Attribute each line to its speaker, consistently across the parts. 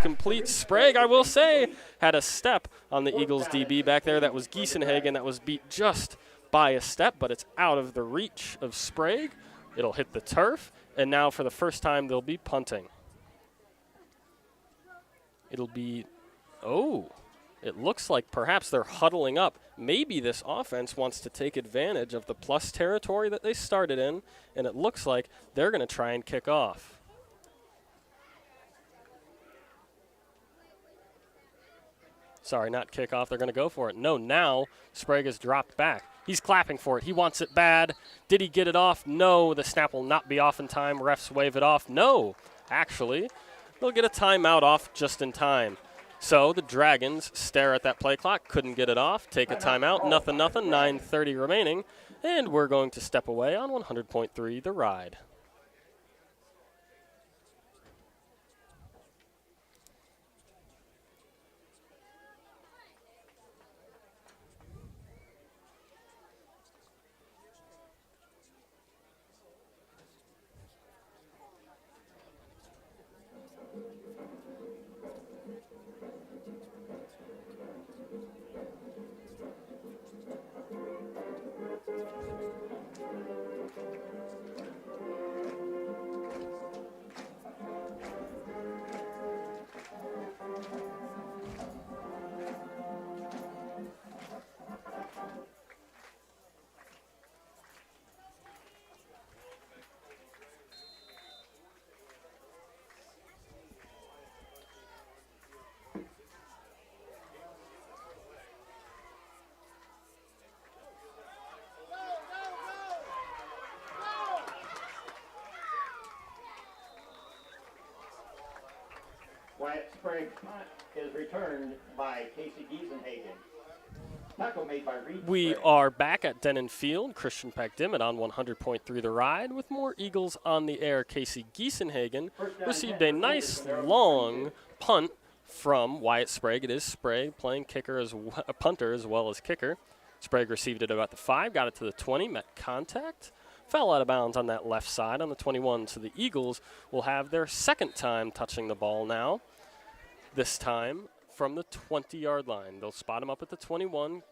Speaker 1: complete. Sprague, I will say, had a step on the Eagles DB back there. That was Giesenhagen. That was beat just by a step, but it's out of the reach of Sprague. It'll hit the turf, and now for the first time they'll be punting. It'll be, it looks like perhaps they're huddling up. Maybe this offense wants to take advantage of the plus territory that they started in, and it looks like they're going to try and kick off. Sorry, not kick off. They're going to go for it. No, now Sprague has dropped back. He's clapping for it. He wants it bad. Did he get it off? No, the snap will not be off in time. Refs wave it off. No, actually, they'll get a timeout off just in time. So the Dragons stare at that play clock, couldn't get it off, take a timeout, nothing, 9:30 remaining, and we're going to step away on 100.3 The Ride.
Speaker 2: Sprague punt is returned by Casey Giesenhagen. Tackle made by Reed.
Speaker 1: We are back at Dennen Field. Christian Pack-Dimmitt on 100.3 The Ride with more Eagles on the air. Casey Giesenhagen received a nice long punt from Wyatt Sprague. It is Sprague playing kicker as a punter as well as kicker. Sprague received it about the 5, got it to the 20, met contact, fell out of bounds on that left side on the 21. So the Eagles will have their second time touching the ball now. This time from the 20-yard line. They'll spot him up at the 21.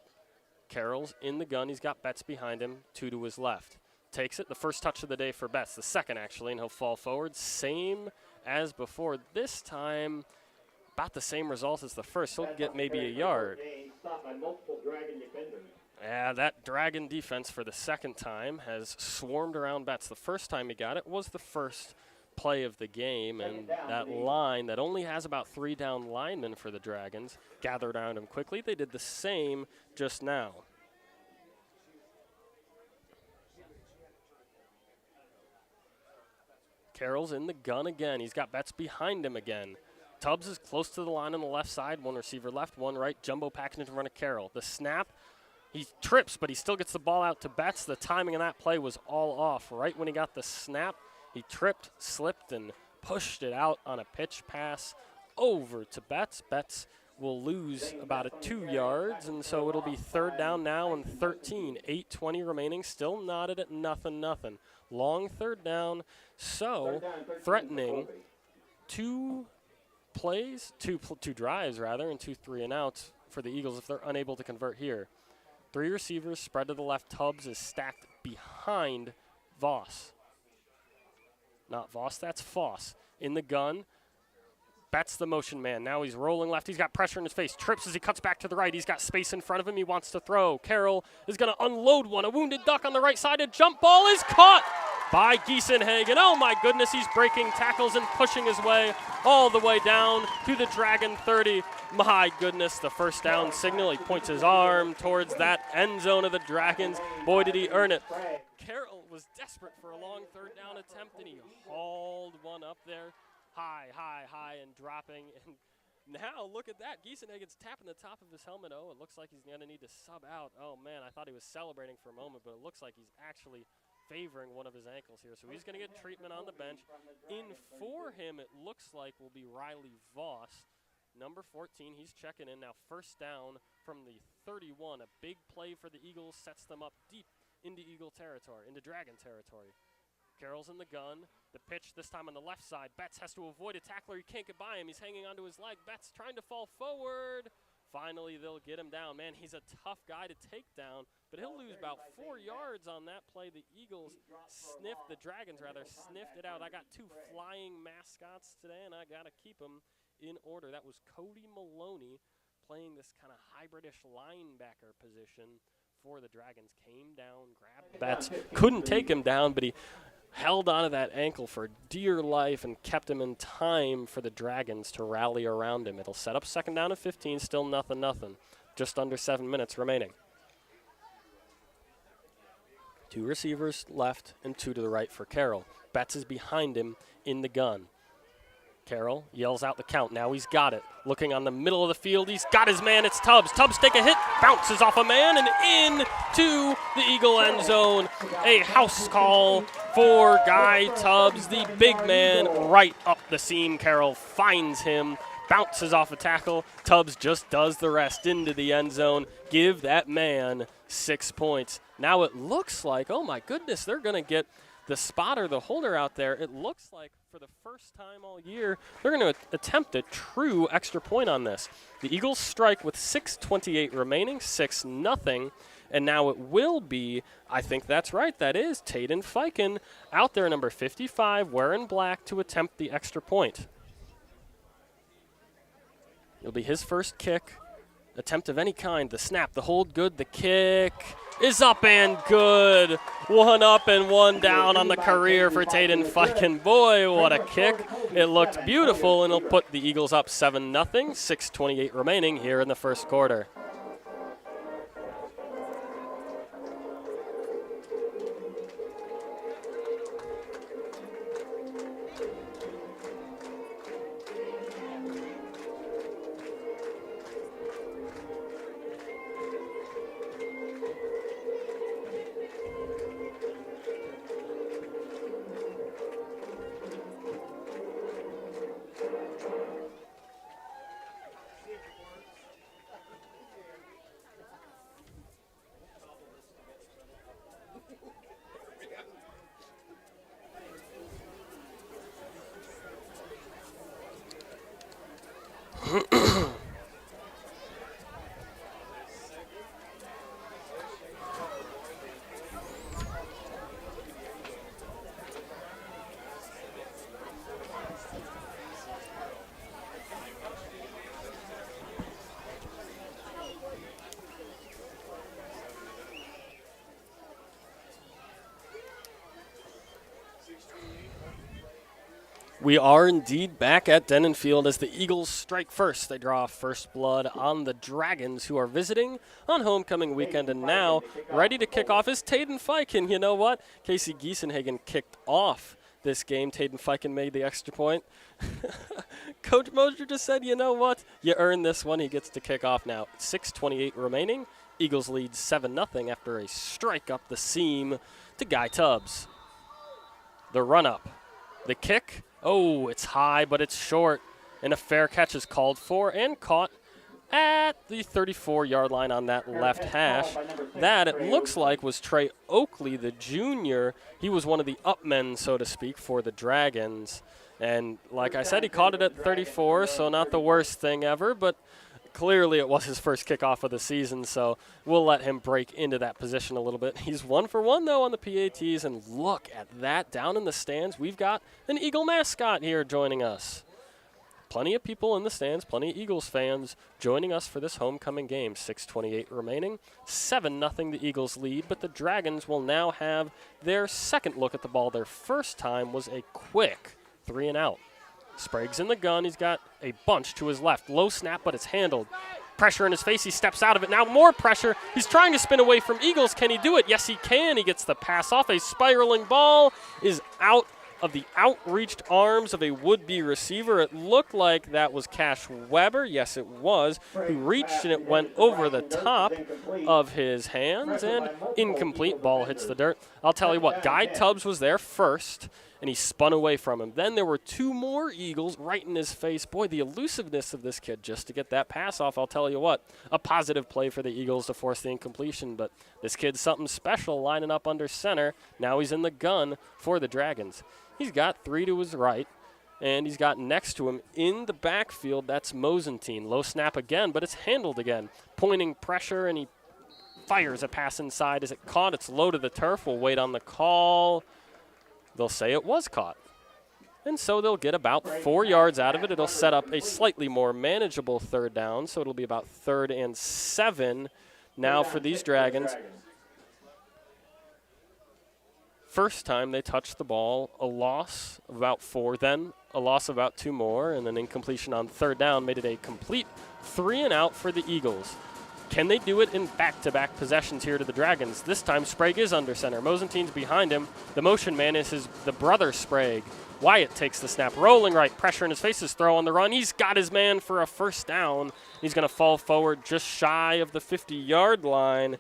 Speaker 1: Carroll's in the gun. He's got Betts behind him, 2 to his left. Takes it, the first touch of the day for Betts, the second actually, and he'll fall forward. Same as before. This time, about the same result as the first. He'll get maybe a yard. Yeah, that Dragon defense for the second time has swarmed around Betts. The first time he got it was the first play of the game, and that line that only has about 3 down linemen for the Dragons gathered around him quickly. They did the same just now. Carroll's in the gun again. He's got Betts behind him again. Tubbs is close to the line on the left side. One receiver left, one right. Jumbo package in front of Carroll. The snap, he trips, but he still gets the ball out to Betts. The timing of that play was all off. Right when he got the snap, he tripped, slipped, and pushed it out on a pitch pass over to Betts. Betts will lose about 2 yards, and so it'll be third down now and 13. 8:20 remaining, still knotted at nothing. Long third down, so threatening 2 drives rather, and 2 3-and-outs for the Eagles if they're unable to convert here. 3 receivers spread to the left. Tubbs is stacked behind Voss. Not Voss, that's Foss. In the gun, Betts the motion man. Now he's rolling left. He's got pressure in his face. Trips as he cuts back to the right. He's got space in front of him. He wants to throw. Carroll is going to unload one. A wounded duck on the right side. A jump ball is caught by Giesenhagen. Oh, my goodness. He's breaking tackles and pushing his way all the way down to the Dragon 30. My goodness, the first down signal. He points his arm towards that end zone of the Dragons. Boy, did he earn it. Carroll was desperate for a long third down attempt, and he hauled one up there. High, and dropping. And now, look at that. Giesenhagen's tapping the top of his helmet. Oh, it looks like he's going to need to sub out. Oh, man, I thought he was celebrating for a moment, but it looks like he's actually favoring one of his ankles here. So he's going to get treatment on the bench. In for him, it looks like will be Riley Voss. Number 14, he's checking in. Now first down from the 31. A big play for the Eagles sets them up deep into Eagle territory, into Dragon territory. Carroll's in the gun. The pitch this time on the left side. Betts has to avoid a tackler. He can't get by him. He's hanging onto his leg. Betts trying to fall forward. Finally, they'll get him down. Man, he's a tough guy to take down, but he'll lose about 4 yards on that play. The Eagles the Dragons sniffed it out. I got 2 flying mascots today, and I got to keep them in order. That was Cody Maloney playing this kind of hybridish linebacker position for the Dragons. Came down, grabbed Betts, couldn't take him down, but he held onto that ankle for dear life and kept him in time for the Dragons to rally around him. It'll set up 2nd down and 15, still nothing. Just under 7 minutes remaining. 2 receivers left and 2 to the right for Carroll. Betts is behind him in the gun. Carroll yells out the count. Now he's got it. Looking on the middle of the field, he's got his man. It's Tubbs. Tubbs take a hit, bounces off a man, and into the Eagle end zone. A house call for Guy Tubbs, the big man, right up the seam. Carroll finds him, bounces off a tackle. Tubbs just does the rest into the end zone. Give that man 6 points. Now it looks like, oh my goodness, they're going to get the spotter, the holder out there. It looks like for the first time all year, they're going to attempt a true extra point on this. The Eagles strike with 6:28 remaining, 6-0, and now it will be, I think that's right, that is Taden Fiken out there, number 55, wearing black, to attempt the extra point. It'll be his first kick, attempt of any kind. The snap, the hold good, the kick is up and good. 1 up and 1 down on the career for Taden Fiken. Boy, what a kick. It looked beautiful, and it'll put the Eagles up 7-0, 6:28 remaining here in the first quarter. We are indeed back at Dennen Field as the Eagles strike first. They draw first blood on the Dragons, who are visiting on homecoming weekend. And now, ready to kick off is Taden Fiken. You know what? Casey Giesenhagen kicked off this game. Taden Fiken made the extra point. Coach Mosier just said, you know what? You earned this one. He gets to kick off now. 6:28 remaining. Eagles lead 7-0 after a strike up the seam to Guy Tubbs. The run-up. The kick. Oh, it's high, but it's short. And a fair catch is called for and caught at the 34-yard line on that left hash. That, it looks like, was Trey Oakley, the junior. He was one of the up men, so to speak, for the Dragons. And like I said, he caught it at 34, so not the worst thing ever, but clearly it was his first kickoff of the season, so we'll let him break into that position a little bit. He's 1 for 1, though, on the PATs, and look at that. Down in the stands, we've got an Eagle mascot here joining us. Plenty of people in the stands, plenty of Eagles fans joining us for this homecoming game. 6:28 remaining, 7-0 the Eagles lead, but the Dragons will now have their second look at the ball. Their first time was a quick 3-and-out. Sprague's in the gun. He's got a bunch to his left. Low snap, but it's handled. Pressure in his face. He steps out of it. Now more pressure. He's trying to spin away from Eagles. Can he do it? Yes, he can. He gets the pass off. A spiraling ball is out of the outreached arms of a would-be receiver. It looked like that was Cash Weber. Yes, it was. He reached and it went over the top of his hands, and incomplete. Ball hits the dirt. I'll tell you what, Guy Tubbs was there first, and he spun away from him. Then there were 2 more Eagles right in his face. Boy, the elusiveness of this kid just to get that pass off, I'll tell you what. A positive play for the Eagles to force the incompletion, but this kid's something special lining up under center. Now he's in the gun for the Dragons. He's got 3 to his right, and he's got next to him in the backfield, that's Mosentine. Low snap again, but it's handled again. Pointing pressure, and he fires a pass inside. Is it caught? It's low to the turf. We'll wait on the call. They'll say it was caught. And so they'll get about 4 yards out of it. It'll set up a slightly more manageable third down, so it'll be about 3rd and 7 now for these Dragons. First time they touched the ball, a loss of about 4, then a loss of about 2 more, and then incompletion on 3rd down made it a complete 3 and out for the Eagles. Can they do it in back-to-back possessions here to the Dragons? This time Sprague is under center. Mosentine's behind him. The motion man is the brother Sprague. Wyatt takes the snap, rolling right, pressure in his face, his throw on the run. He's got his man for a first down. He's going to fall forward just shy of the 50-yard line.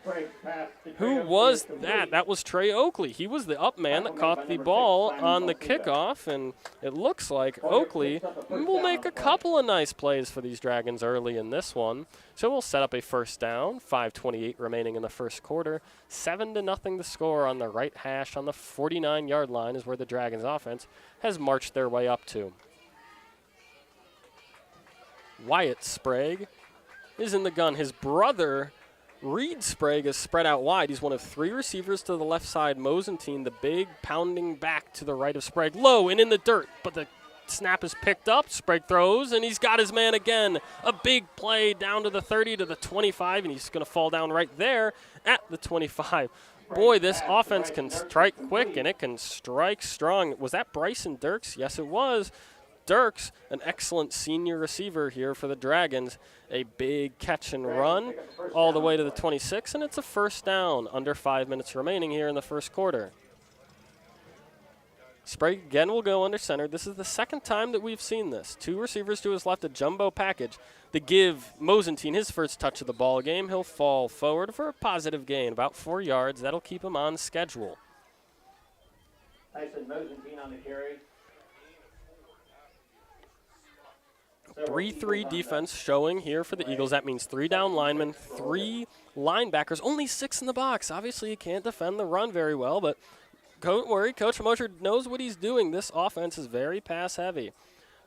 Speaker 1: Who was that? That was Trey Oakley. He was the up man that caught the ball on the kickoff, and it looks like Oakley will make a couple of nice plays for these Dragons early in this one. So we'll set up a first down, 5:28 remaining in the first quarter. 7-0 the score on the right hash on the 49-yard line is where the Dragons offense has marched their way up to. Wyatt Sprague is in the gun. His brother, Reed Sprague, is spread out wide. He's one of 3 receivers to the left side. Mosentine, the big pounding back to the right of Sprague. Low and in the dirt, but the snap is picked up. Sprague throws, and he's got his man again. A big play down to the 30 to the 25, and he's going to fall down right there at the 25. Boy, this offense can strike quick, and it can strike strong. Was that Bryson Dirks? Yes, it was. Dirks, an excellent senior receiver here for the Dragons. A big catch and run all the way to the 26, and it's a first down. Under 5 minutes remaining here in the first quarter. Sprague again will go under center. This is the second time that we've seen this. 2 receivers to his left, a jumbo package. To give Mosentine his first touch of the ball game, he'll fall forward for a positive gain, about 4 yards. That'll keep him on schedule.
Speaker 2: Tyson Mosentine on the carry.
Speaker 1: 3-3 defense showing here for the Eagles. That means 3 down linemen, 3 linebackers, only 6 in the box. Obviously, you can't defend the run very well, but don't worry, Coach Mosher knows what he's doing. This offense is very pass-heavy.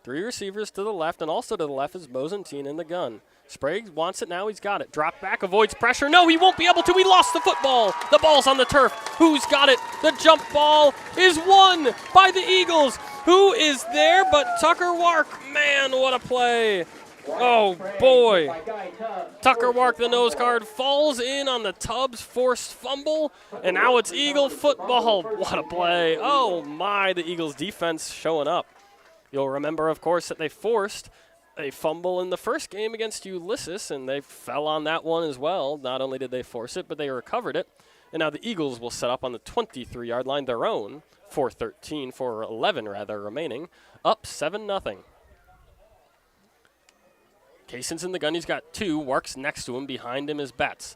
Speaker 1: 3 receivers to the left, and also to the left is Mosentine in the gun. Sprague wants it now. He's got it. Drop back, avoids pressure. No, he won't be able to. He lost the football. The ball's on the turf. Who's got it? The jump ball is won by the Eagles. Who is there but Tucker Wark? Man, what a play. Oh, boy. Tucker Wark, the nose guard, falls in on the Tubbs forced fumble, and now it's Eagle football. What a play. Oh, my, the Eagles defense showing up. You'll remember, of course, that they forced a fumble in the first game against Ulysses, and they fell on that one as well. Not only did they force it, but they recovered it. And now the Eagles will set up on the 23-yard line, their own, 4:11 remaining, up 7-0. Kaysen's in the gun. He's got 2. Wark's next to him. Behind him is Betts.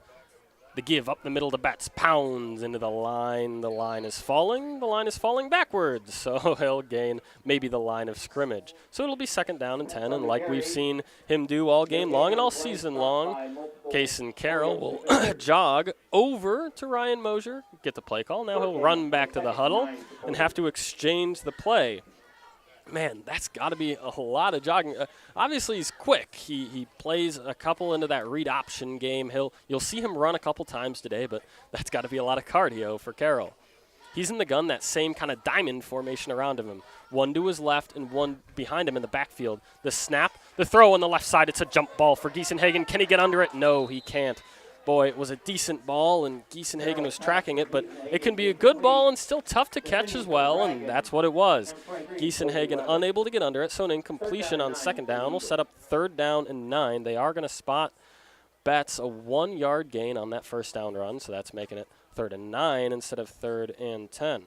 Speaker 1: The give up the middle to Betts. Pounds into the line. The line is falling. The line is falling backwards. So he'll gain maybe the line of scrimmage. So it'll be 2nd down and 10. And like we've seen him do all game long and all season long, Kaysen Carroll will jog over to Ryan Mosher, get the play call. Now he'll run back to the huddle and have to exchange the play. Man, that's got to be a lot of jogging. Obviously, he's quick. He plays a couple into that read option game. You'll see him run a couple times today, but that's got to be a lot of cardio for Carroll. He's in the gun, that same kind of diamond formation around him. 1 to his left and 1 behind him in the backfield. The snap, the throw on the left side. It's a jump ball for Giesenhagen. Can he get under it? No, he can't. Boy, it was a decent ball, and Giesenhagen was tracking it, but it can be a good ball and still tough to catch as well, and that's what it was. Giesenhagen unable to get under it, so an incompletion on 2nd down will set up 3rd down and 9. They are going to spot Betts a 1-yard gain on that first down run, so that's making it 3rd and 9 instead of 3rd and 10.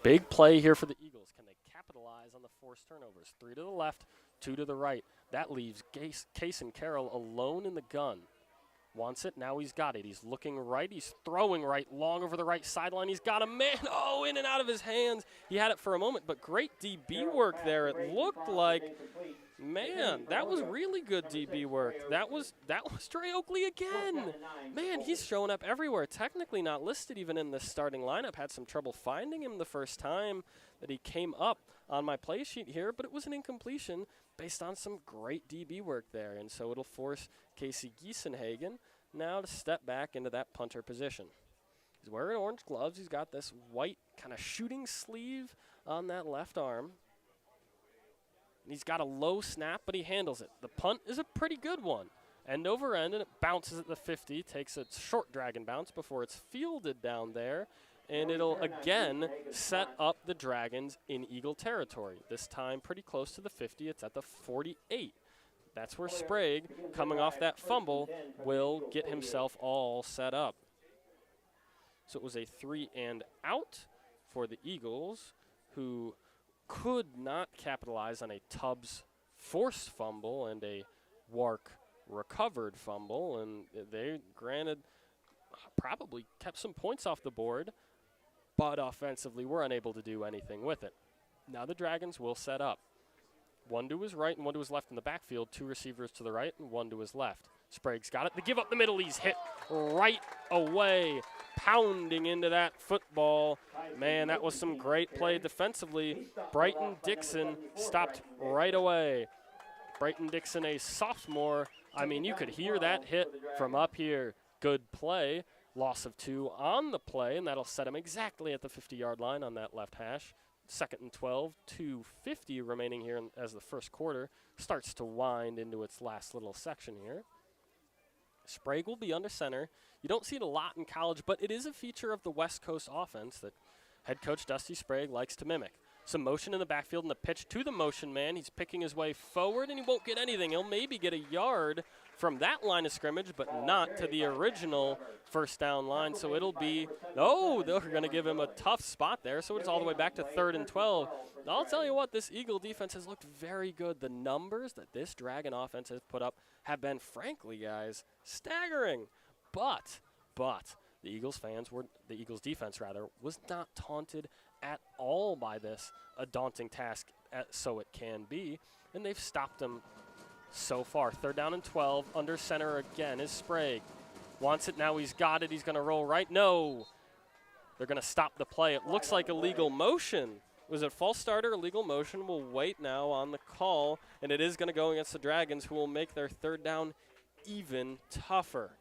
Speaker 1: Big play here for the Eagles. Can they capitalize on the forced turnovers? 3 to the left, 2 to the right. That leaves Case and Carroll alone in the gun. Wants it, now he's got it. He's looking right, he's throwing right, long over the right sideline. He's got a man, oh, in and out of his hands. He had it for a moment, but great DB work there. It looked like, man, that was really good DB work. That was Trey Oakley again. Man, he's showing up everywhere. Technically not listed even in the starting lineup. Had some trouble finding him the first time that he came up on my play sheet here, but it was an incompletion based on some great DB work there. And so it'll force Casey Giesenhagen now to step back into that punter position. He's wearing orange gloves. He's got this white kind of shooting sleeve on that left arm. And he's got a low snap, but he handles it. The punt is a pretty good one. End over end, and it bounces at the 50, takes a short dragon bounce before it's fielded down there. And it'll again set up the Dragons in Eagle territory. This time pretty close to the 50. It's at the 48. That's where Sprague, coming off that fumble, will get himself all set up. So it was a 3 and out for the Eagles, who could not capitalize on a Tubbs forced fumble and a Wark recovered fumble. And they, granted, probably kept some points off the board, but offensively were unable to do anything with it. Now the Dragons will set up. One to his right and one to his left in the backfield. Two receivers to the right and one to his left. Sprague's got it. They give up the middle. He's hit right away, pounding into that football. Man, that was some great play defensively. Brighton Dixon stopped right away. Brighton Dixon, a sophomore. I mean, you could hear that hit from up here. Good play. Loss of 2 on the play, and that'll set him exactly at the 50-yard line on that left hash. 2nd and 12, 2:50 remaining here as the first quarter starts to wind into its last little section here. Sprague will be under center. You don't see it a lot in college, but it is a feature of the West Coast offense that head coach Dusty Sprague likes to mimic. Some motion in the backfield and the pitch to the motion man. He's picking his way forward, and he won't get anything. He'll maybe get a yard from that line of scrimmage, but not to the original first down line. So it'll be, oh, they're going to give him a tough spot there. So it's all the way back to 3rd and 12. I'll tell you what, this Eagle defense has looked very good. The numbers that this Dragon offense has put up have been, frankly, guys, staggering. But the Eagles defense was not taunted at all by this, a daunting task so it can be, and they've stopped them so far. 3rd down and 12, under center again is Sprague. Wants it, now he's got it, he's gonna roll right, no. They're gonna stop the play. It looks like illegal motion. Was it false start or illegal motion? We'll wait now on the call, and it is gonna go against the Dragons, who will make their 3rd down even tougher.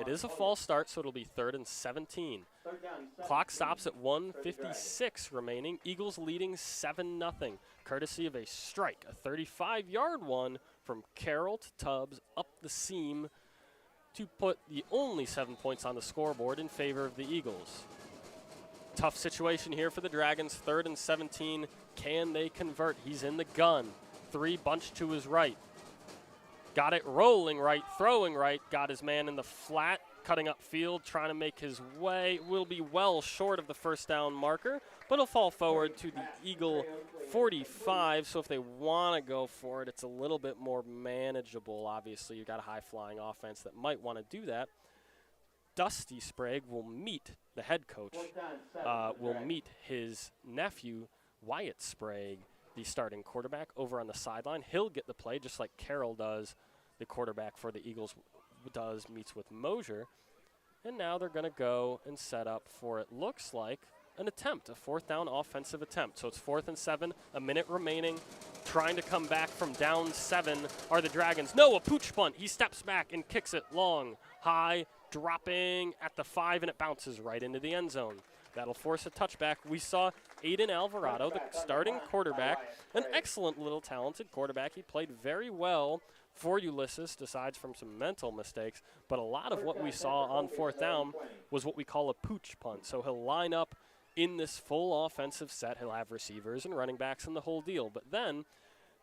Speaker 1: It is a false start, so it'll be 3rd and 17. Clock stops at 1:56 remaining. Eagles leading 7-0, courtesy of a strike, a 35-yard one from Carroll to Tubbs up the seam to put the only 7 points on the scoreboard in favor of the Eagles. Tough situation here for the Dragons. 3rd and 17. Can they convert? He's in the gun. 3 bunched to his right. Got it rolling right, throwing right, got his man in the flat, cutting up field, trying to make his way. Will be well short of the first down marker, but he'll fall forward to the Eagle 45. So if they want to go for it, it's a little bit more manageable. Obviously, you've got a high-flying offense that might want to do that. Dusty Sprague will meet the head coach, will meet his nephew, Wyatt Sprague, the starting quarterback, over on the sideline. He'll get the play just like Carroll does, the quarterback for the Eagles meets with Mosier. And now they're going to go and set up for, it looks like, an attempt, a 4th down offensive attempt. So it's 4th and 7, a minute remaining. Trying to come back from down 7 are the Dragons. No, a pooch punt. He steps back and kicks it long, high, dropping at the 5, and it bounces right into the end zone. That'll force a touchback. We saw Aiden Alvarado, the starting quarterback, an excellent little talented quarterback. He played very well for Ulysses, aside from some mental mistakes. But a lot of what we saw on 4th down was what we call a pooch punt. So he'll line up in this full offensive set. He'll have receivers and running backs and the whole deal. But then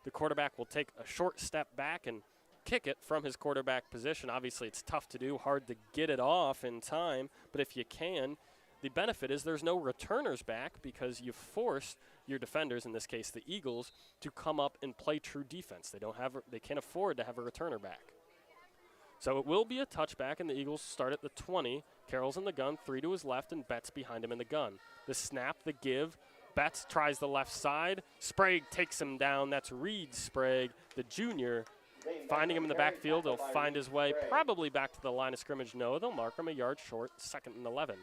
Speaker 1: the quarterback will take a short step back and kick it from his quarterback position. Obviously, it's tough to do, hard to get it off in time. But if you can, the benefit is there's no returners back because you forced your defenders, in this case the Eagles, to come up and play true defense. They can't afford to have a returner back. So it will be a touchback, and the Eagles start at the 20. Carroll's in the gun, 3 to his left, and Betts behind him in the gun. The snap, the give. Betts tries the left side. Sprague takes him down. That's Reed Sprague, the junior. Finding him in the backfield, he'll find his way probably back to the line of scrimmage. No, they'll mark him a yard short, 2nd and 11.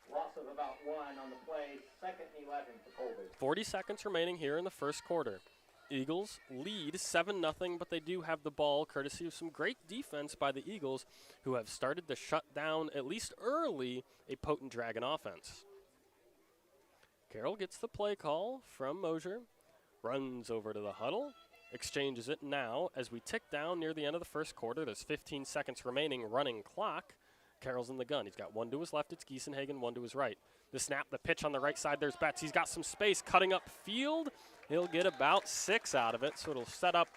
Speaker 2: Loss of about 1 on the play, 2nd and 11 for Colby.
Speaker 1: 40 seconds remaining here in the first quarter. Eagles lead 7-0, but they do have the ball, courtesy of some great defense by the Eagles, who have started to shut down, at least early, a potent Dragon offense. Carroll gets the play call from Mosier, runs over to the huddle, exchanges it now as we tick down near the end of the first quarter. There's 15 seconds remaining, running clock. Carroll's in the gun. He's got 1 to his left. It's Giesenhagen, 1 to his right. The snap, the pitch on the right side. There's Betts. He's got some space cutting up field. He'll get about 6 out of it, so it'll set up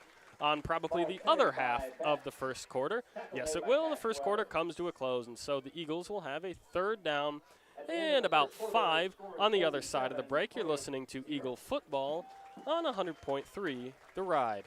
Speaker 1: on probably the other half of the first quarter. Yes, it will. The first quarter comes to a close, and so the Eagles will have a 3rd down and about 5 on the other side of the break. You're listening to Eagle Football on 100.3 The Ride.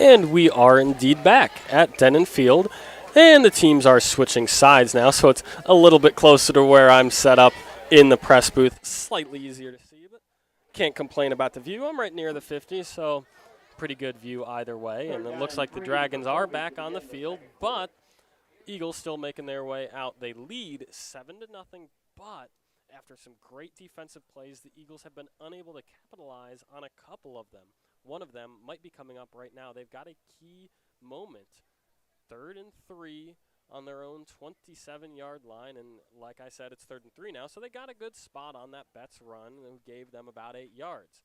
Speaker 1: And we are indeed back at Dennen Field, and the teams are switching sides now, so it's a little bit closer to where I'm set up in the press booth. Slightly easier to see, but can't complain about the view. I'm right near the 50, so pretty good view either way. And it looks like the Dragons are back on the field, but Eagles still making their way out. They lead 7-0, but after some great defensive plays, the Eagles have been unable to capitalize on a couple of them. One of them might be coming up right now. They've got a key moment. 3rd and 3 on their own 27-yard line. And like I said, it's 3rd and 3 now. So they got a good spot on that Betts run and gave them about 8 yards.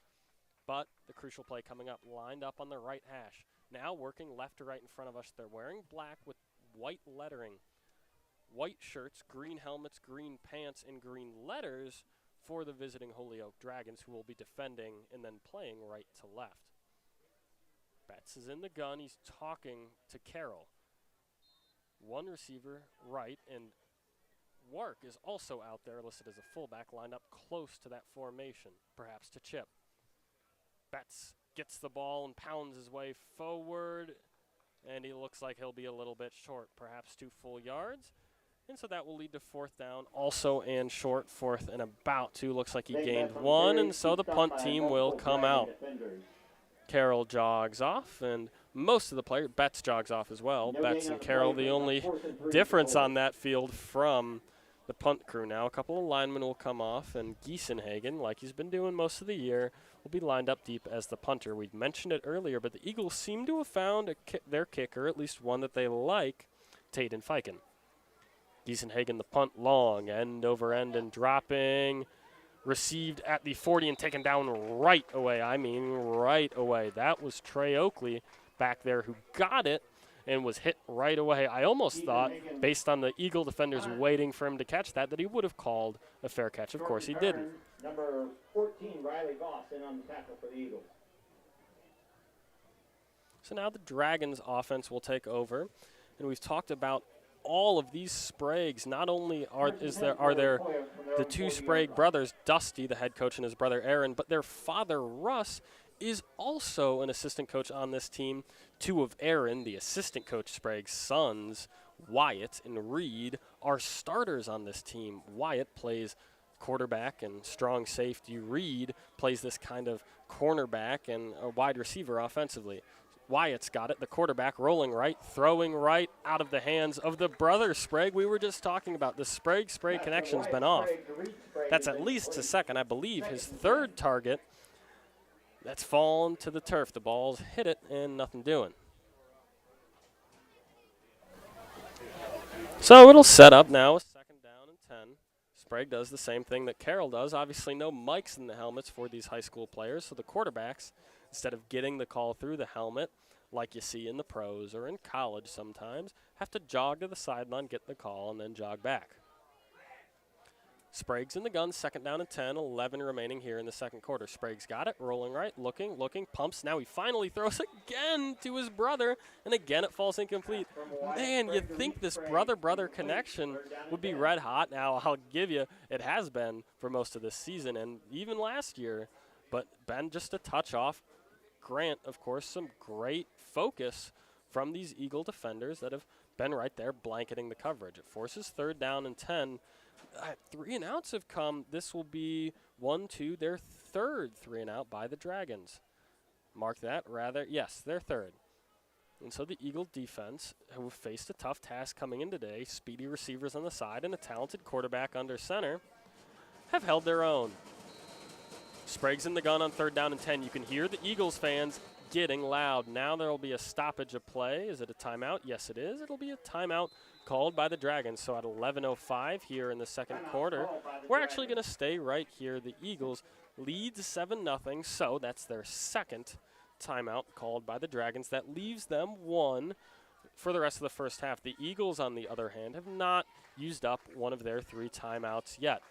Speaker 1: But the crucial play coming up, lined up on the right hash. Now working left to right in front of us. They're wearing black with white lettering. White shirts, green helmets, green pants, and green letters for the visiting Holyoke Dragons, who will be defending and then playing right to left. Betts is in the gun. He's talking to Carroll. One receiver right, and Wark is also out there listed as a fullback, lined up close to that formation, perhaps to chip. Betts gets the ball and pounds his way forward, and he looks like he'll be a little bit short, perhaps 2 full yards. And so that will lead to 4th down, also and short, 4th and about 2. Looks like he gained 1, and so the punt team will come out. Carroll jogs off, and most of the players, Betts jogs off as well. Betts and Carroll, the only difference on that field from the punt crew now. A couple of linemen will come off, and Giesenhagen, like he's been doing most of the year, will be lined up deep as the punter. We'd mentioned it earlier, but the Eagles seem to have found their kicker, at least one that they like, Taden Fiken. Giesenhagen, the punt, long, end over end and dropping. Received at the 40 and taken down right away. I mean, right away. That was Trey Oakley back there who got it and was hit right away. I almost thought, based on the Eagle defenders waiting for him to catch that he would have called a fair catch. Of course, he didn't.
Speaker 2: Number 14, Riley Voss, in on the tackle for the Eagles.
Speaker 1: So now the Dragons offense will take over, and we've talked about all of these Spragues. Not only are there the 2 Sprague brothers, Dusty, the head coach, and his brother Aaron, but their father Russ is also an assistant coach on this team. Two of Aaron, the assistant coach Sprague's sons, Wyatt and Reed, are starters on this team. Wyatt plays quarterback and strong safety. Reed plays this kind of cornerback and a wide receiver offensively. Wyatt's got it, the quarterback rolling right, throwing right out of the hands of the brother Sprague we were just talking about. The Sprague connection's been off. That's at least his second, I believe, his third target. That's fallen to the turf. The ball's hit it and nothing doing. So it'll set up now a second down and 10. Sprague does the same thing that Carroll does. Obviously no mics in the helmets for these high school players, so the quarterbacks, instead of getting the call through the helmet, like you see in the pros or in college sometimes, have to jog to the sideline, get the call, and then jog back. Sprague's in the gun, second down and 10, 11 remaining here in the second quarter. Sprague's got it, rolling right, looking, pumps. Now he finally throws again to his brother, and again it falls incomplete. Man, you'd think this brother-brother connection would be red hot. Now, I'll give you, it has been for most of this season and even last year, but been just a touch off. Grant, of course, some great focus from these Eagle defenders that have been right there blanketing the coverage. It forces third down and 10. 3 and outs have come. This will be 1-2, their third 3 and out by the Dragons. Mark that, rather. Yes, their third. And so the Eagle defense, who have faced a tough task coming in today, speedy receivers on the side and a talented quarterback under center, have held their own. Sprague's in the gun on third down and 10. You can hear the Eagles fans getting loud. Now there will be a stoppage of play. Is it a timeout? Yes, it is. It'll be a timeout called by the Dragons. So at 11:05 here in the second quarter, we're actually going to stay right here. The Eagles lead 7-0, so that's their second timeout called by the Dragons. That leaves them 1 for the rest of the first half. The Eagles, on the other hand, have not used up one of their 3 timeouts yet.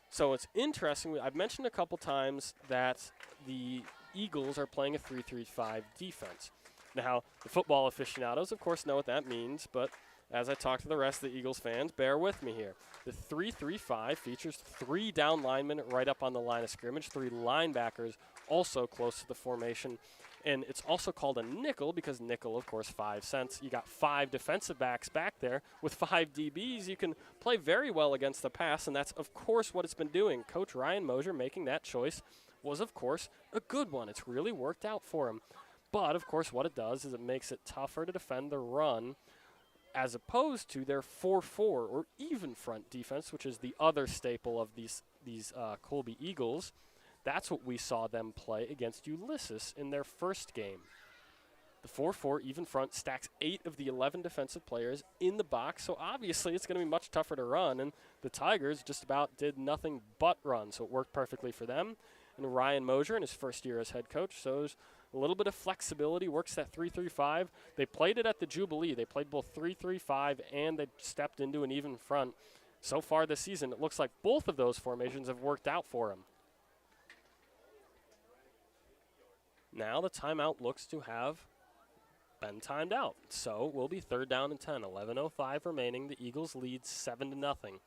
Speaker 1: So it's interesting. I've mentioned a couple times that the Eagles are playing a 3-3-5 defense. Now, the football aficionados, of course, know what that means, but as I talk to the rest of the Eagles fans, bear with me here. The 3-3-5 features 3 down linemen right up on the line of scrimmage, 3 linebackers also close to the formation. And it's also called a nickel because nickel, of course, 5 cents. You got 5 defensive backs back there. With 5 DBs, you can play very well against the pass, and that's, of course, what it's been doing. Coach Ryan Mosier making that choice was, of course, a good one. It's really worked out for him. But, of course, what it does is it makes it tougher to defend the run as opposed to their 4-4 or even front defense, which is the other staple of these Colby Eagles. That's what we saw them play against Ulysses in their first game. The 4-4 even front stacks 8 of the 11 defensive players in the box, so obviously it's going to be much tougher to run, and the Tigers just about did nothing but run, so it worked perfectly for them. And Ryan Mosier in his first year as head coach shows a little bit of flexibility, works that 3-3-5. They played it at the Jubilee. They played both 3-3-5 and they stepped into an even front. So far this season, it looks like both of those formations have worked out for them. Now the timeout looks to have been timed out. So we'll be third down and 10. 11:05 remaining. The Eagles lead 7-0.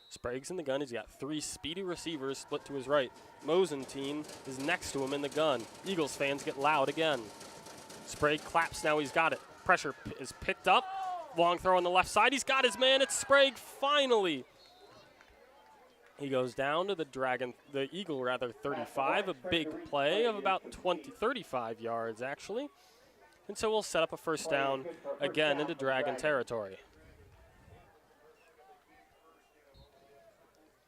Speaker 1: Sprague's in the gun. He's got 3 speedy receivers split to his right. Mosentine is next to him in the gun. Eagles fans get loud again. Sprague claps. Now he's got it. Pressure is picked up. Long throw on the left side. He's got his man. It's Sprague finally. He goes down to the Eagle 35, a big play of about 35 yards actually. And so we'll set up a first down again into Dragon territory.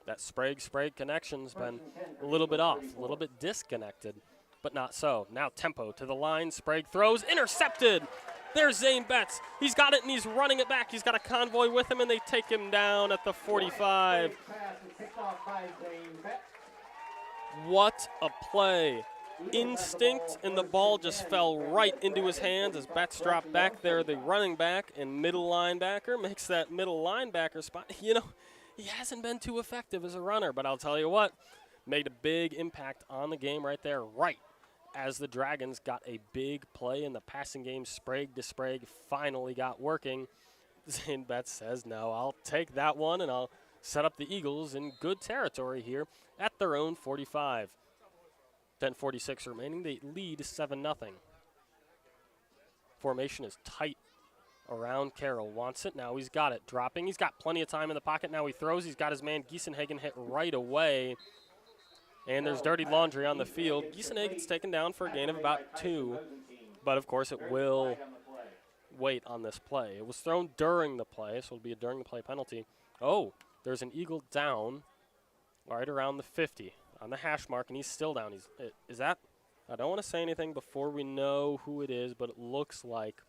Speaker 1: That Sprague connection's been a little bit off, a little bit disconnected, but not so. Now tempo to the line. Sprague throws, intercepted. There's Zane Betts. He's got it and he's running it back. He's got a convoy with him and they take him down at the 45. What a play. Instinct, and the ball just fell right into his hands as Betts dropped back there. The running back and middle linebacker makes that middle linebacker spot. You know, he hasn't been too effective as a runner, but I'll tell you what, made a big impact on the game right there, right as the Dragons got a big play in the passing game. Sprague to Sprague finally got working. Zane Betts says, no, I'll take that one, and I'll set up the Eagles in good territory here at their own 45. 10:46 remaining. They lead 7-0. Formation is tight around Carroll. Wants it. Now he's got it. Dropping. He's got plenty of time in the pocket. Now he throws. He's got his man Giesenhagen hit right away. And there's dirty laundry on the field. Giesenhagen's taken down for a gain of about 2. But, of course, it will wait on this play. It was thrown during the play, so it'll be a during the play penalty. Oh, there's an Eagle down right around the 50 on the hash mark, and he's still down. Is that? I don't want to say anything before we know who it is, but it looks like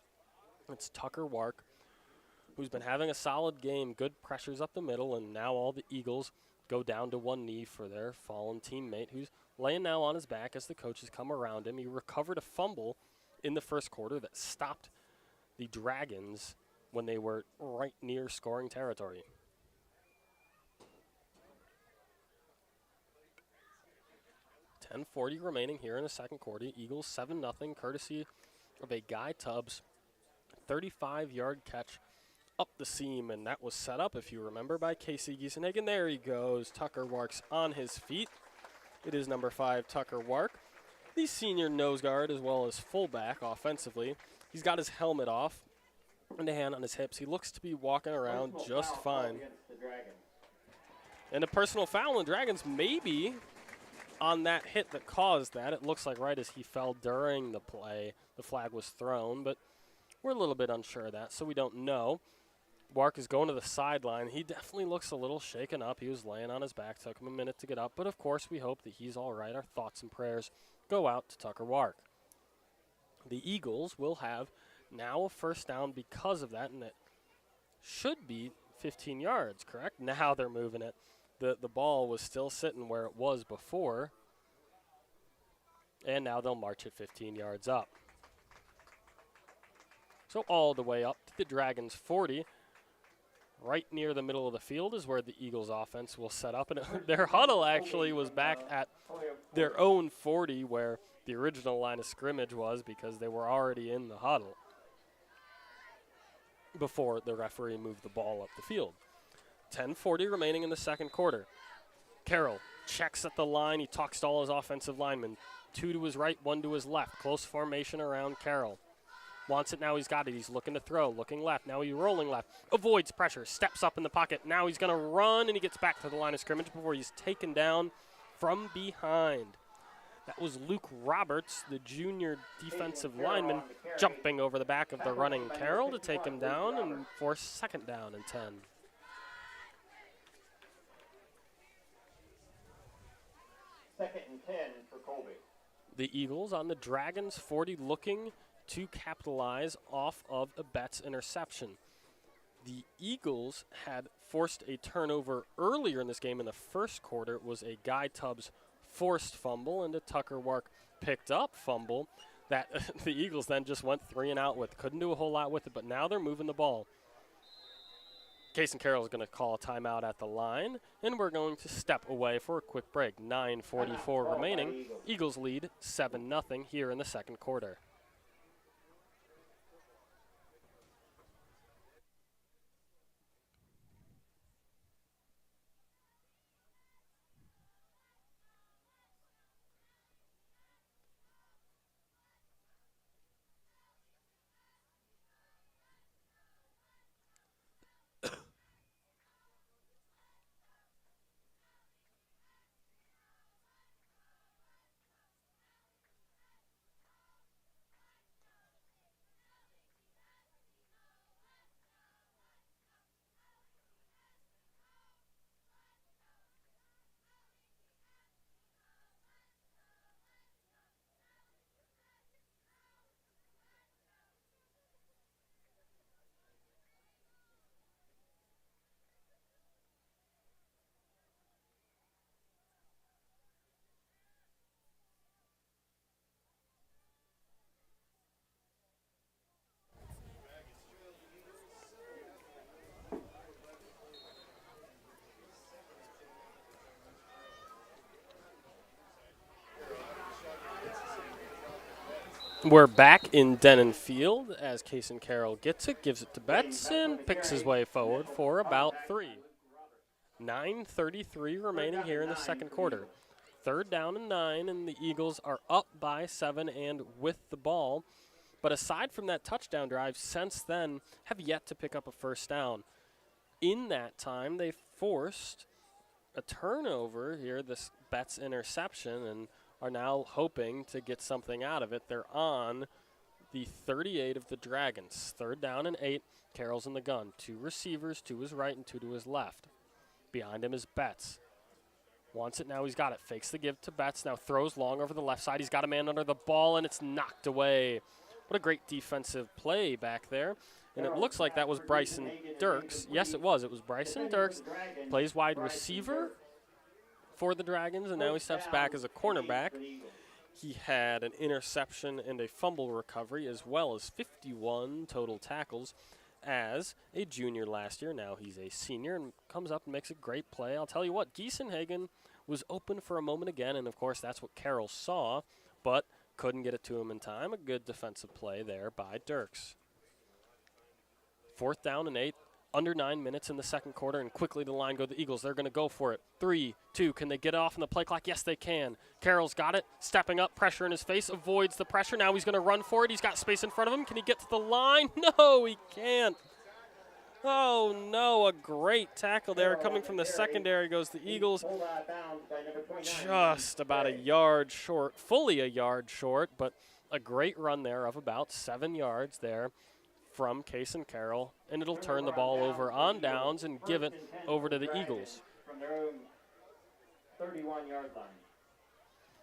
Speaker 1: it's Tucker Wark, who's been having a solid game, good pressures up the middle, and now all the Eagles go down to one knee for their fallen teammate, who's laying now on his back as the coaches come around him. He recovered a fumble in the first quarter that stopped the Dragons when they were right near scoring territory. .40 remaining here in the second quarter. Eagles 7-0, courtesy of a Guy Tubbs 35-yard catch up the seam, and that was set up, if you remember, by Casey Giesenhagen. There he goes. Tucker Wark's on his feet. It is number 5, Tucker Wark, the senior nose guard as well as fullback offensively. He's got his helmet off and a hand on his hips. He looks to be walking around just fine. And a personal foul, and Dragons maybe on that hit that caused that. It looks like right as he fell during the play, the flag was thrown, but we're a little bit unsure of that, so we don't know. Wark is going to the sideline. He definitely looks a little shaken up. He was laying on his back, took him a minute to get up, but of course we hope that he's all right. Our thoughts and prayers go out to Tucker Wark. The Eagles will have now a first down because of that, and it should be 15 yards, correct? Now they're moving it. The ball was still sitting where it was before, and now they'll march it 15 yards up. So all the way up to the Dragons' 40. Right near the middle of the field is where the Eagles' offense will set up, and their huddle actually was back at their own 40 where the original line of scrimmage was, because they were already in the huddle before the referee moved the ball up the field. 10:40 remaining in the second quarter. Carroll checks at the line. He talks to all his offensive linemen. 2 to his right, 1 to his left. Close formation around Carroll. Wants it, now he's got it. He's looking to throw, looking left. Now he's rolling left. Avoids pressure, steps up in the pocket. Now he's going to run, and he gets back to the line of scrimmage before he's taken down from behind. That was Luke Roberts, the junior defensive lineman, jumping over the back of the running Carroll to take him down and force second down and 10.
Speaker 2: Second and 10 for Colby.
Speaker 1: The Eagles on the Dragons' 40 looking to capitalize off of a Betts interception. The Eagles had forced a turnover earlier in this game in the first quarter. It was a Guy Tubbs forced fumble and a Tucker Wark picked up fumble that the Eagles then just went 3 and out with. Couldn't do a whole lot with it, but now they're moving the ball. Case and Carroll is going to call a timeout at the line, and we're going to step away for a quick break. 9:44 remaining. Eagles lead 7-0 here in the second quarter. We're back in Dennen Field as Case and Carroll gets it, gives it to Betts, and picks his way forward for about 3. 9:33 remaining here in the second quarter. 3rd down and 9, and the Eagles are up by 7 and with the ball. But aside from that touchdown drive, since then have yet to pick up a 1st down. In that time, they forced a turnover here, this Betts interception, and are now hoping to get something out of it. They're on the 38 of the Dragons. 3rd down and 8. Carroll's in the gun. 2 receivers, 2 to his right and 2 to his left. Behind him is Betts. Wants it now, he's got it. Fakes the give to Betts, now throws long over the left side. He's got a man under the ball, and it's knocked away. What a great defensive play back there. And it looks like that was Bryson Dirks. Yes, it was. It was Bryson Dirks. Plays wide receiver for the Dragons, and now he steps back as a cornerback. He had an interception and a fumble recovery, as well as 51 total tackles as a junior last year. Now he's a senior and comes up and makes a great play. I'll tell you what, Giesenhagen was open for a moment again, and of course that's what Carroll saw, but couldn't get it to him in time. A good defensive play there by Dirks. 4th down and 8. Under 9 minutes in the 2nd quarter, and quickly the line go the Eagles. They're going to go for it. 3, 2. Can they get it off in the play clock? Yes, they can. Carroll's got it. Stepping up, pressure in his face, avoids the pressure. Now he's going to run for it. He's got space in front of him. Can he get to the line? No, he can't. Oh, no, a great tackle there. Coming from the secondary goes the Eagles. Just about a yard short, fully a yard short, but a great run there of about 7 yards there from Case and Carroll, and it'll turn the ball over on downs and give it over to the Eagles.
Speaker 2: From their own 31-yard line.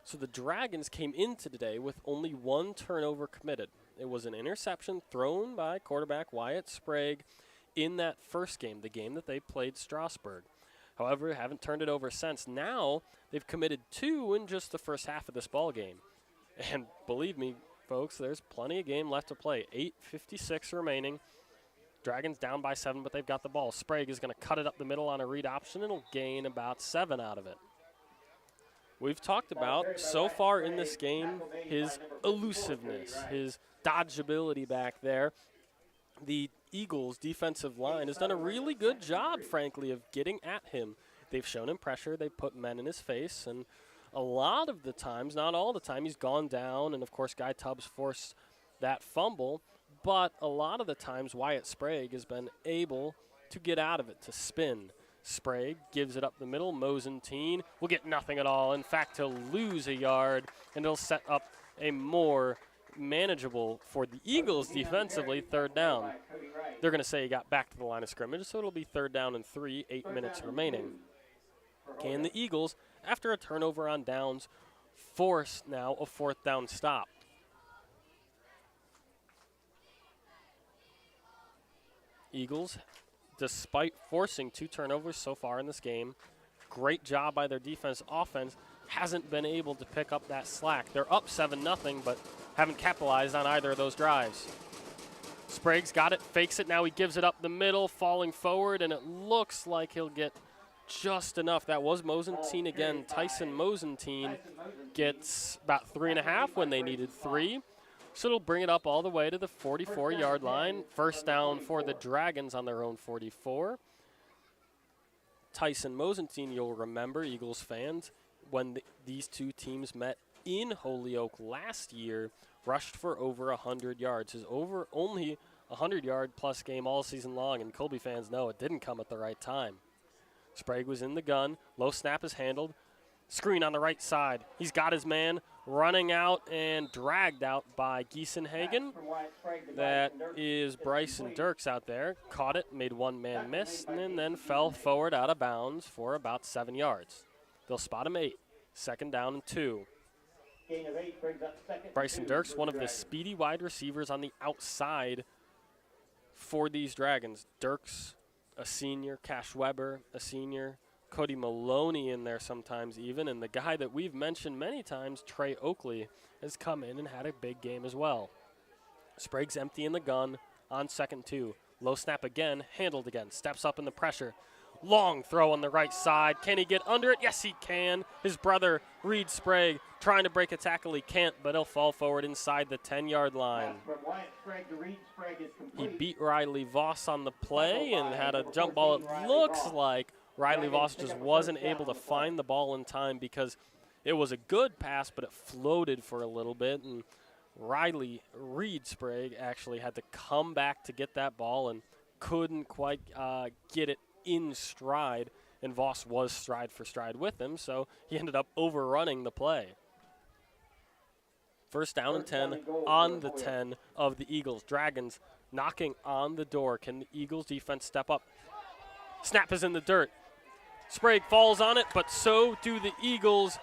Speaker 1: So the Dragons came into today with only 1 turnover committed. It was an interception thrown by quarterback Wyatt Sprague in that first game, the game that they played Strasburg. However, haven't turned it over since. Now they've committed 2 in just the first half of this ball game. And believe me, folks, there's plenty of game left to play. 8:56 remaining. Dragons down by 7, but they've got the ball. Sprague is going to cut it up the middle on a read option, and he'll gain about 7 out of it. We've talked about, so far in this game, his elusiveness, his dodgeability back there. The Eagles' defensive line has done a really good job, frankly, of getting at him. They've shown him pressure. They've put men in his face, and a lot of the times, not all the time, he's gone down, and of course Guy Tubbs forced that fumble, but a lot of the times Wyatt Sprague has been able to get out of it, to spin. Sprague gives it up the middle. Mosentine will get nothing at all. In fact, he'll lose a yard, and it'll set up a more manageable for the Eagles defensively 3rd down. They're going to say he got back to the line of scrimmage, so it'll be 3rd down and 3, 8 minutes remaining. Can the Eagles, after a turnover on downs, force now a 4th down stop? Eagles, despite forcing 2 turnovers so far in this game, great job by their defense. Offense hasn't been able to pick up that slack. They're up 7-0, but haven't capitalized on either of those drives. Sprague's got it, fakes it, now he gives it up the middle, falling forward, and it looks like he'll get just enough. That was Mosentine again. Tyson Mosentine gets about 3.5 when they needed 3. So it'll bring it up all the way to the 44-yard line. 1st down for the Dragons on their own 44. Tyson Mosentine, you'll remember, Eagles fans, when these two teams met in Holyoke last year, rushed for over 100 yards. His only 100-yard plus game all season long, and Colby fans know it didn't come at the right time. Sprague was in the gun. Low snap is handled. Screen on the right side. He's got his man running out and dragged out by Giesenhagen. That is Bryson Dirks out there. Caught it, made one man miss, and then fell forward out of bounds for about 7 yards. They'll spot him 8. 2nd down and 2. Bryson Dirks, one of the speedy wide receivers on the outside for these Dragons. Dirks, a senior. Cash Weber, a senior. Cody Maloney in there sometimes even. And the guy that we've mentioned many times, Trey Oakley, has come in and had a big game as well. Sprague's empty in the gun on 2nd 2. Low snap again, handled again. Steps up in the pressure. Long throw on the right side. Can he get under it? Yes, he can. His brother, Reed Sprague, trying to break a tackle. He can't, but he'll fall forward inside the 10-yard line. He beat Riley Voss on the play and had a jump ball. It looks like Riley Voss just wasn't able to find the ball in time because It was a good pass, but it floated for a little bit, and Reed Sprague actually had to come back to get that ball and couldn't quite get it in stride, and Voss was stride for stride with him, so he ended up overrunning the play. First down and 10 on the 10 of the Eagles. Dragons knocking on the door. Can the Eagles defense step up? Snap is in the dirt. Sprague falls on it, but so do the Eagles.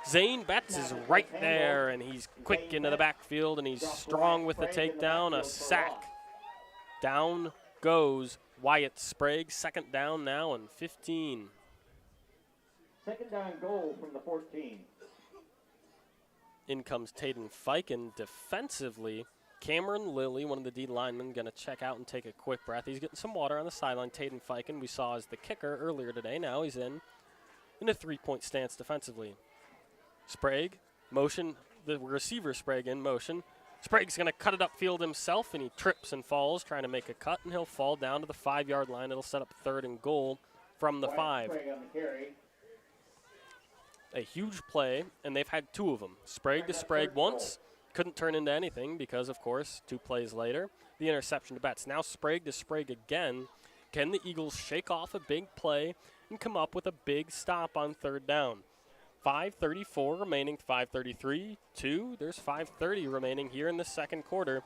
Speaker 1: Zane Betts is right there, and he's quick into the backfield, and he's strong with the takedown. A sack. Down goes Wyatt Sprague. Second down now and 15.
Speaker 2: Second down goal from the 14.
Speaker 1: In comes Taden Fiken defensively. Cameron Lilly, one of the D linemen, going to check out and take a quick breath. He's getting some water on the sideline. Taden Fiken, we saw as the kicker earlier today. Now he's in a three-point stance defensively. Sprague, motion, the receiver Sprague in motion. Sprague's going to cut it upfield himself, and he trips and falls trying to make a cut, and he'll fall down to the 5-yard line. It'll set up third and goal from the 5. A huge play, and they've had 2 of them. Sprague to Sprague once, couldn't turn into anything because, of course, 2 plays later, the interception to Betts. Now Sprague to Sprague again. Can the Eagles shake off a big play and come up with a big stop on third down? 5:34 remaining, 5:33, 2. There's 5:30 remaining here in the second quarter.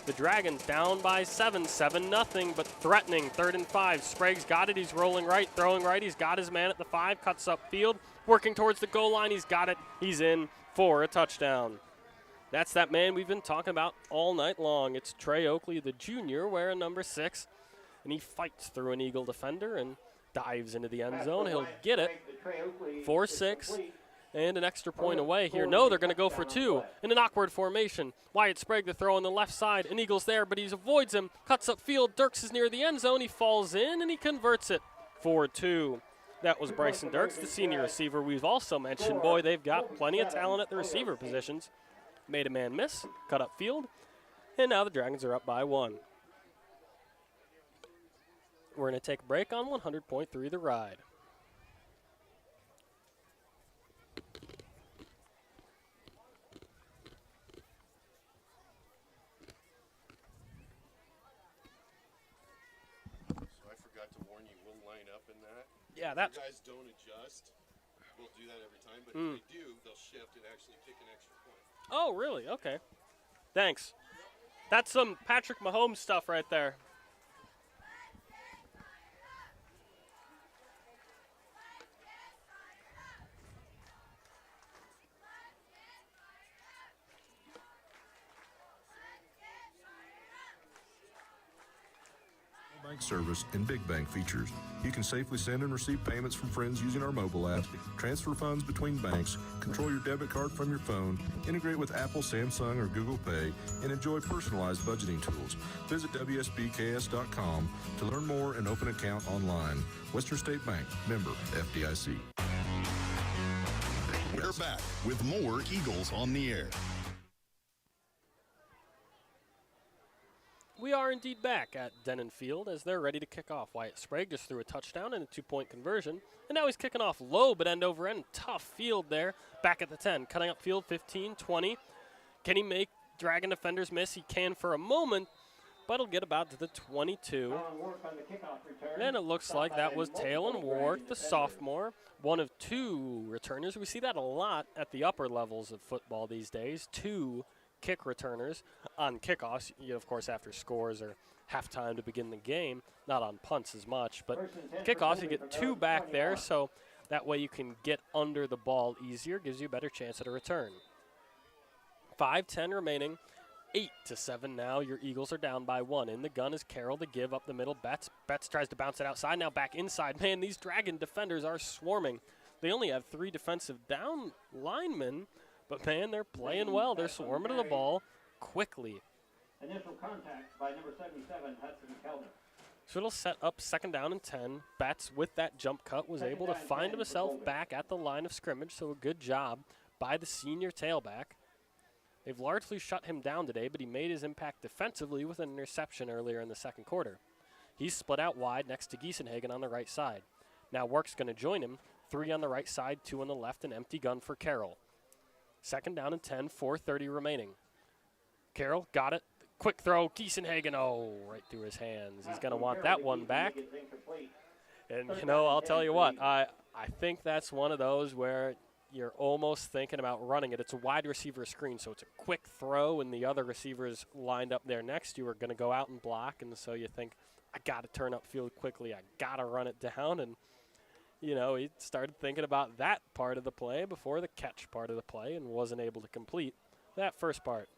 Speaker 1: The Dragons down by 7-0, but threatening. 3rd and 5. Sprague's got it. He's rolling right, throwing right. He's got his man at the 5, cuts up field, working towards the goal line. He's got it. He's in for a touchdown. That's that man we've been talking about all night long. It's Trey Oakley, the junior, wearing number 6, and he fights through an Eagle defender and dives into the end zone. He'll get it. 4-6. And an extra point away here. No, they're going to go for 2 in an awkward formation. Wyatt Sprague to throw on the left side. An Eagle's there, but he avoids him. Cuts up field. Dirks is near the end zone. He falls in, and he converts it for 2. That was Bryson Dirks, the senior receiver we've also mentioned. Boy, they've got plenty of talent at the receiver positions. Made a man miss. Cut up field. And now the Dragons are up by 1. We're going to take a break on 100.3 The Ride. Yeah,
Speaker 3: if you guys don't adjust, we'll do that every time. But if they do, they'll shift and actually kick an extra point.
Speaker 1: Oh, really? Okay. Thanks. That's some Patrick Mahomes stuff right there.
Speaker 4: Bank service and big bank features. You can safely send and receive payments from friends using our mobile app, transfer funds between banks, control your debit card from your phone, integrate with Apple, Samsung, or Google Pay, and enjoy personalized budgeting tools. Visit WSBKS.com to learn more and open an account online. Western State Bank, member FDIC.
Speaker 5: We're back with more Eagles on the Air.
Speaker 1: We are indeed back at Dennen Field as they're ready to kick off. Wyatt Sprague just threw a touchdown and a 2-point conversion. And now he's kicking off low, but end over end. Tough field there. Back at the 10. Cutting up field, 15, 20. Can he make Dragon defenders miss? He can for a moment, but he'll get about to the 22. And it looks like that was Talon Ward, the sophomore. One of 2 returners. We see that a lot at the upper levels of football these days. 2 kick returners on kickoffs, of course, after scores or halftime to begin the game, not on punts as much. But kickoffs, you get 2 back there, so that way you can get under the ball easier, gives you a better chance at a return. 5:10 remaining, 8-7 now. Your Eagles are down by 1. In the gun is Carroll to give up the middle. Betts tries to bounce it outside, now back inside. Man, these Dragon defenders are swarming. They only have 3 defensive down linemen, but, man, they're playing well. They're swarming to the ball quickly.
Speaker 2: Initial contact by number 77, Hudson Kellner.
Speaker 1: So it'll set up second down and 10. Betts, with that jump cut, was able to find himself back at the line of scrimmage, so a good job by the senior tailback. They've largely shut him down today, but he made his impact defensively with an interception earlier in the second quarter. He's split out wide next to Giesenhagen on the right side. Now Work's going to join him. 3 on the right side, 2 on the left, an empty gun for Carroll. 2nd down and 10, 4:30 remaining. Carroll got it. Quick throw, Giesenhagen, right through his hands. He's going to want that one back. And, I'll tell you what, I think that's one of those where you're almost thinking about running it. It's a wide receiver screen, so it's a quick throw, and the other receivers lined up there next to you are going to go out and block, and so you think, I got to turn upfield quickly. I got to run it down, and, he started thinking about that part of the play before the catch part of the play and wasn't able to complete that first part.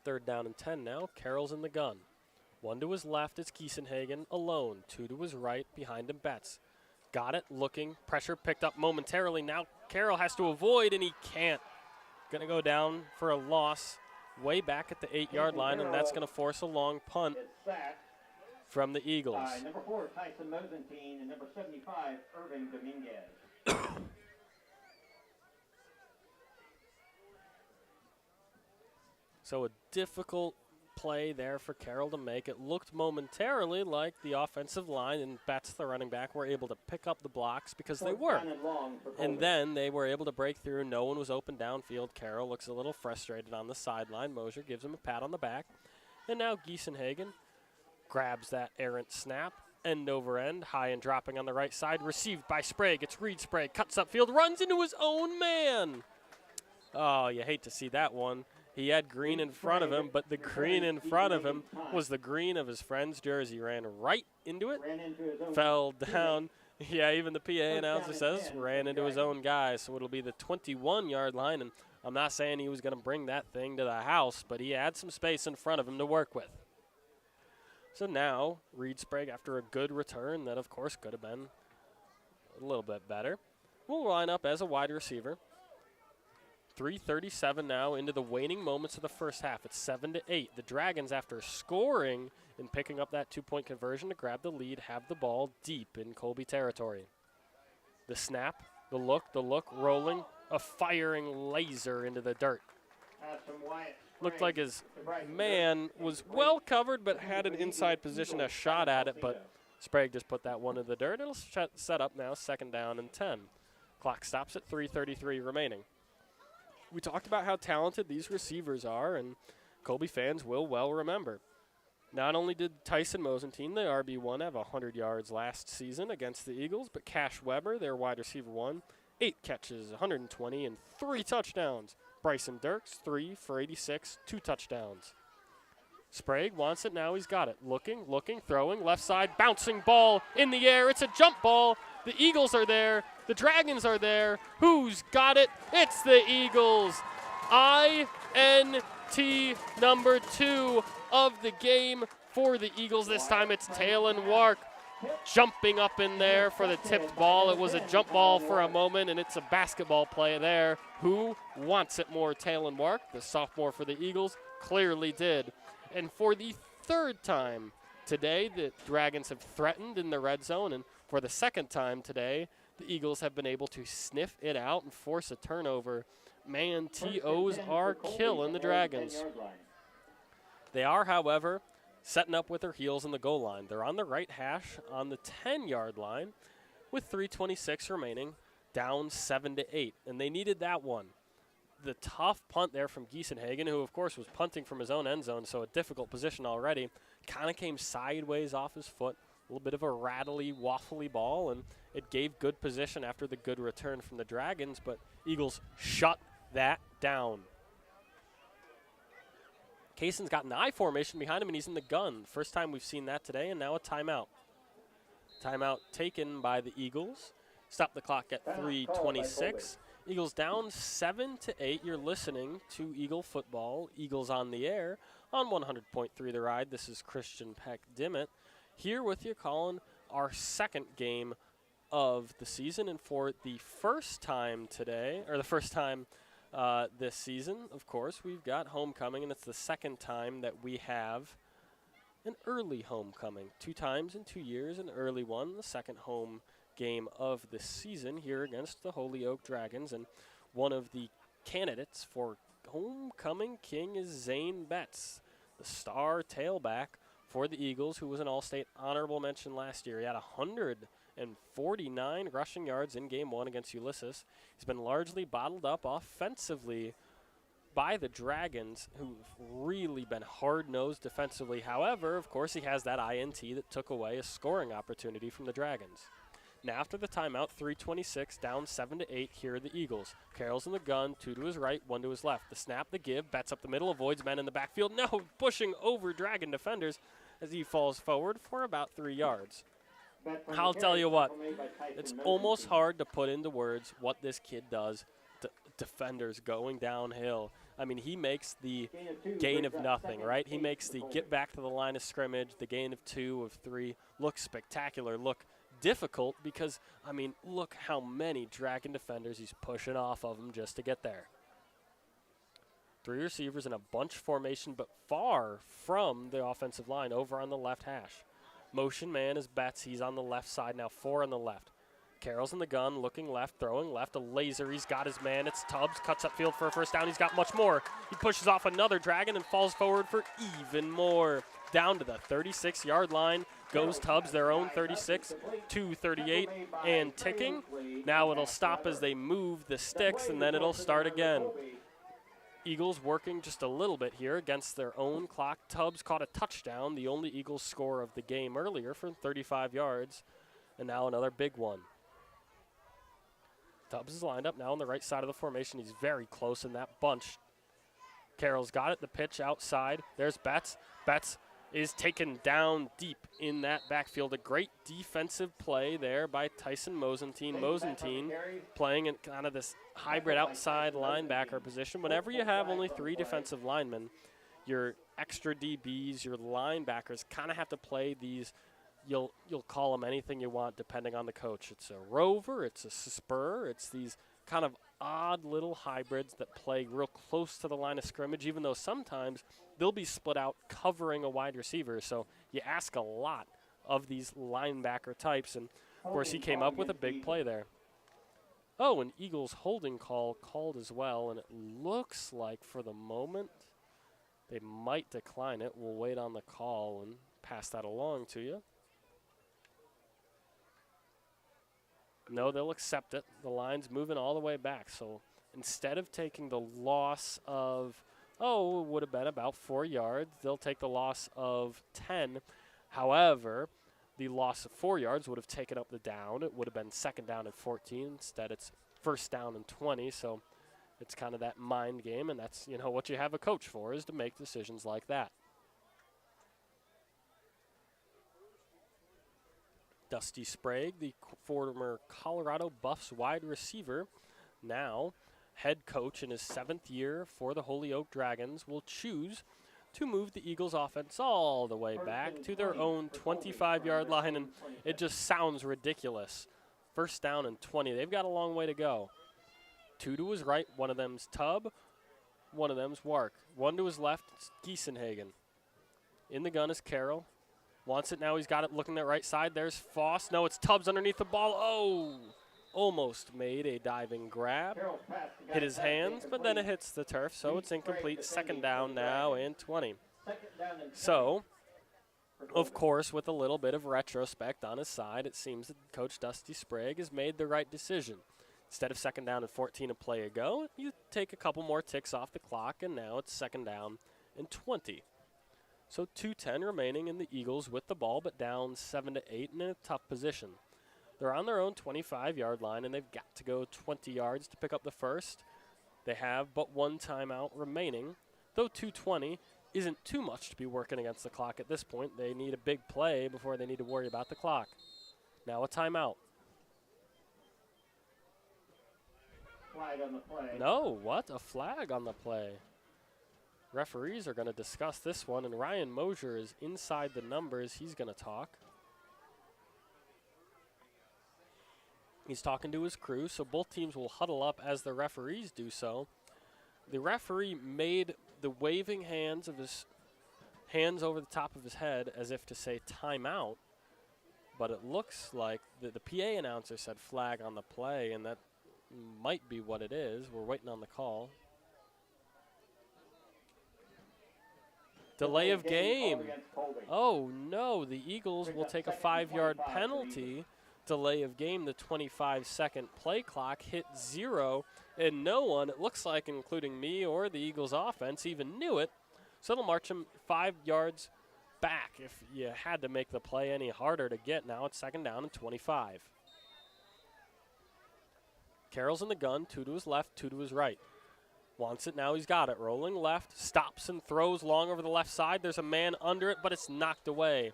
Speaker 1: 3rd down and 10 now. Carroll's in the gun. 1 to his left is Giesenhagen alone. 2 to his right, behind him Betts. Got it, looking, pressure picked up momentarily. Now Carroll has to avoid, and he can't. Going to go down for a loss way back at the 8-yard line, and that's going to force a long punt from the Eagles.
Speaker 2: Number 4, Tyson Mosentine, and number 75, Irving Dominguez.
Speaker 1: So a difficult play there for Carroll to make. It looked momentarily like the offensive line and Betts, the running back, were able to pick up the blocks because they were. And then they were able to break through. No one was open downfield. Carroll looks a little frustrated on the sideline. Mosier gives him a pat on the back. And now Giesenhagen grabs that errant snap. End over end, high and dropping on the right side. Received by Sprague. It's Reed Sprague. Cuts upfield, runs into his own man. Oh, you hate to see that one. He had green in front of him, but the green in front of him was the green of his friend's jersey. Ran right into it, fell down. Yeah, even the PA announcer says ran into his own guy, so it'll be the 21-yard line. And I'm not saying he was going to bring that thing to the house, but he had some space in front of him to work with. So now, Reed Sprague, after a good return that, of course, could have been a little bit better, will line up as a wide receiver. 3:37 now into the waning moments of the first half. It's 7-8. The Dragons, after scoring and picking up that 2-point conversion to grab the lead, have the ball deep in Colby territory. The snap, the look, rolling, a firing laser into the dirt. Looked like his man was well covered but had an inside position, a shot at it, but Sprague just put that one in the dirt. It'll set up now 2nd down and 10. Clock stops at 3:33 remaining. We talked about how talented these receivers are, and Colby fans will well remember. Not only did Tyson Mosentine, the RB1, have 100 yards last season against the Eagles, but Cash Weber, their wide receiver 1, 8 catches, 120, and 3 touchdowns. Bryson Dirks, 3 for 86, 2 touchdowns. Sprague wants it now. He's got it. Looking, throwing, left side, bouncing ball in the air. It's a jump ball. The Eagles are there. The Dragons are there. Who's got it? It's the Eagles. INT number 2 of the game for the Eagles. This time it's Talon Wark jumping up in there for the tipped ball. It was a jump ball for a moment, and it's a basketball play there. Who wants it more? Talon Wark, the sophomore for the Eagles, clearly did. And for the 3rd time today, the Dragons have threatened in the red zone, and for the 2nd time today, the Eagles have been able to sniff it out and force a turnover. Man, TOs are killing the Dragons. They are, however, setting up with their heels in the goal line. They're on the right hash on the 10-yard line with 3:26 remaining, down 7-8, and they needed that one. The tough punt there from Giesenhagen, who, of course, was punting from his own end zone, so a difficult position already, kind of came sideways off his foot. A little bit of a rattly, waffly ball, and it gave good position after the good return from the Dragons, but Eagles shut that down. Kayson's got an I formation behind him, and he's in the gun. First time we've seen that today, and now a timeout. Timeout taken by the Eagles. Stop the clock at 3:26. Eagles down 7-8. You're listening to Eagle Football, Eagles on the Air, on 100.3 The Ride. This is Christian Peck Dimmitt here with you, calling our 2nd game of the season. And for the first time today, or the first time this season, of course, we've got homecoming, and it's the 2nd time that we have an early homecoming. 2 times in 2 years, an early one, the 2nd home game of the season here against the Holyoke Dragons, and one of the candidates for homecoming king is Zane Betts, the star tailback for the Eagles, who was an All-State honorable mention last year. He had 149 rushing yards in Game 1 against Ulysses. He's been largely bottled up offensively by the Dragons, who've really been hard-nosed defensively. However, of course, he has that INT that took away a scoring opportunity from the Dragons. Now, after the timeout, 3:26, down 7-8, here are the Eagles. Carroll's in the gun, 2 to his right, 1 to his left. The snap, the give, bats up the middle, avoids men in the backfield. No, pushing over Dragon defenders as he falls forward for about 3 yards. I'll tell you what, it's almost hard to put into words what this kid does to defenders going downhill. I mean, he makes the gain of nothing, right? He makes the get back to the line of scrimmage, the gain of 2, of 3, look spectacular, look difficult because, I mean, look how many Dragon defenders he's pushing off of him just to get there. 3 receivers in a bunch formation, but far from the offensive line over on the left hash. Motion man is Betts. He's on the left side now, 4 on the left. Carroll's in the gun, looking left, throwing left, a laser. He's got his man. It's Tubbs, cuts upfield for a first down. He's got much more. He pushes off another Dragon and falls forward for even more. Down to the 36-yard line goes Tubbs, their own 36, 2:38, and ticking. Now it'll stop as they move the sticks, and then it'll start again. Eagles working just a little bit here against their own clock. Tubbs caught a touchdown, the only Eagles score of the game earlier for 35 yards, and now another big one. Tubbs is lined up now on the right side of the formation. He's very close in that bunch. Carroll's got it, the pitch outside. There's Betts. Betts is taken down deep in that backfield. A great defensive play there by Tyson Mosentine. Mosentine playing in kind of this hybrid outside linebacker position. Whenever you have only 3 defensive linemen, your extra DBs, your linebackers kind of have to play these. You'll call them anything you want depending on the coach. It's a rover, it's a spur, it's these kind of odd little hybrids that play real close to the line of scrimmage, even though sometimes they'll be split out covering a wide receiver. So you ask a lot of these linebacker types, and of course he came up with a big play there. Oh, an Eagles holding call called as well, and it looks like for the moment they might decline it. We'll wait on the call and pass that along to you. No, they'll accept it. The line's moving all the way back. So instead of taking the loss of, it would have been about 4 yards, they'll take the loss of 10. However, the loss of 4 yards would have taken up the down. It would have been 2nd down and 14. Instead, it's 1st down and 20. So it's kind of that mind game, and that's, what you have a coach for, is to make decisions like that. Dusty Sprague, the former Colorado Buffs wide receiver, now head coach in his 7th year for the Holyoke Dragons, will choose to move the Eagles offense all the way back to their own 25-yard line, and it just sounds ridiculous. 1st down and 20. They've got a long way to go. 2 to his right, one of them's Tubb, one of them's Wark. 1 to his left, it's Giesenhagen. In the gun is Carroll. Wants it now. He's got it looking at right side. There's Foss. No, it's Tubbs underneath the ball. Oh, almost made a diving grab. Hit his hands, but then it hits the turf, so it's incomplete. 2nd down now and 20. So, of course, with a little bit of retrospect on his side, it seems that Coach Dusty Sprague has made the right decision. Instead of 2nd down and 14 a play ago, you take a couple more ticks off the clock, and now it's 2nd down and 20. So 2:10 remaining, in the Eagles with the ball, but down 7-8 and in a tough position. They're on their own 25-yard line, and they've got to go 20 yards to pick up the first. They have but 1 timeout remaining, though 2:20 isn't too much to be working against the clock at this point. They need a big play before they need to worry about the clock. Now a timeout.
Speaker 2: Flag on the play.
Speaker 1: No, what? A flag on the play. Referees are going to discuss this one, and Ryan Mosier is inside the numbers. He's going to talk. He's talking to his crew, so both teams will huddle up as the referees do so. The referee made the waving hands of his hands over the top of his head as if to say timeout, but it looks like the PA announcer said flag on the play, and that might be what it is. We're waiting on the call. Delay of
Speaker 2: called
Speaker 1: game.
Speaker 2: against Colby.
Speaker 1: Oh, no. The Eagles will take a 5-yard penalty. Delay of game. The 25-second play clock hit 0, and no one, it looks like, including me or the Eagles offense, even knew it. So it'll march them 5 yards back. If you had to make the play any harder to get, now it's 2nd down and 25. Carroll's in the gun, 2 to his left, 2 to his right. Wants it, now he's got it. Rolling left, stops and throws long over the left side. There's a man under it, but it's knocked away.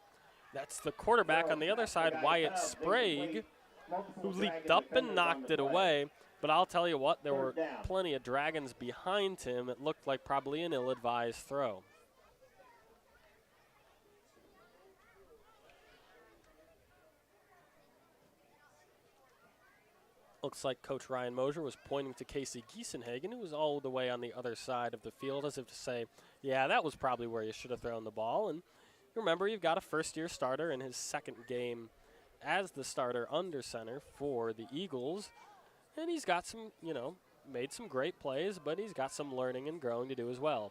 Speaker 1: That's the quarterback on the other side, Wyatt Sprague, who leaped up and knocked it away. But I'll tell you what, there were plenty of Dragons behind him. It looked like probably an ill-advised throw. Looks like Coach Ryan Mosier was pointing to Casey Giesenhagen, who was all the way on the other side of the field, as if to say, yeah, that was probably where you should have thrown the ball. And remember, you've got a first-year starter in his 2nd game as the starter under center for the Eagles. And he's got some, made some great plays, but he's got some learning and growing to do as well.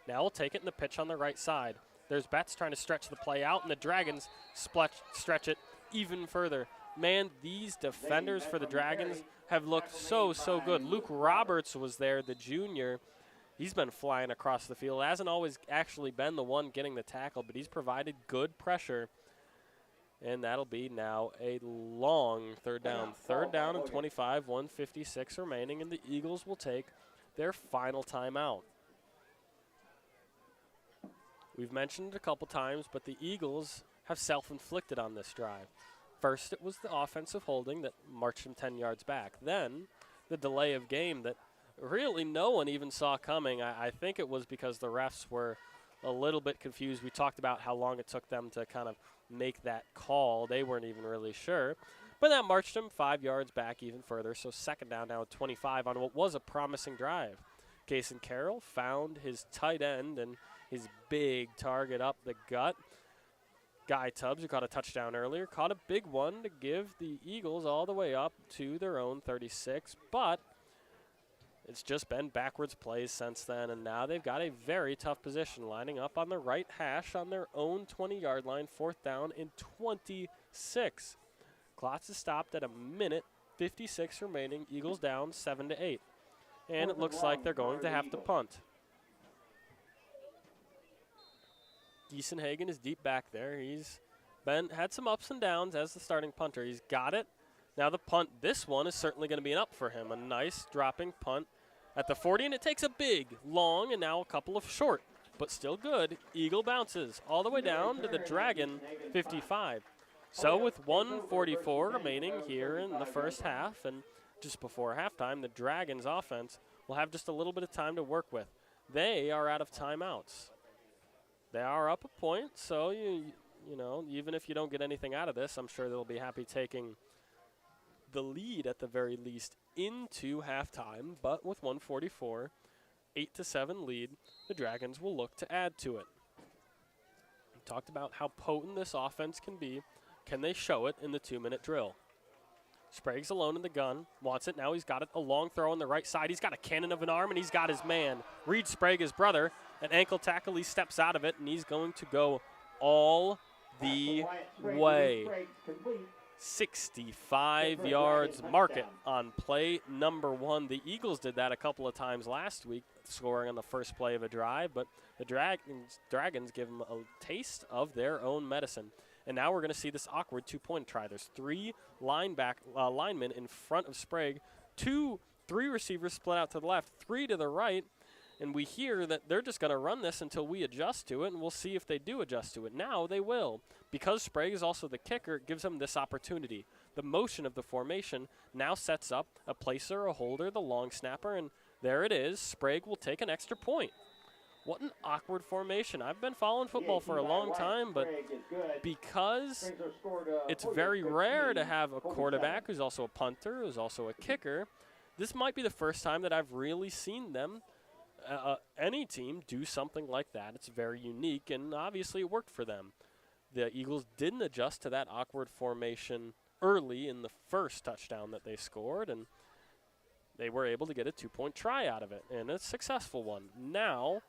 Speaker 1: Now we'll take it in the pitch on the right side. There's Betts trying to stretch the play out, and the Dragons stretch it even further. Man, these defenders for the Dragons have looked so good. Luke Roberts was there, the junior. He's been flying across the field. Hasn't always actually been the one getting the tackle, but he's provided good pressure. And that'll be now a long 3rd down. 3rd down and 25, 1:56 remaining, and the Eagles will take their final timeout. We've mentioned it a couple times, but the Eagles have self-inflicted on this drive. First, it was the offensive holding that marched them 10 yards back. Then, the delay of game that really no one even saw coming. I think it was because the refs were a little bit confused. We talked about how long it took them to kind of make that call. They weren't even really sure. But that marched them 5 yards back even further. So 2nd down now at 25 on what was a promising drive. Kason Carroll found his tight end and his big target up the gut. Guy Tubbs, who caught a touchdown earlier, caught a big one to give the Eagles all the way up to their own 36. But it's just been backwards plays since then, and now they've got a very tough position, lining up on the right hash on their own 20-yard line, 4th down and 26. Clock is stopped at 1:56 remaining. Eagles down 7-8. And it looks like they're going to have to punt. Giesenhagen is deep back there. He's had some ups and downs as the starting punter. He's got it. Now the punt, this one is certainly going to be an up for him. A nice dropping punt at the 40, and it takes a big, long, and now a couple of short, but still good. Eagle bounces all the way down to the Dragon 55. So with 1:44 remaining here in the first half, and just before halftime, the Dragons offense will have just a little bit of time to work with. They are out of timeouts. They are up a point, so you know, even if you don't get anything out of this, I'm sure they'll be happy taking the lead at the very least into halftime. But with 1:44, 8-7 lead, the Dragons will look to add to it. We talked about how potent this offense can be. Can they show it in the 2-minute drill? Sprague's alone in the gun, wants it. Now he's got it, a long throw on the right side. He's got a cannon of an arm, and he's got his man. Reed Sprague, his brother, an ankle tackle. He steps out of it, and he's going to go all the way. 65 yards, mark it on play number 1. The Eagles did that a couple of times last week, scoring on the first play of a drive, but the Dragons give them a taste of their own medicine. And now we're going to see this awkward 2-point try. There's 3 linemen in front of Sprague, 3 receivers split out to the left, 3 to the right, and we hear that they're just going to run this until we adjust to it, and we'll see if they do adjust to it. Now they will. Because Sprague is also the kicker, it gives them this opportunity. The motion of the formation now sets up a placer, a holder, the long snapper, and there it is. Sprague will take an extra point. What an awkward formation. I've been following football for a long time, but because it's very rare to have a quarterback who's also a punter, who's also a kicker, this might be the first time that I've really seen them, any team, do something like that. It's very unique, and obviously it worked for them. The Eagles didn't adjust to that awkward formation early in the first touchdown that they scored, and they were able to get a 2-point try out of it, and a successful one. Now,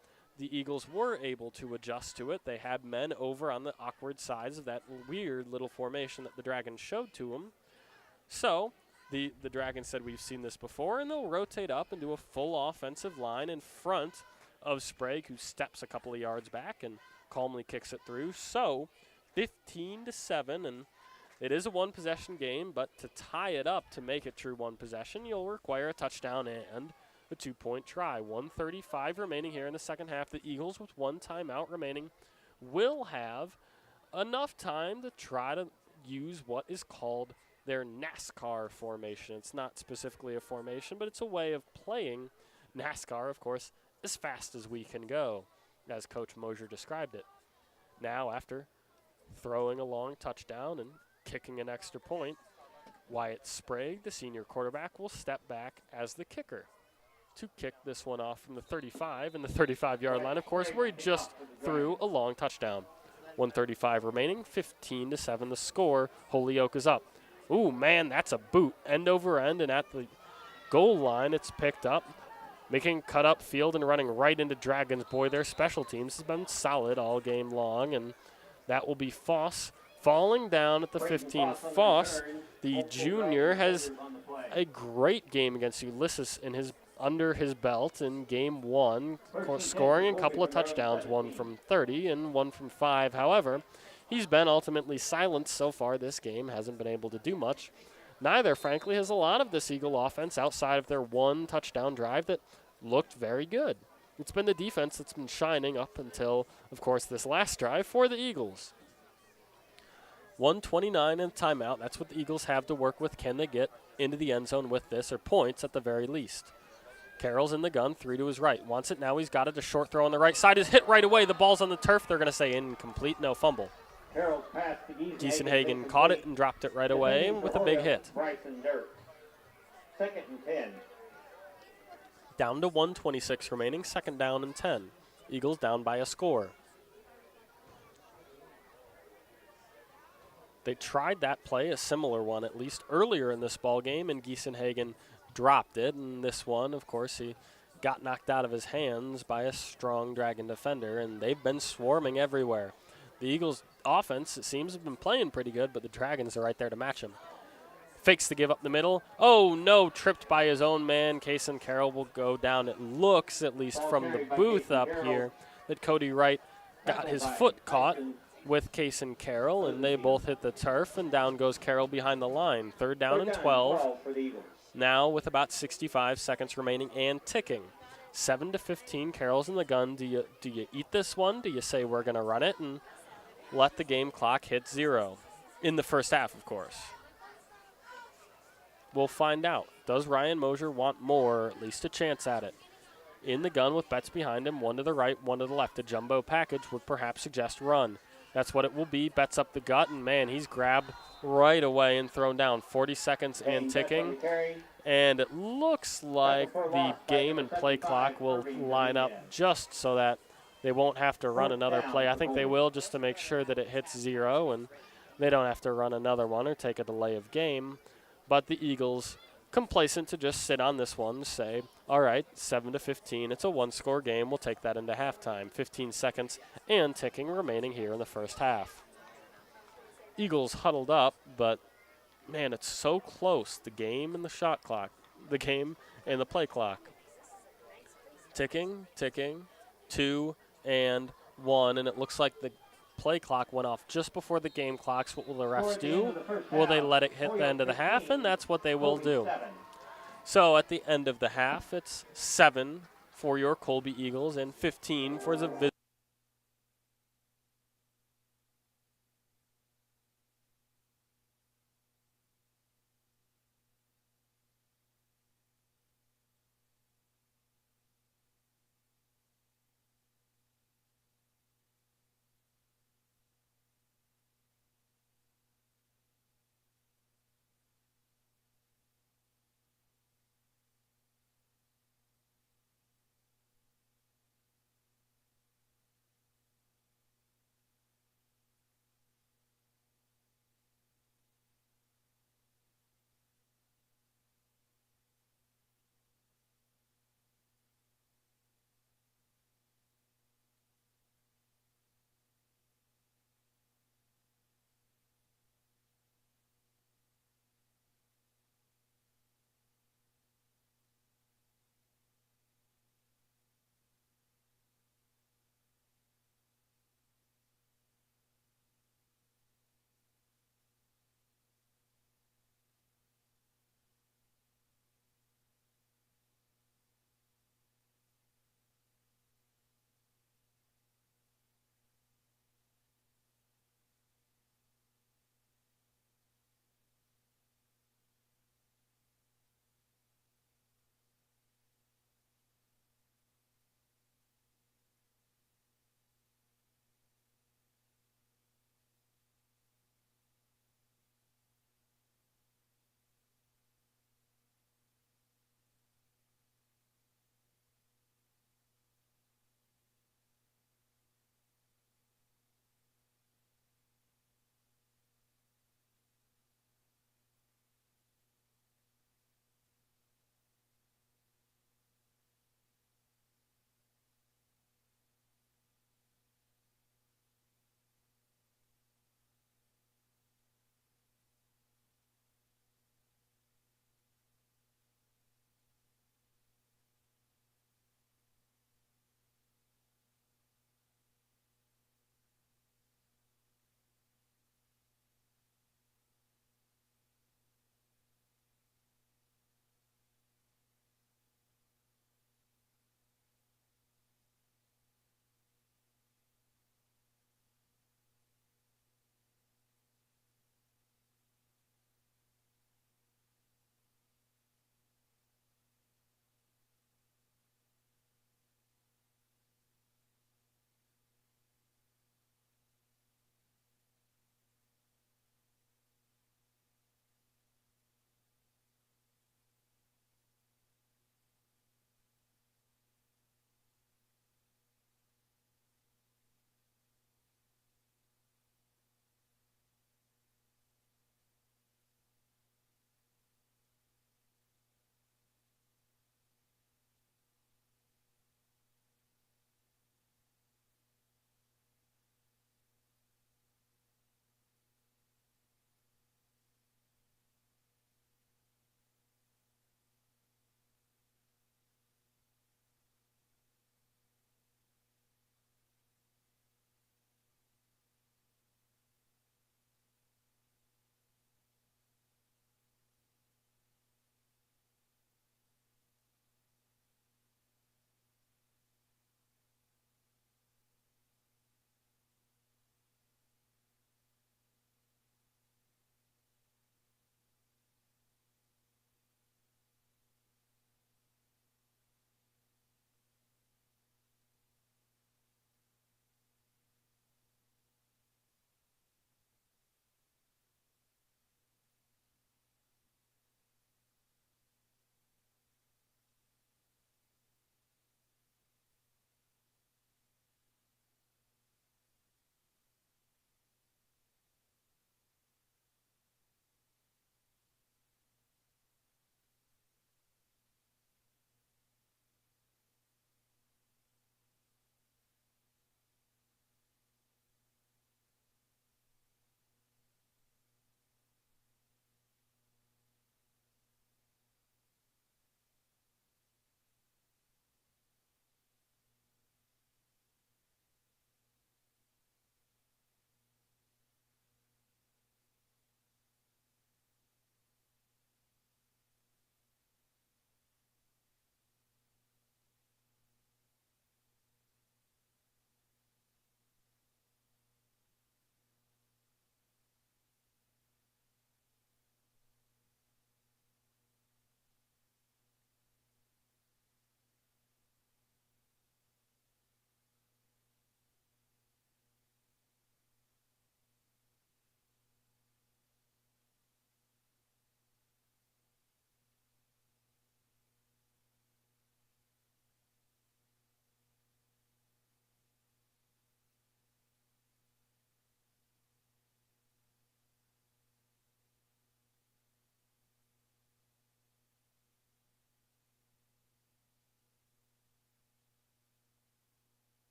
Speaker 1: the Eagles were able to adjust to it. They had men over on the awkward sides of that weird little formation that the Dragons showed to them. So the Dragons said, we've seen this before, and they'll rotate up and do a full offensive line in front of Sprague, who steps a couple of yards back and calmly kicks it through. So 15-7, and it is a one-possession game, but to tie it up to make it true one possession, you'll require a touchdown and a 2-point try. 1:35 remaining here in the second half. The Eagles, with one timeout remaining, will have enough time to try to use what is called their NASCAR formation. It's not specifically a formation, but it's a way of playing NASCAR, of course, as fast as we can go, as Coach Mosier described it. Now, after throwing a long touchdown and kicking an extra point, Wyatt Sprague, the senior quarterback, will step back as the kicker to kick this one off from the 35 and the 35-yard line, of course, where he just threw a long touchdown. 1:35 remaining, 15-7 the score. Holyoke is up. Ooh, man, that's a boot. End over end, and at the goal line, it's picked up, making cut up field and running right into Dragons. Boy, their special teams has been solid all game long, and that will be Foss falling down at the 15. Foss, the junior, has a great game against Ulysses under his belt in game one, scoring a couple of touchdowns, one from 30 and one from 5. However, he's been ultimately silenced so far this game, hasn't been able to do much. Neither, frankly, has a lot of this Eagle offense outside of their one touchdown drive that looked very good. It's been the defense that's been shining up until, of course, this last drive for the Eagles. 1:29 in timeout. That's what the Eagles have to work with. Can they get into the end zone with this, or points at the very least? Carroll's in the gun, 3 to his right. Wants it now. He's got it. A short throw on the right side is hit right away. The ball's on the turf. They're going to say incomplete, no fumble. Giesenhagen caught it and dropped it right away with a big hit.
Speaker 2: Second and 10.
Speaker 1: Down to 1:26 remaining, second down and 10. Eagles down by a score. They tried that play, a similar one at least, earlier in this ball game, and Giesenhagen dropped it. And this one, of course, he got knocked out of his hands by a strong Dragon defender, and they've been swarming everywhere. The Eagles' offense, it seems, have been playing pretty good, but the Dragons are right there to match him. Fakes to give up the middle. Oh, no, tripped by his own man. Kason Carroll will go down. It looks, at least from the booth up here, that Cody Wright got his foot caught with Kason Carroll, and they both hit the turf, and down goes Carroll behind the line. Third down and 12. Now with about 65 seconds remaining and ticking. 7-15, Carroll's in the gun. Do you eat this one? Do you say we're going to run it and let the game clock hit 0? In the first half, of course. We'll find out. Does Ryan Mosier want more, or at least a chance at it? In the gun with Betts behind him, one to the right, one to the left. A jumbo package would perhaps suggest run. That's what it will be. Betts up the gut, and, man, he's grabbed right away and thrown down. 40 seconds and ticking. And it looks like the game and play clock will line up just so that they won't have to run another play. I think they will, just to make sure that it hits 0 and they don't have to run another one or take a delay of game. But the Eagles, complacent to just sit on this one, say, all right, 7-15, it's a one-score game. We'll take that into halftime. 15 seconds and ticking remaining here in the first half. Eagles huddled up, but, man, it's so close, the game and the shot clock, the game and the play clock. Ticking, 2 and 1, and it looks like the play clock went off just before the game clocks. What will the refs do? Will they let it hit the end of the half? And that's what they will do. So at the end of the half, it's 7 for your Colby Eagles and 15 for the visitors.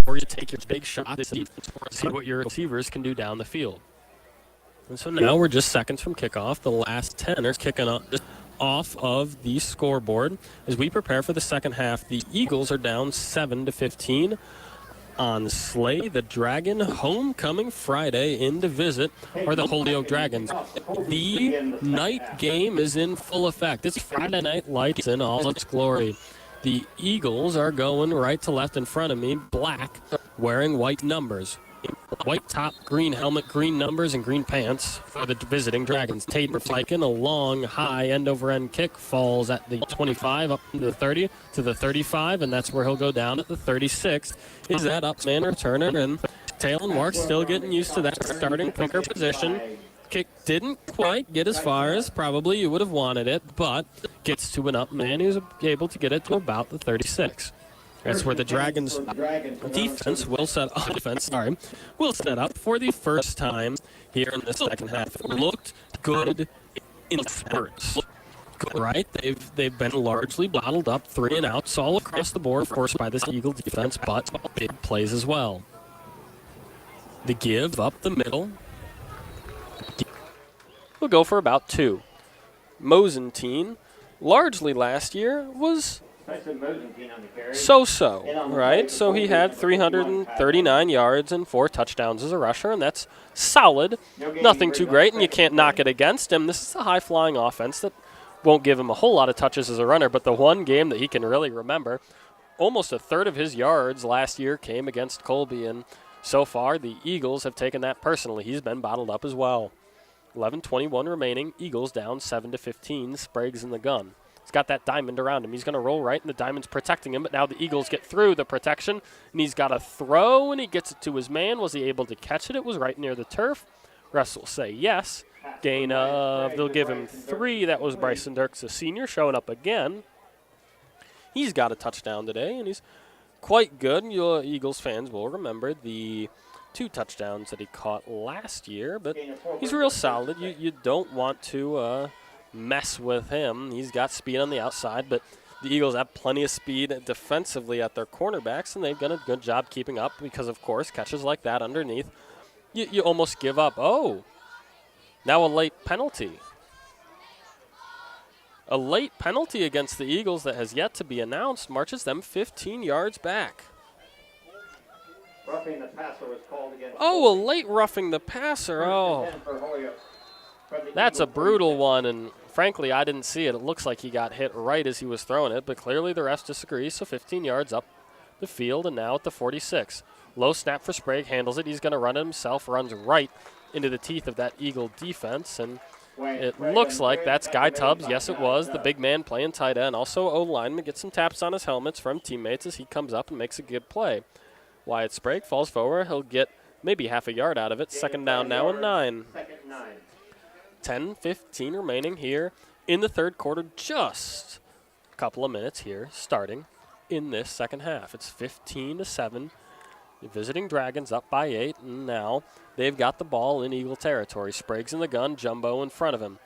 Speaker 1: before you take your big shot, see what your receivers can do down the field. And so now we're just seconds from kickoff. The last 10 are kicking off of the scoreboard as we prepare for the second half. The Eagles are down 7-15 on Slay the Dragon. Homecoming Friday in to visit are the Holyoke Dragons. The night game is in full effect. It's Friday Night Lights in all its glory. The Eagles are going right to left in front of me, black, wearing white numbers. White top, green helmet, green numbers, and green pants for the visiting Dragons. Tabor flanking a long, high end-over-end kick, falls at the 25, up to the 30, to the 35, and that's where he'll go down at the 36. Is that up-man returner, and Taylor Marks still getting used to that starting kicker position. Kick didn't quite get as far as probably you would have wanted it, but gets to an up-man who's able to get it to about the 36. That's where the Dragons' defense will set up for the first time here in the second half. It looked good in spurts. Good, right? They've been largely bottled up, 3 and outs all across the board, of course, by this Eagle defense, but big plays as well. The give up the middle. We'll go for about 2. Mosentine, largely last year, was so-so, right? So he had 339 yards and 4 touchdowns as a rusher, and that's solid. Nothing too great, and you can't knock it against him. This is a high-flying offense that won't give him a whole lot of touches as a runner, but the one game that he can really remember, almost a third of his yards last year came against Colby, and so far the Eagles have taken that personally. He's been bottled up as well. 11:21 remaining. Eagles down 7-15. Sprague's in the gun. He's got that diamond around him. He's going to roll right, and the diamond's protecting him, but now the Eagles get through the protection, and he's got a throw, and he gets it to his man. Was he able to catch it? It was right near the turf. Russ will say yes. Gain of, they'll give him 3. That was Bryson Dirks, a senior, showing up again. He's got a touchdown today, and he's quite good. You Eagles fans will remember the 2 touchdowns that he caught last year, but he's real solid. You don't want to mess with him. He's got speed on the outside, but the Eagles have plenty of speed defensively at their cornerbacks, and they've done a good job keeping up because, of course, catches like that underneath, you almost give up. Oh, now a late penalty. A late penalty against the Eagles that has yet to be announced marches them 15 yards back.
Speaker 2: Roughing the passer was called against.
Speaker 1: Oh, a late roughing the passer. Oh. That's a brutal one, and frankly, I didn't see it. It looks like he got hit right as he was throwing it, but clearly the refs disagree, so 15 yards up the field, and now at the 46. Low snap for Sprague, handles it. He's going to run it himself, runs right into the teeth of that Eagle defense, and it looks like that's Guy Tubbs. Yes, it was. The big man playing tight end. Also, O-lineman gets some taps on his helmets from teammates as he comes up and makes a good play. Wyatt Sprague falls forward. He'll get maybe half a yard out of it. Second down now and 9. 10-15 remaining here in the third quarter. Just a couple of minutes here starting in this second half. It's 15-7. The visiting Dragons up by 8, and now they've got the ball in Eagle territory. Sprague's in the gun, Jumbo in front of him.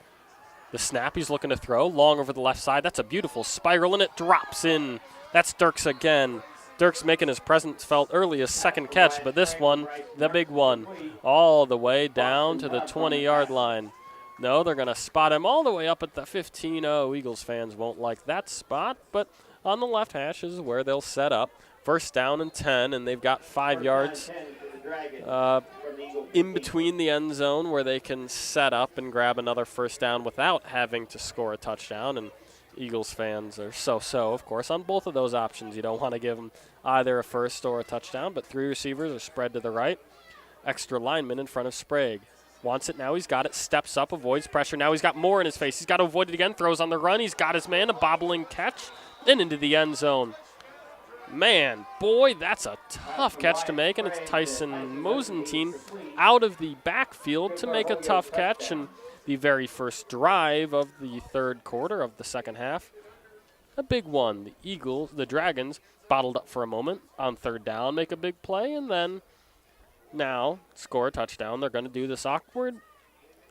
Speaker 1: The snap, he's looking to throw, long over the left side. That's a beautiful spiral, and it drops in. That's Dirks again. Dirks making his presence felt early, his second catch, but this one, the big one, all the way down to the 20-yard line. No, they're going to spot him all the way up at the 15-0. Eagles fans won't like that spot, but on the left hash is where they'll set up. First down and 10, and they've got 5 yards in between the end zone where they can set up and grab another first down without having to score a touchdown. And Eagles fans are so-so, of course, on both of those options. You don't want to give them either a first or a touchdown, but 3 receivers are spread to the right. Extra lineman in front of Sprague. Wants it now. He's got it. Steps up. Avoids pressure. Now he's got more in his face. He's got to avoid it again. Throws on the run. He's got his man. A bobbling catch. And into the end zone. Man, boy, that's a tough catch to make. And it's Tyson Mosentine out of the backfield to make a tough catch. And the very first drive of the third quarter of the second half. A big one. The Dragons, bottled up for a moment on third down, make a big play, and then now score a touchdown. They're going to do this awkward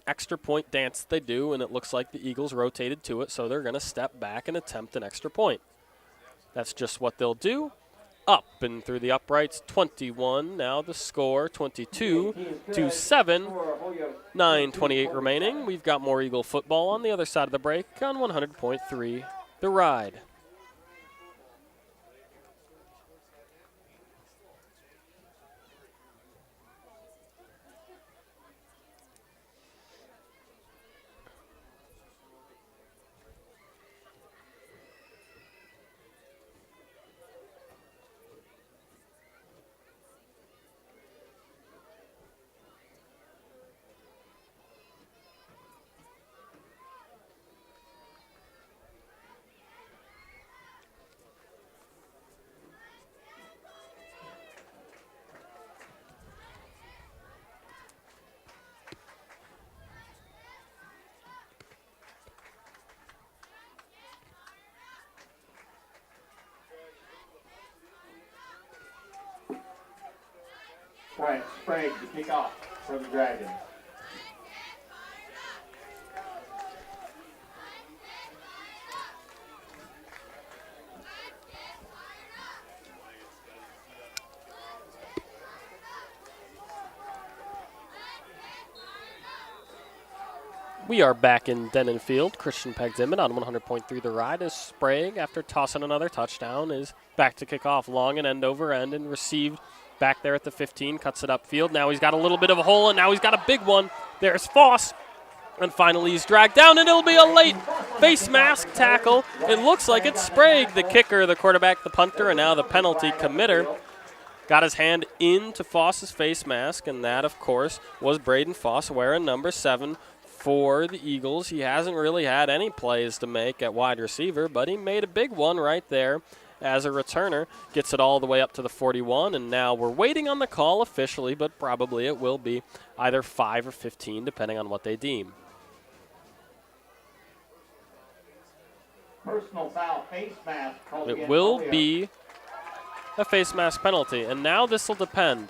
Speaker 1: extra point dance they do, and it looks like the Eagles rotated to it, so they're going to step back and attempt an extra point. That's just what they'll do. up and through the uprights. 21 now the score, 22-7. 9:28 remaining. We've got more Eagle football on the other side of the break on 100.3 The Ride.
Speaker 2: Brent Sprague to kick off for the Dragons.
Speaker 1: We are back in Dennen Field. Christian Pegg-Zimmett on 100.3 The Ride as Sprague, after tossing another touchdown, is back to kick off long and end over end and received back there at the 15, cuts it upfield. Now he's got a little bit of a hole, and now he's got a big one. There's Foss, and finally he's dragged down, and it'll be a late face mask tackle. It looks like it's Sprague, the kicker, the quarterback, the punter, and now the penalty committer. Got his hand into Foss's face mask, and that, of course, was Braden Foss wearing number 7 for the Eagles. He hasn't really had any plays to make at wide receiver, but he made a big one right there as a returner. Gets it all the way up to the 41, and now we're waiting on the call officially, but probably it will be either 5 or 15, depending on what they deem.
Speaker 2: Personal foul, face mask. Colby
Speaker 1: It will be a face mask penalty, and now this will depend.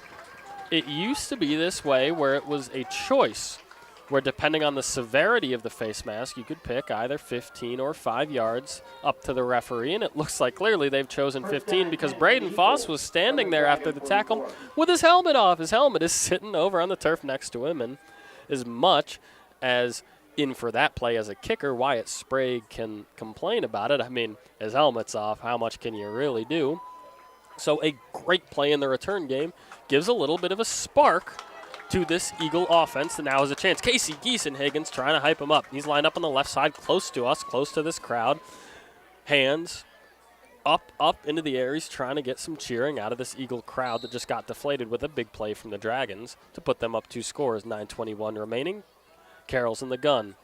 Speaker 1: It used to be this way where it was a choice, where depending on the severity of the face mask, you could pick either 15 or 5 yards up to the referee, and it looks like clearly they've chosen 15 because Braden Foss was standing there after the tackle with his helmet off. His helmet is sitting over on the turf next to him, and as much as in for that play as a kicker, Wyatt Sprague can complain about it. I mean, his helmet's off. How much can you really do? So a great play in the return game gives a little bit of a spark to this Eagle offense that now has a chance. Casey Giesenhagen's trying to hype him up. He's lined up on the left side close to us, close to this crowd. Hands up into the air. He's trying to get some cheering out of this Eagle crowd that just got deflated with a big play from the Dragons to put them up 2 scores. 9:21 remaining. Carroll's in the gun.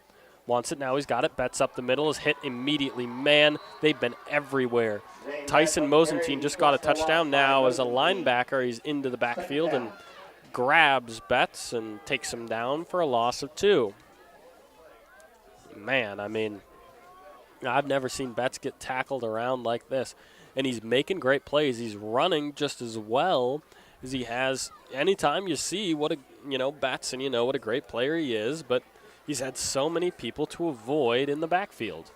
Speaker 1: Wants it now. He's got it. Bets up the middle. Is hit immediately. Man, they've been everywhere. Tyson Mosentine just got a touchdown now as a linebacker. He's into the backfield and grabs Betts and takes him down for a loss of 2. Man, I mean, I've never seen Betts get tackled around like this. And he's making great plays. He's running just as well as he has anytime you see what Betts, and you know what a great player he is, but he's had so many people to avoid in the backfield.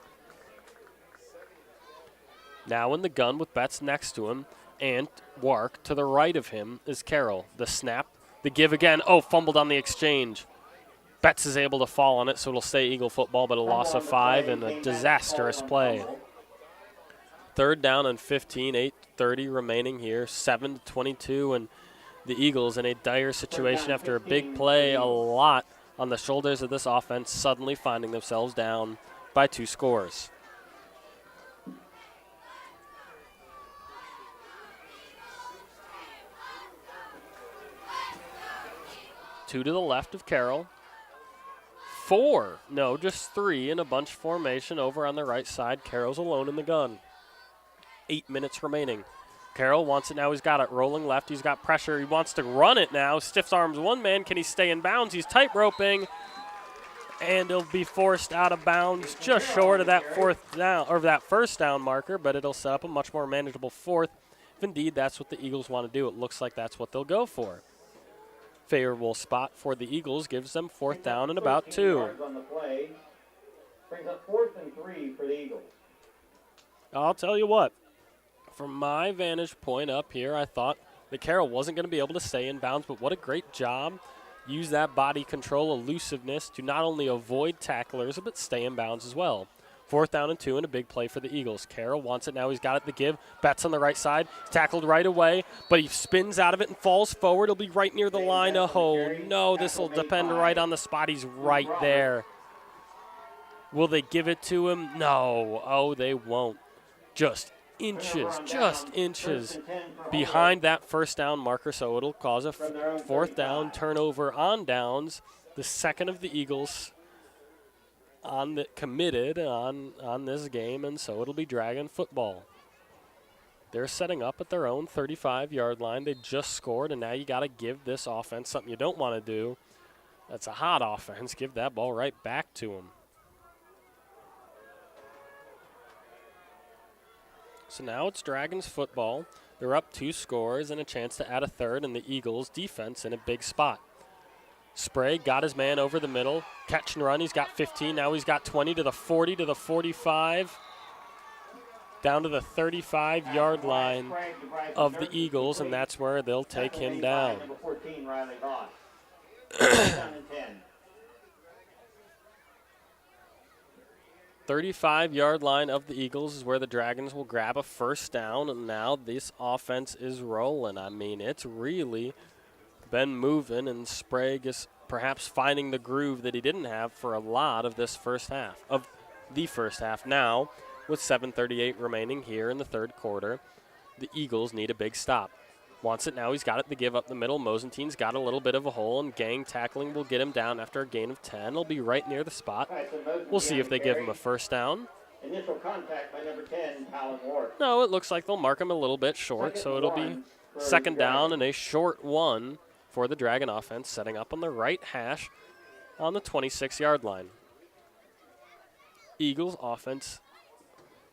Speaker 1: Now in the gun with Betts next to him, and Wark to the right of him is Carroll. The snap, the give again. Oh, fumbled on the exchange. Betts is able to fall on it, so it'll stay Eagle football, but a loss of 5 and a disastrous play. 3rd down and 15, 8:30 remaining here, 7-22, and the Eagles in a dire situation after a big play, a lot on the shoulders of this offense, suddenly finding themselves down by 2 scores. Two to the left of Carroll. 4, no, just 3 in a bunch formation over on the right side. Carroll's alone in the gun. 8 minutes remaining. Carroll wants it now. He's got it rolling left. He's got pressure. He wants to run it now. Stiffs arms one man. Can he stay in bounds? He's tight roping, and he'll be forced out of bounds just short of that 4th down, or that 1st down marker, but it'll set up a much more manageable 4th. If indeed that's what the Eagles want to do, it looks like that's what they'll go for. Favorable spot for the Eagles gives them 4th down and about 2.
Speaker 2: On the play. Brings up 4th and 3 for the Eagles.
Speaker 1: I'll tell you what, From my vantage point up here, I thought that Carroll wasn't going to be able to stay in bounds, but what a great job. Use that body control, elusiveness to not only avoid tacklers, but stay in bounds as well. 4th down and 2 and a big play for the Eagles. Carroll wants it now. He's got it to give. Bats on the right side. He's tackled right away, but he spins out of it and falls forward. He'll be right near the line. Oh, no, this will depend right on the spot. He's right there. Will they give it to him? No. Oh, they won't. Just inches behind that 1st down marker, so it'll cause a 4th down turnover on downs. The second of the Eagles committed on this game, and so it'll be Dragon football. They're setting up at their own 35-yard line. They just scored, and now you got to give this offense something you don't want to do. That's a hot offense. Give that ball right back to them. So now it's Dragons football. They're up 2 scores and a chance to add a third, and the Eagles defense in a big spot. Sprague got his man over the middle. Catch and run. He's got 15. Now he's got 20 to the 40 to the 45. Down to the 35-yard line of the Eagles, and that's where they'll take him down. 35-yard line of the Eagles is where the Dragons will grab a 1st down, and now this offense is rolling. I mean, it's really been moving, and Sprague is perhaps finding the groove that he didn't have for a lot of this first half. Now, with 7:38 remaining here in the 3rd quarter, the Eagles need a big stop. Wants it now. He's got it to give up the middle. Mosentine's got a little bit of a hole, and gang tackling will get him down after a gain of 10. He'll be right near the spot. We'll see if they give him a 1st down.
Speaker 2: Initial contact by number 10, Talon Ward.
Speaker 1: No, it looks like they'll mark him a little bit short, so it'll be 2nd down and a short one for the Dragon offense, setting up on the right hash on the 26-yard line. Eagles offense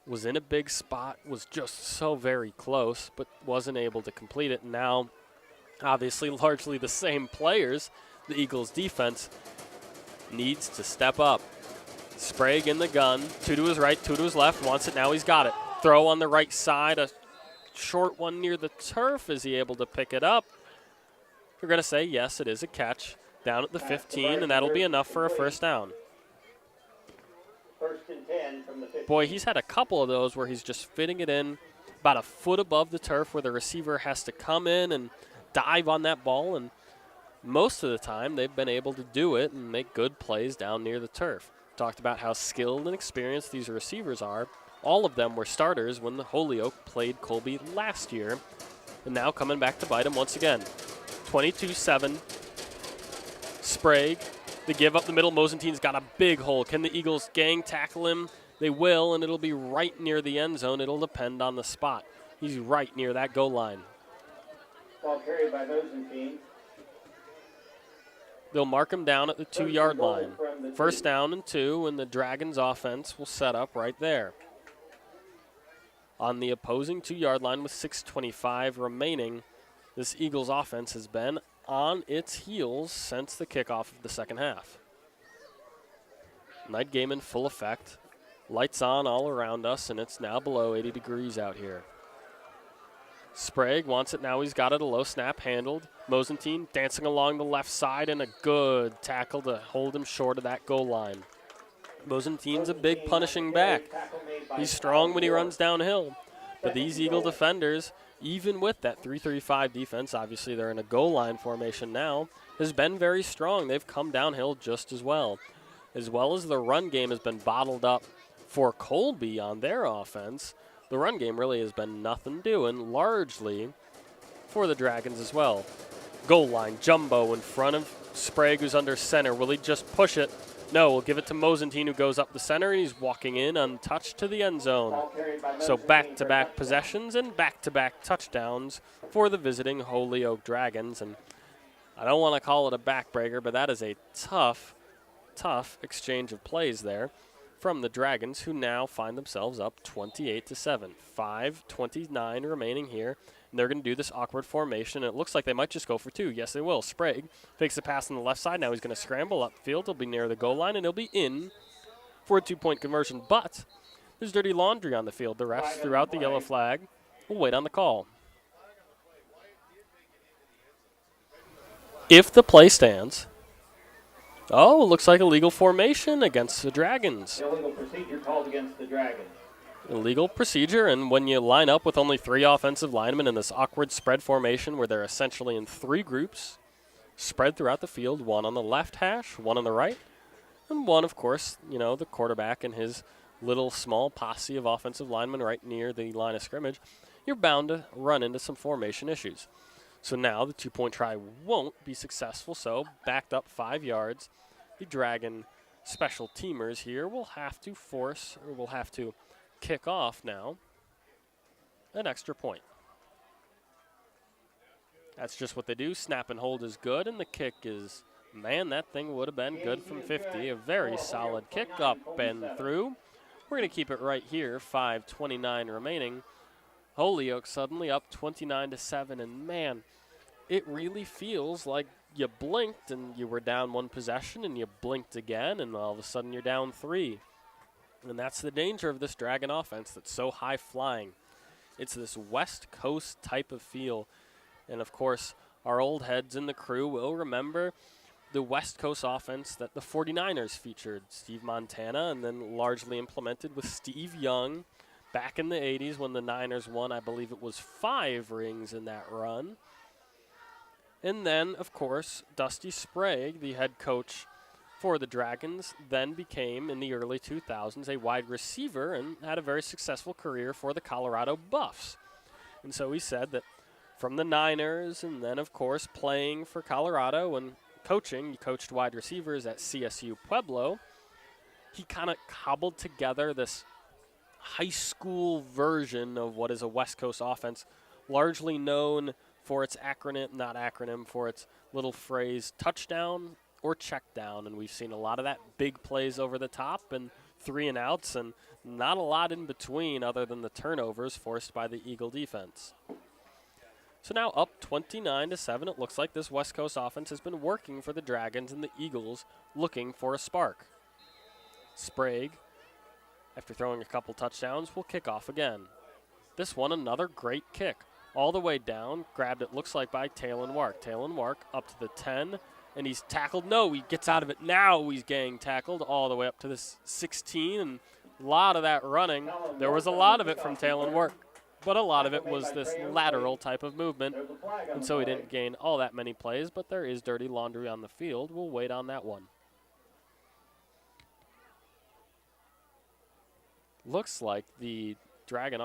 Speaker 1: was in a big spot, was just so very close, but wasn't able to complete it. Now, obviously, largely the same players. The Eagles defense needs to step up. Sprague in the gun, 2 to his right, 2 to his left, wants it now, he's got it. Throw on the right side, a short one near the turf. Is he able to pick it up? We're going to say yes, it is a catch down at the 15, and that'll be enough for a 1st down.
Speaker 2: 1st and 10 from the 15.
Speaker 1: Boy, he's had a couple of those where he's just fitting it in about a foot above the turf where the receiver has to come in and dive on that ball, and most of the time they've been able to do it and make good plays down near the turf. Talked about how skilled and experienced these receivers are. All of them were starters when the Holyoke played Colby last year, and now coming back to bite him once again. 22-7. Sprague, they give up the middle. Mosentine's got a big hole. Can the Eagles gang tackle him? They will, and it'll be right near the end zone. It'll depend on the spot. He's right near that goal line.
Speaker 2: Ball carried by Mosentine.
Speaker 1: They'll mark him down at the 2-yard line. 1st down and 2, and the Dragons offense will set up right there. On the opposing 2-yard line with 6:25 remaining, this Eagles offense has been on its heels since the kickoff of the 2nd half. Night game in full effect. Lights on all around us, and it's now below 80 degrees out here. Sprague wants it now. He's got it, a low snap handled. Mosentine dancing along the left side, and a good tackle to hold him short of that goal line. Mosentine's a big punishing back. He's strong when he runs downhill. But these Eagle defenders, even with that 335 defense, obviously they're in a goal line formation now, has been very strong. They've come downhill just as well. As well as the run game has been bottled up for Colby on their offense, the run game really has been nothing doing, largely for the Dragons as well. Goal line, jumbo in front of Sprague, who's under center. Will he just push it? No, we'll give it to Mosentine, who goes up the center, and he's walking in untouched to the end zone. So back-to-back possessions and back-to-back touchdowns for the visiting Holyoke Dragons. And I don't want to call it a backbreaker, but that is a tough exchange of plays there from the Dragons, who now find themselves up 28-7. 5:29 remaining here. And they're going to do this awkward formation. It looks like they might just go for 2. Yes, they will. Sprague takes the pass on the left side. Now he's going to scramble upfield. He'll be near the goal line, and he'll be in for a 2-point conversion. But there's dirty laundry on the field. The refs threw out the yellow flag. We'll wait on the call. If the play stands, oh, looks like illegal formation against the Dragons.
Speaker 2: Illegal procedure called against the Dragons.
Speaker 1: Illegal procedure, and when you line up with only 3 offensive linemen in this awkward spread formation where they're essentially in 3 groups, spread throughout the field, 1 on the left hash, 1 on the right, and 1, of course, the quarterback and his little small posse of offensive linemen right near the line of scrimmage, you're bound to run into some formation issues. So now the 2-point try won't be successful, so backed up 5 yards. The Dragon special teamers here will have to kick off now an extra point. That's just what they do. Snap and hold is good, and the kick is, man, that thing would have been good from 50. A very solid kick up and through. We're going to keep it right here, 5:29 remaining. Holyoke suddenly up 29-7, and man, it really feels like you blinked and you were down 1 possession, and you blinked again, and all of a sudden you're down 3. And that's the danger of this Dragon offense that's so high-flying. It's this West Coast type of feel. And, of course, our old heads in the crew will remember the West Coast offense that the 49ers featured. Steve Montana, and then largely implemented with Steve Young back in the 80s when the Niners won, I believe it was 5 rings in that run. And then, of course, Dusty Sprague, the head coach for the Dragons, then became, in the early 2000s, a wide receiver and had a very successful career for the Colorado Buffs. And so he said that from the Niners and then, of course, playing for Colorado and coaching, he coached wide receivers at CSU Pueblo, he kind of cobbled together this high school version of what is a West Coast offense, largely known for its for its little phrase, touchdown or check down. And we've seen a lot of that, big plays over the top and 3 and outs, and not a lot in between other than the turnovers forced by the Eagle defense. So now up 29-7, it looks like this West Coast offense has been working for the Dragons, and the Eagles looking for a spark. Sprague, after throwing a couple touchdowns, will kick off again. This one, another great kick. All the way down, grabbed it, looks like by Talon Wark. Talon Wark up to the 10, and he's tackled. No, he gets out of it. Now he's getting tackled all the way up to the 16, and a lot of that running. There was a lot of it from Talon Wark, but a lot of it was this lateral type of movement, and so he didn't gain all that many plays, but there is dirty laundry on the field. We'll wait on that one. Looks like the Dragon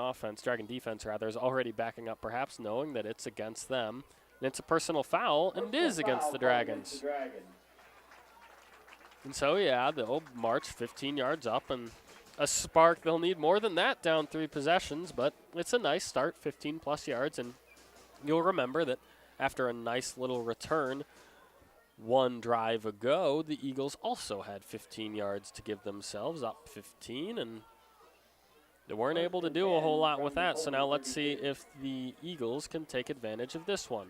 Speaker 1: defense, is already backing up, perhaps knowing that it's against them. And it's a personal foul, and it is against the Dragons. And so, yeah, they'll march 15 yards up, and a spark. They'll need more than that down 3 possessions, but it's a nice start, 15-plus yards. And you'll remember that after a nice little return 1 drive ago, the Eagles also had 15 yards to give themselves, up 15, and they weren't able to do a whole lot with that. So now let's see if the Eagles can take advantage of this one.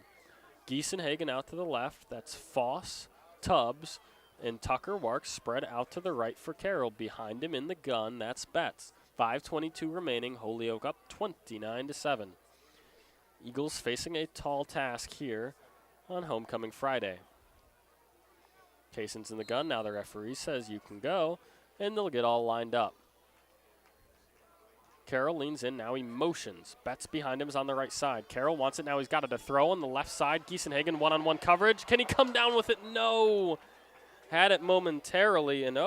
Speaker 1: Giesenhagen out to the left. That's Foss, Tubbs, and Tucker Wark spread out to the right for Carroll. Behind him in the gun, that's Betts. 5:22 remaining. Holyoke up 29-7. Eagles facing a tall task here on Homecoming Friday. Kayson's in the gun. Now the referee says you can go, and they'll get all lined up. Carroll leans in, now he motions. Betts behind him is on the right side. Carroll wants it, now he's got it to throw on the left side. Giesenhagen one-on-one coverage. Can he come down with it? No. Had it momentarily, and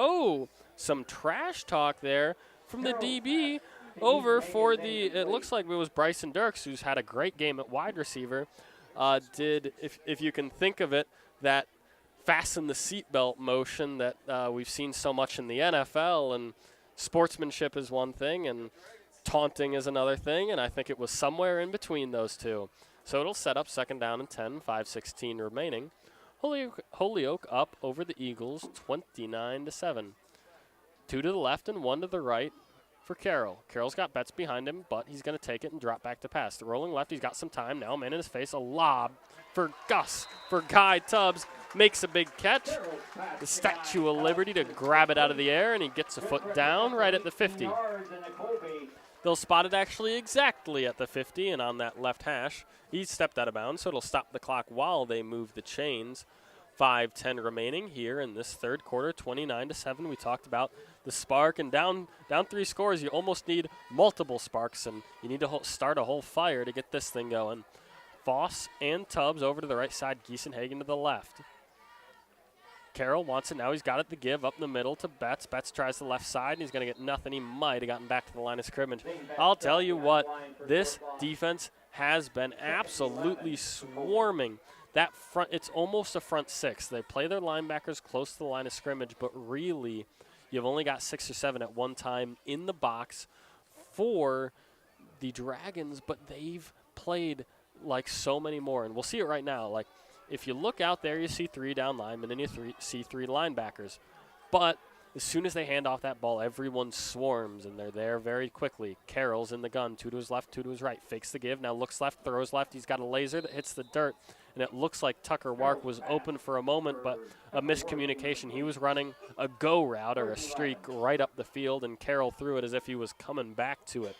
Speaker 1: some trash talk there from the DB over for it looks like it was Bryson Dirks, who's had a great game at wide receiver. If you can think of it, that fasten the seatbelt motion that we've seen so much in the NFL, and sportsmanship is one thing, and taunting is another thing, and I think it was somewhere in between those two. So it'll set up 2nd down and 10, 5:16 remaining. Holyoke up over the Eagles, 29-7. 2 to the left and 1 to the right for Carroll. Carroll's got Betts behind him, but he's going to take it and drop back to pass. The rolling left, he's got some time now. Man in his face, a lob for Guy Tubbs. Makes a big catch. The Statue of Liberty to grab it out of the air, and he gets a foot down right at the 50. They'll spot it actually exactly at the 50 and on that left hash. He stepped out of bounds, so it'll stop the clock while they move the chains. 5:10 remaining here in this third quarter, 29-7. We talked about the spark, and down 3 scores, you almost need multiple sparks, and you need to start a whole fire to get this thing going. Voss and Tubbs over to the right side, Giesenhagen to the left. Carroll wants it now. He's got it to give up the middle to Betts. Betts tries the left side, and he's going to get nothing. He might have gotten back to the line of scrimmage. I'll tell you what, this defense has been absolutely swarming. That front, it's almost a front 6. They play their linebackers close to the line of scrimmage, but really, you've only got 6 or 7 at one time in the box for the Dragons, but they've played like so many more, and we'll see it right now. Like, if you look out there, you see 3 down linemen and you see 3 linebackers. But as soon as they hand off that ball, everyone swarms, and they're there very quickly. Carroll's in the gun, 2 to his left, 2 to his right. Fakes the give, now looks left, throws left. He's got a laser that hits the dirt, and it looks like Tucker Wark was open for a moment, but a miscommunication. He was running a go route or a streak right up the field, and Carroll threw it as if he was coming back to it.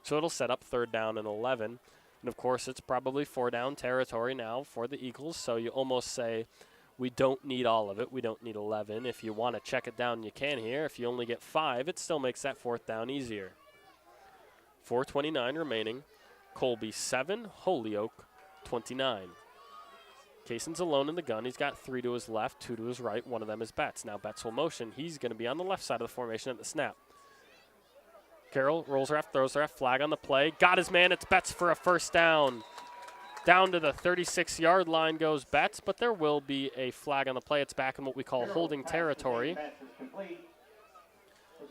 Speaker 1: So it'll set up 3rd down and 11. And, of course, it's probably 4-down territory now for the Eagles, so you almost say we don't need all of it. We don't need 11. If you want to check it down, you can here. If you only get 5, it still makes that 4th down easier. 4:29 remaining. Colby 7, Holyoke 29. Kaysen's alone in the gun. He's got 3 to his left, 2 to his right. One of them is Betts. Now Betts will motion. He's going to be on the left side of the formation at the snap. Carroll rolls left, throws left, flag on the play. Got his man. It's Betts for a 1st down. Down to the 36-yard line goes Betts, but there will be a flag on the play. It's back in what we call holding territory.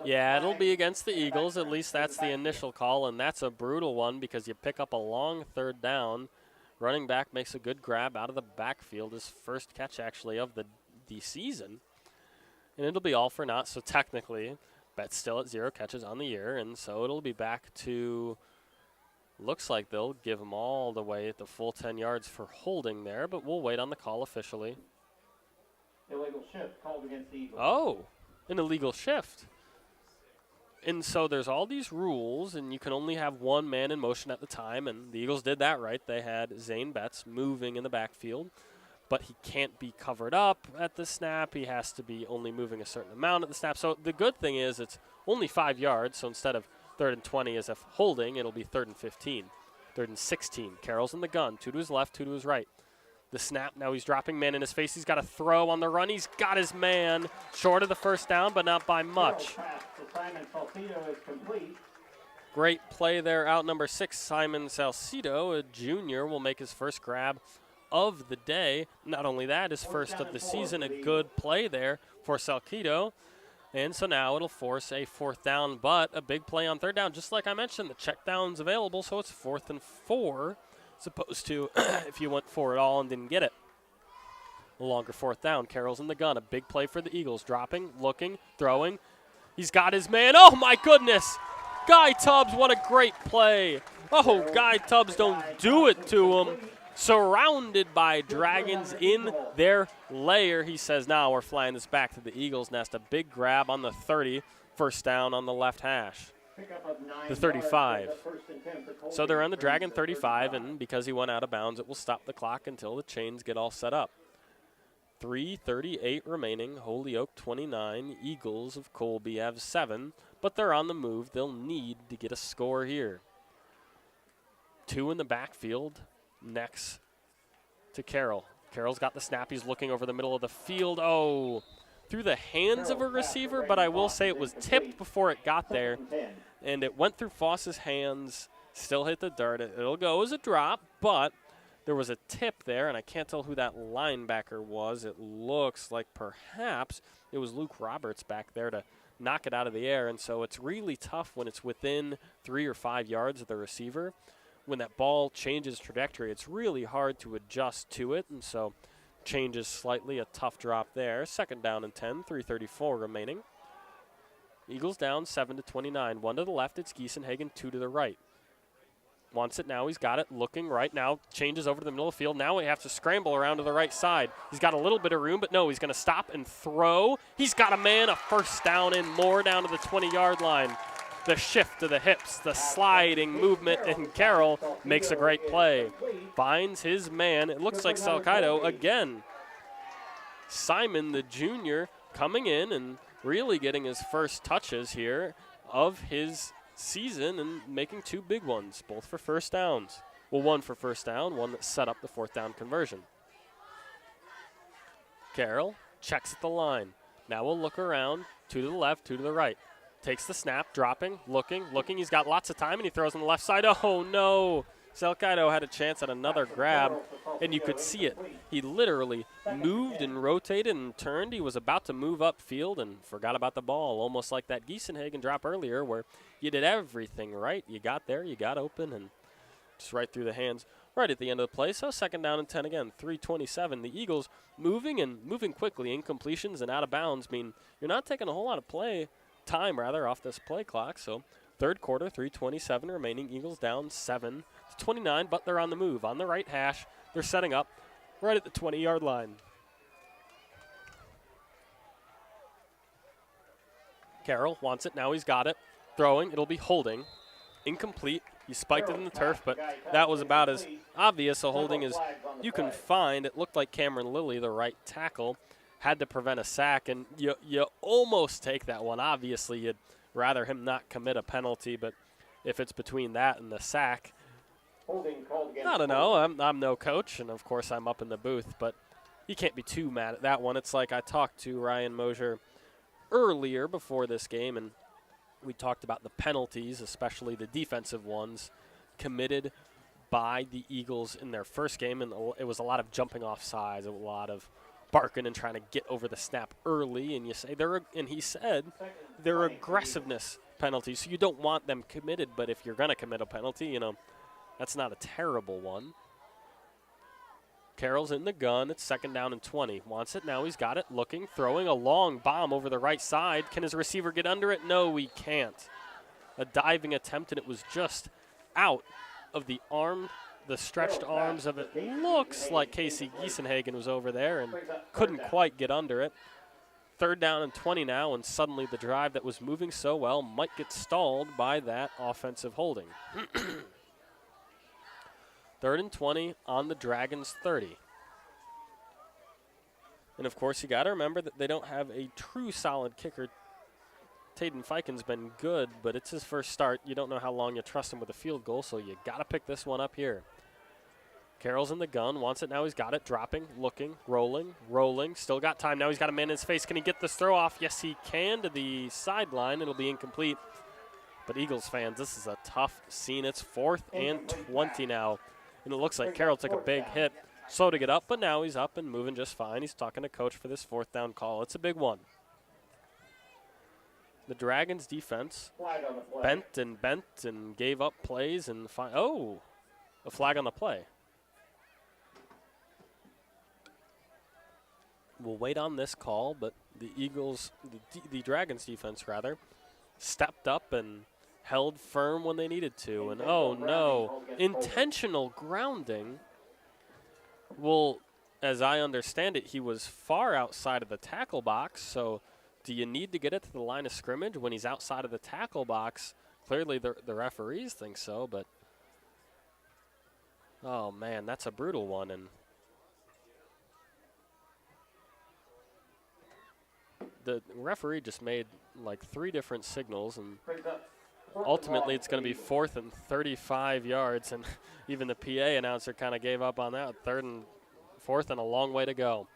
Speaker 1: Yeah, it'll be against the Eagles. At least that's the initial call, and that's a brutal one because you pick up a long 3rd down. Running back makes a good grab out of the backfield, his first catch actually of the season. And it'll be all for naught, so technically Betts still at 0 catches on the year, and so it'll be back to, looks like they'll give him all the way at the full 10 yards for holding there, but we'll wait on the call officially.
Speaker 2: Illegal shift called against the Eagles.
Speaker 1: Oh, an illegal shift. And so there's all these rules, and you can only have one man in motion at the time, and the Eagles did that right. They had Zane Betts moving in the backfield, but he can't be covered up at the snap. He has to be only moving a certain amount at the snap. So the good thing is it's only 5 yards, so instead of 3rd and 20 as if holding, it'll be 3rd and 15, 3rd and 16. Carroll's in the gun, 2 to his left, 2 to his right. The snap, now he's dropping man in his face. He's got a throw on the run. He's got his man short of the 1st down, but not by much. Great play there out number 6, Simon Salcido, a junior, will make his first grab of the day. Not only that, his first of the season, a good play there for Salcido. And so now it'll force a 4th down, but a big play on 3rd down. Just like I mentioned, the check down's available, so it's 4th and 4, as opposed to if you went for it all and didn't get it. A longer 4th down. Carroll's in the gun. A big play for the Eagles. Dropping, looking, throwing. He's got his man. Oh, my goodness. Guy Tubbs, what a great play. Oh, Guy Tubbs, don't do it to him. Surrounded by Dragons in their lair. He says, now we're flying this back to the Eagles' nest. A big grab on the 30. 1st down on the left hash. The 35. So they're on the Dragon 35, and because he went out of bounds, it will stop the clock until the chains get all set up. 3:38 remaining. Holyoke 29. Eagles of Colby have 7, but they're on the move. They'll need to get a score here. 2 in the backfield. Next to Carroll. Carroll's got the snap. He's looking over the middle of the field. Oh, through the hands of a receiver, but I will say it was tipped before it got there, and it went through Foss's hands, still hit the dirt. It'll go as a drop, but there was a tip there, and I can't tell who that linebacker was. It looks like perhaps it was Luke Roberts back there to knock it out of the air, and so it's really tough when it's within 3 or 5 yards of the receiver. When that ball changes trajectory, it's really hard to adjust to it, and so changes slightly, a tough drop there. 2nd down and 10, 3:34 remaining. Eagles down 7-29. 1 to the left, it's Giesenhagen, 2 to the right. Wants it now, he's got it, looking right now, changes over to the middle of the field. Now we have to scramble around to the right side. He's got a little bit of room, but no, he's going to stop and throw. He's got a man, a 1st down and more down to the 20-yard line. the shift to the hips, the sliding movement, and Carroll makes a great play. Finds his man. It looks like Salcido again. Simon, the junior, coming in and really getting his first touches here of his season and making 2 big ones, both for first downs. Well, one for first down, one that set up the 4th down conversion. Carroll checks at the line. Now we'll look around, 2 to the left, 2 to the right. Takes the snap, dropping, looking. He's got lots of time, and he throws on the left side. Oh, no. Salcido had a chance at another grab, and you could see it. He literally moved and rotated and turned. He was about to move upfield and forgot about the ball, almost like that Giesenhagen drop earlier where you did everything right. You got there, you got open, and just right through the hands right at the end of the play. So 2nd down and 10 again, 3:27. The Eagles moving quickly. Incompletions and out of bounds mean you're not taking a whole lot of time off this play clock. So 3rd quarter, 3:27 remaining. Eagles down 7-29, but they're on the move. On the right hash, they're setting up right at the 20-yard line. Carroll wants it. Now he's got it. Throwing. It'll be holding. Incomplete. He spiked it in the turf, but that was about as obvious a holding as you can find. It looked like Cameron Lilly, the right tackle, had to prevent a sack, and you almost take that one. Obviously, you'd rather him not commit a penalty, but if it's between that and the sack, I don't know. I'm no coach, and of course I'm up in the booth, but you can't be too mad at that one. It's like I talked to Ryan Mosier earlier before this game, and we talked about the penalties, especially the defensive ones, committed by the Eagles in their first game, and it was a lot of jumping off sides, a lot of barking and trying to get over the snap early, and he said they're aggressiveness penalties, so you don't want them committed, but if you're going to commit a penalty, that's not a terrible one. Carroll's in the gun. It's 2nd down and 20. Wants it. Now he's got it. Looking. Throwing a long bomb over the right side. Can his receiver get under it? No, he can't. A diving attempt, and it was just out of the stretched arms of it. Looks like Casey Giesenhagen was over there and couldn't quite get under it. 3rd down and 20 now, and suddenly the drive that was moving so well might get stalled by that offensive holding. 3rd and 20 on the Dragons' 30. And, of course, you got to remember that they don't have a true solid kicker. Taden Fiken's been good, but it's his first start. You don't know how long you trust him with a field goal, so you got to pick this one up here. Carroll's in the gun, wants it. Now he's got it, dropping, looking, rolling. Still got time. Now he's got a man in his face. Can he get this throw off? Yes, he can to the sideline. It'll be incomplete. But Eagles fans, this is a tough scene. It's 4th and 20 now. And it looks like Carroll took a big hit. Slow to get up, but now he's up and moving just fine. He's talking to coach for this 4th down call. It's a big one. The Dragons defense bent and gave up plays and a flag on the play. We'll wait on this call, but the Dragons defense rather, stepped up and held firm when they needed to. And oh no, intentional grounding. Well, as I understand it, he was far outside of the tackle box, so do you need to get it to the line of scrimmage when he's outside of the tackle box? Clearly the referees think so, but oh man, that's a brutal one. And the referee just made like 3 different signals, and ultimately it's going to be 4th and 35 yards, and even the PA announcer kind of gave up on that. 3rd and 4th and a long way to go.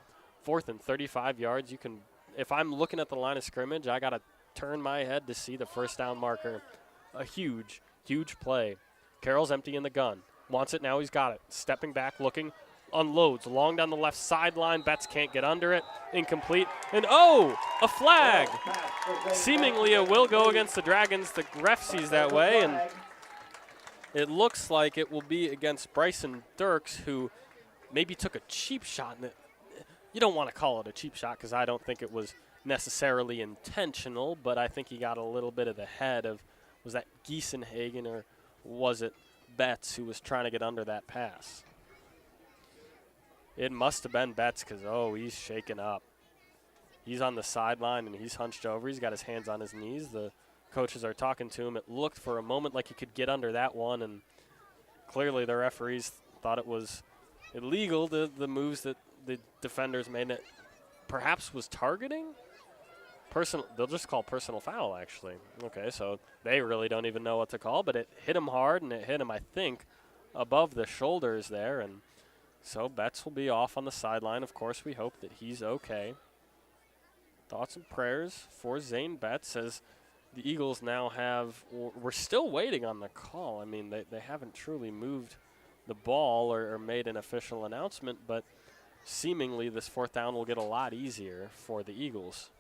Speaker 1: 4th and 35 yards. You can, if I'm looking at the line of scrimmage, I got to turn my head to see the first down marker. A huge, huge play. Carroll's empty in the gun. Wants it now. He's got it. Stepping back, looking. Unloads long down the left sideline. Betts can't get under it. Incomplete. And a flag. Seemingly it will go against the Dragons. The ref sees that way, and it looks like it will be against Bryson Dirks, who maybe took a cheap shot. And you don't want to call it a cheap shot because I don't think it was necessarily intentional, but I think he got a little bit of the head of, was that Giesenhagen or was it Betts who was trying to get under that pass? It must have been Betts because, he's shaken up. He's on the sideline and he's hunched over. He's got his hands on his knees. The coaches are talking to him. It looked for a moment like he could get under that one, and clearly the referees thought it was illegal, the moves that the defenders made. It perhaps was targeting. They'll just call personal foul, actually. Okay, so they really don't even know what to call, but it hit him hard, and it hit him, I think, above the shoulders there, and so Betts will be off on the sideline. Of course, we hope that he's okay. Thoughts and prayers for Zane Betts as the Eagles now have, we're still waiting on the call. I mean, they haven't truly moved the ball or made an official announcement, but seemingly this fourth down will get a lot easier for the Eagles.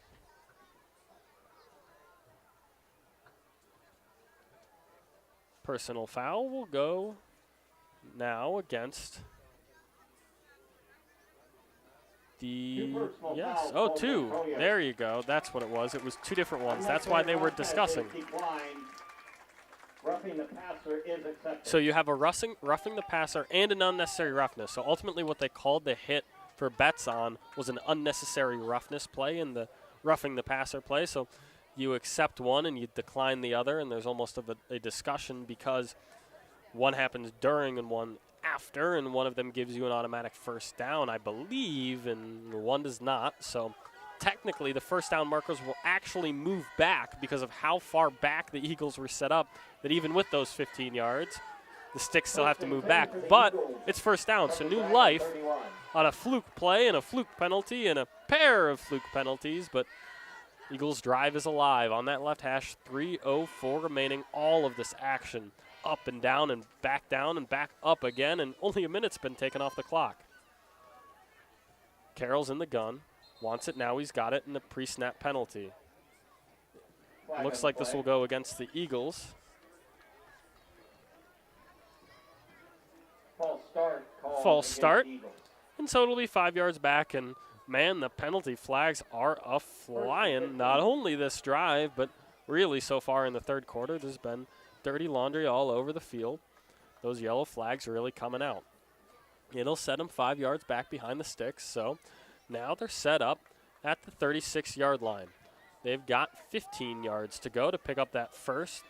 Speaker 1: Personal foul will go now against the, yes, oh, two. There you go. That's what it was. It was two different ones. That's why they were discussing.
Speaker 2: Roughing the passer is accepted.
Speaker 1: So you have a roughing the passer and an unnecessary roughness. So ultimately what they called the hit for Betts on was an unnecessary roughness play in the roughing the passer play. So you accept one and you decline the other, and there's almost a discussion because one happens during and one after, and one of them gives you an automatic first down, I believe, and one does not. So technically the first down markers will actually move back because of how far back the Eagles were set up, that even with those 15 yards, the sticks still have to move back. But it's first down, so new life on a fluke play and a fluke penalty and a pair of fluke penalties, but Eagles drive is alive on that left hash. 3:04 remaining. All of this action up and down and back up again, and only a minute's been taken off the clock. Carroll's in the gun. Wants it now. He's got it in the pre-snap penalty. Looks like this will go against the Eagles. False start. And so it'll be 5 yards back, and man, the penalty flags are a-flying. Not only this drive, but really so far in the third quarter, there's been dirty laundry all over the field. Those yellow flags are really coming out. It'll set them 5 yards back behind the sticks, so now they're set up at the 36-yard line. They've got 15 yards to go to pick up that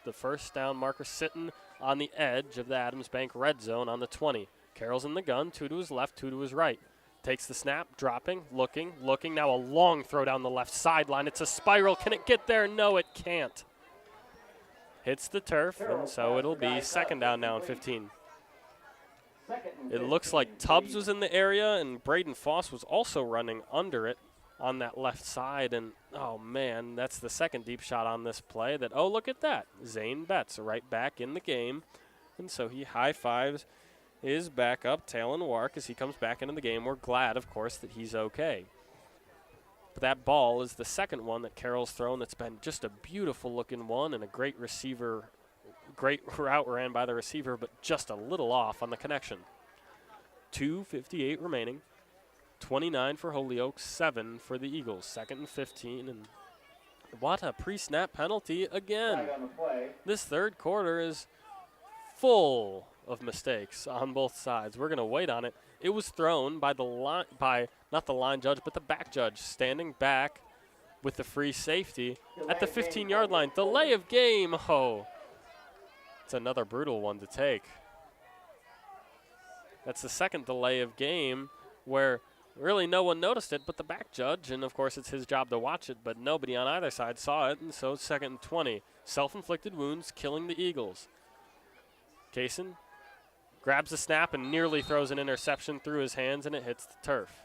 Speaker 1: the first down marker sitting on the edge of the Adams Bank red zone on the 20. Carroll's in the gun, 2 to his left, 2 to his right. Takes the snap, dropping, looking. Now a long throw down the left sideline. It's a spiral. Can it get there? No, it can't. Hits the turf, and so it'll be second down now and 15. It looks like Tubbs was in the area, and Braden Foss was also running under it on that left side. And, oh, man, that's the second deep shot on this play. Oh, look at that. Zane Betts right back in the game. And so he high-fives his backup, Talon Wark, as he comes back into the game. We're glad, of course, that he's okay. But that ball is the second one that Carroll's thrown that's been just a beautiful-looking one and a great receiver. Great route ran by the receiver, but just a little off on the connection. 2:58 remaining. 29 for Holyoke, 7 for the Eagles. Second and 15, and what a pre-snap penalty again. This third quarter is full of mistakes on both sides. We're going to wait on it. It was thrown by not the line judge, but the back judge, standing back with the free safety at the 15-yard line. Delay of game. Oh, it's another brutal one to take. That's the second delay of game where really no one noticed it but the back judge, and of course it's his job to watch it, but nobody on either side saw it, and so second and 20. Self-inflicted wounds killing the Eagles. Kaysen grabs the snap and nearly throws an interception through his hands, and it hits the turf.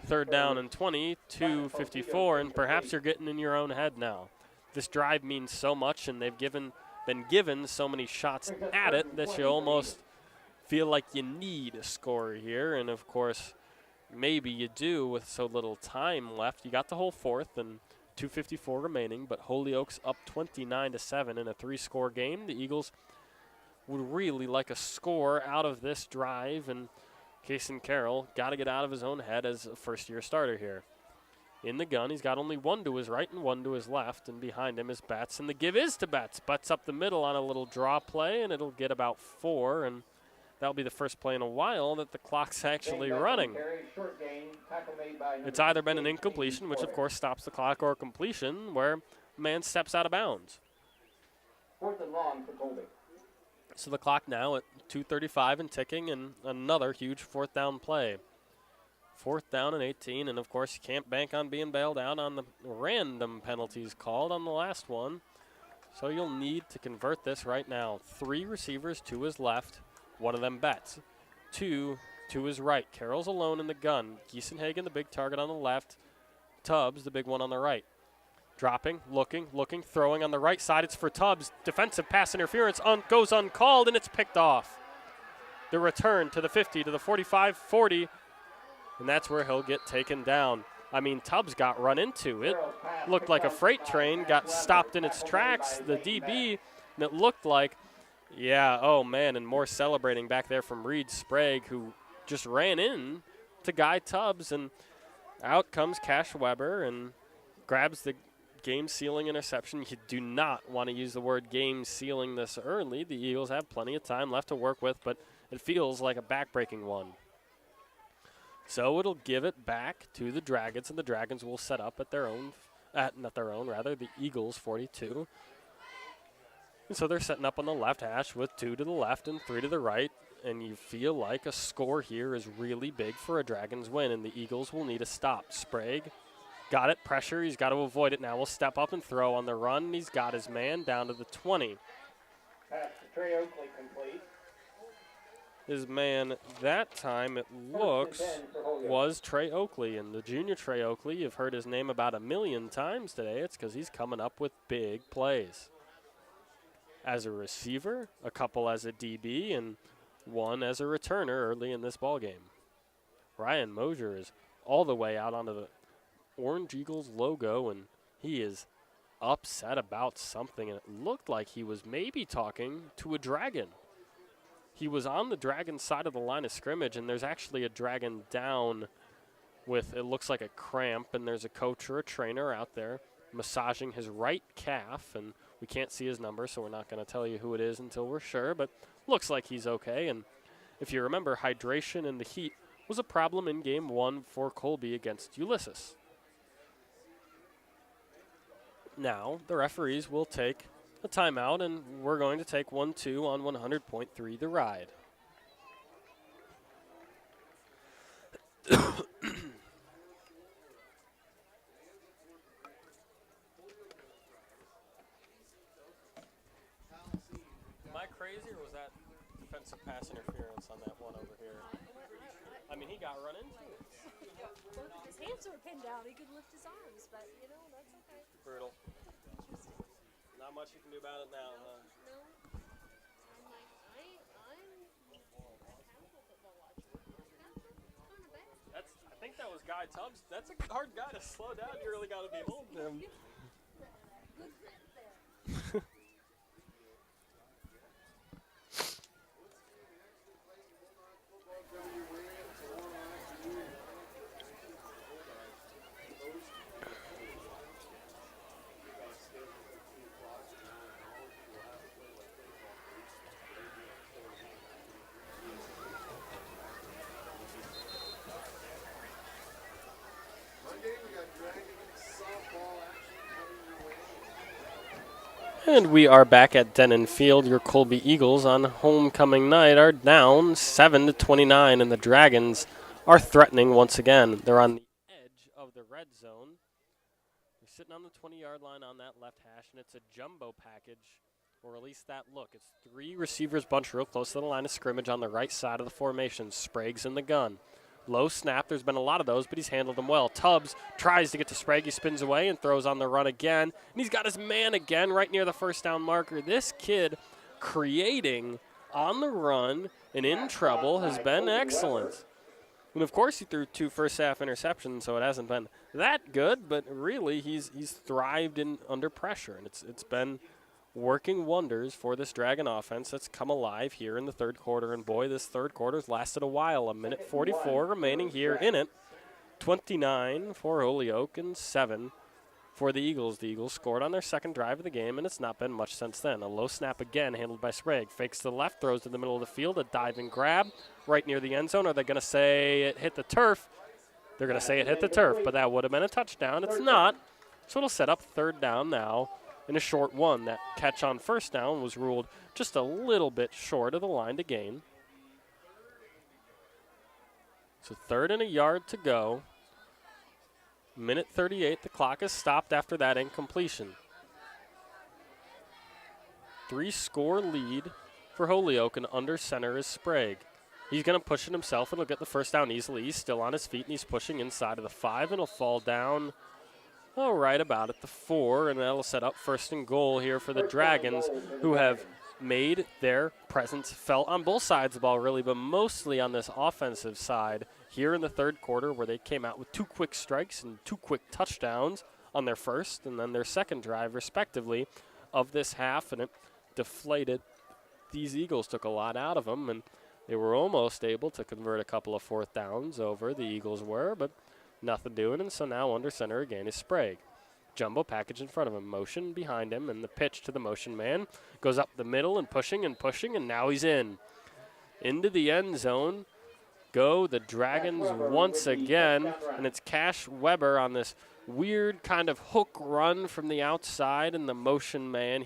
Speaker 1: Third down and 20, 2:54, and perhaps you're getting in your own head now. This drive means so much, and they've been given so many shots at it that you almost feel like you need a score here, and of course maybe you do with so little time left. You got the whole fourth and 2:54 remaining, but Holyoke's up 29-7 in a 3-score game. The Eagles would really like a score out of this drive, and Kaysen Carroll got to get out of his own head as a first-year starter here. In the gun, he's got only one to his right and one to his left, and behind him is Betts, and the give is to Betts. Betts up the middle on a little draw play, and it'll get about 4, and that'll be the first play in a while that the clock's actually running. It's either been an incompletion, which of course stops the clock, or a completion where man steps out of bounds.
Speaker 2: 4th and long for Colby.
Speaker 1: So the clock now at 2:35 and ticking, and another huge 4th down play. 4th down and 18, and of course you can't bank on being bailed out on the random penalties called on the last one. So you'll need to convert this right now. 3 receivers to his left, one of them bets. 2 to his right. Carroll's alone in the gun. Giesenhagen, the big target on the left. Tubbs, the big one on the right. Dropping, looking, throwing on the right side. It's for Tubbs. Defensive pass interference goes uncalled, and it's picked off. The return to the 50, to the 45, 40, and that's where he'll get taken down. I mean, Tubbs got run into. It looked like a freight train, got stopped in its tracks, the DB, and it looked like, yeah, oh man, and more celebrating back there from Reed Sprague, who just ran in to Guy Tubbs, and out comes Cash Weber and grabs the game-sealing interception. You do not want to use the word game-sealing this early. The Eagles have plenty of time left to work with, but it feels like a back-breaking one. So it'll give it back to the Dragons, and the Dragons will set up at their own, the Eagles 42. And so they're setting up on the left hash with 2 to the left and 3 to the right, and you feel like a score here is really big for a Dragons win, and the Eagles will need a stop. Sprague got it, pressure, he's got to avoid it now. We'll step up and throw on the run, and he's got his man down to the 20.
Speaker 2: Pass to Trey Oakley complete.
Speaker 1: His man that time, it looks, was Trey Oakley. And the junior Trey Oakley, you've heard his name about 1,000,000 times today. It's because he's coming up with big plays. As a receiver, a couple as a DB, and 1 as a returner early in this ballgame. Ryan Mosier is all the way out onto the Orange Eagles logo, and he is upset about something. And it looked like he was maybe talking to a Dragon. He was on the Dragon side of the line of scrimmage, and there's actually a Dragon down with, it looks like a cramp, and there's a coach or a trainer out there massaging his right calf, and we can't see his number, so we're not going to tell you who it is until we're sure, but looks like he's okay. And if you remember, hydration in the heat was a problem in Game 1 for Colby against Ulysses. Now, the referees will take a timeout, and we're going to take 1-2 on 100.3 The Ride. Am I crazy, or was that defensive pass interference on that one over here? I mean, he got run into it.
Speaker 6: His hands were pinned down. He could lift his arms, but, you know, that's okay.
Speaker 1: Brutal. Not much you can do about it now, huh?
Speaker 6: No. I'm like, I'm a casual football watcher. Kind of bad.
Speaker 1: I think that was Guy Tubbs. That's a hard guy to slow down. You really got to be holding him.
Speaker 6: Good grip there.
Speaker 1: And we are back at Dennen Field. Your Colby Eagles on homecoming night are down 7-29, and the Dragons are threatening once again. They're on the edge of the red zone. They're sitting on the 20-yard line on that left hash, and it's a jumbo package, or at least that look. It's 3 receivers bunched real close to the line of scrimmage on the right side of the formation. Sprague's in the gun. Low snap, there's been a lot of those, but he's handled them well. Tubbs tries to get to Sprague, he spins away and throws on the run again. And he's got his man again right near the first down marker. This kid creating on the run and in trouble has been excellent. And of course he threw 2 first half interceptions, so it hasn't been that good, but really he's thrived under pressure. And it's been working wonders for this Dragon offense that's come alive here in the third quarter. And boy, this third quarter's lasted a while. 1:44 remaining here in it. 29 for Holyoke and 7 for the Eagles. The Eagles scored on their second drive of the game, and it's not been much since then. A low snap again handled by Sprague. Fakes to the left, throws to the middle of the field, a diving grab right near the end zone. Are they going to say it hit the turf? They're going to say it hit the turf, but that would have been a touchdown. It's not. So it'll set up third down now in a short one. That catch on first down was ruled just a little bit short of the line to gain. So 3rd and a yard to go. Minute 38, the clock is stopped after that incompletion. 3-score lead for Holyoke, and under center is Sprague. He's going to push it himself, and he'll get the first down easily. He's still on his feet, and he's pushing inside of the 5, and he'll fall down right about at the 4, and that'll set up 1st and goal here for the Dragons, who have made their presence felt on both sides of the ball, really, but mostly on this offensive side here in the 3rd quarter, where they came out with 2 quick strikes and 2 quick touchdowns on their first and then their second drive, respectively, of this half, and it deflated. These Eagles took a lot out of them, and they were almost able to convert a couple of 4th downs over, the Eagles were, but nothing doing, and so now under center again is Sprague. Jumbo package in front of him, motion behind him, and the pitch to the motion man goes up the middle and pushing, and now he's in. Into the end zone go the Dragons once again, and it's Cash Weber on this weird kind of hook run from the outside, and the motion man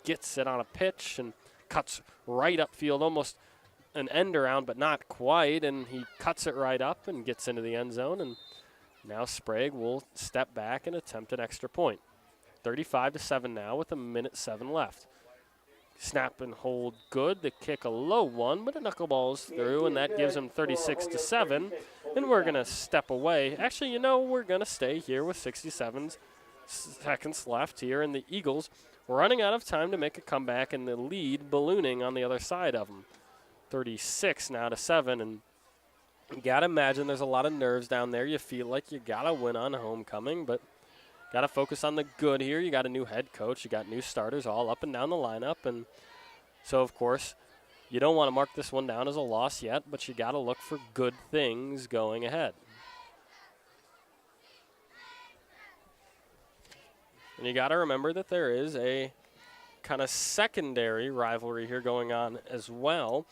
Speaker 1: gets it on a pitch and cuts right upfield, almost an end around, but not quite, and he cuts it right up and gets into the end zone, and now Sprague will step back and attempt an extra point. 35-7 now with 1:07 left. Snap and hold good. The kick a low one, but it knuckleballs through, and that gives him 36-7. And we're going to step away. Actually, we're going to stay here with 67 seconds left here, and the Eagles running out of time to make a comeback, and the lead ballooning on the other side of them. 36 now to 7, and you got to imagine there's a lot of nerves down there. You feel like you got to win on homecoming, but got to focus on the good here. You got a new head coach. You got new starters all up and down the lineup. And so, of course, you don't want to mark this one down as a loss yet, but you got to look for good things going ahead. And you got to remember that there is a kind of secondary rivalry here going on as well.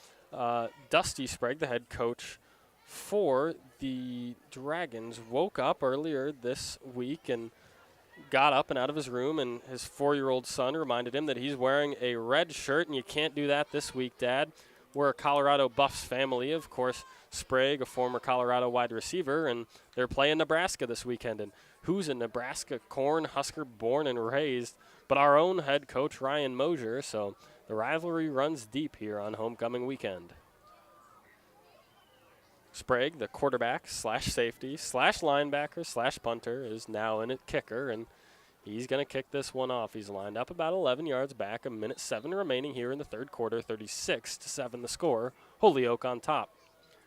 Speaker 1: Dusty Sprague, the head coach for the Dragons, woke up earlier this week and got up and out of his room, and his 4-year-old son reminded him that he's wearing a red shirt, and you can't do that this week, Dad. We're a Colorado Buffs family. Of course, Sprague, a former Colorado wide receiver, and they're playing Nebraska this weekend. And who's a Nebraska Cornhusker born and raised but our own head coach, Ryan Mosier. So the rivalry runs deep here on homecoming weekend. Sprague, the quarterback slash safety slash linebacker slash punter, is now in at kicker, and he's going to kick this one off. He's lined up about 11 yards back, 1:07 remaining here in the 3rd quarter, 36-7 the score. Holyoke on top.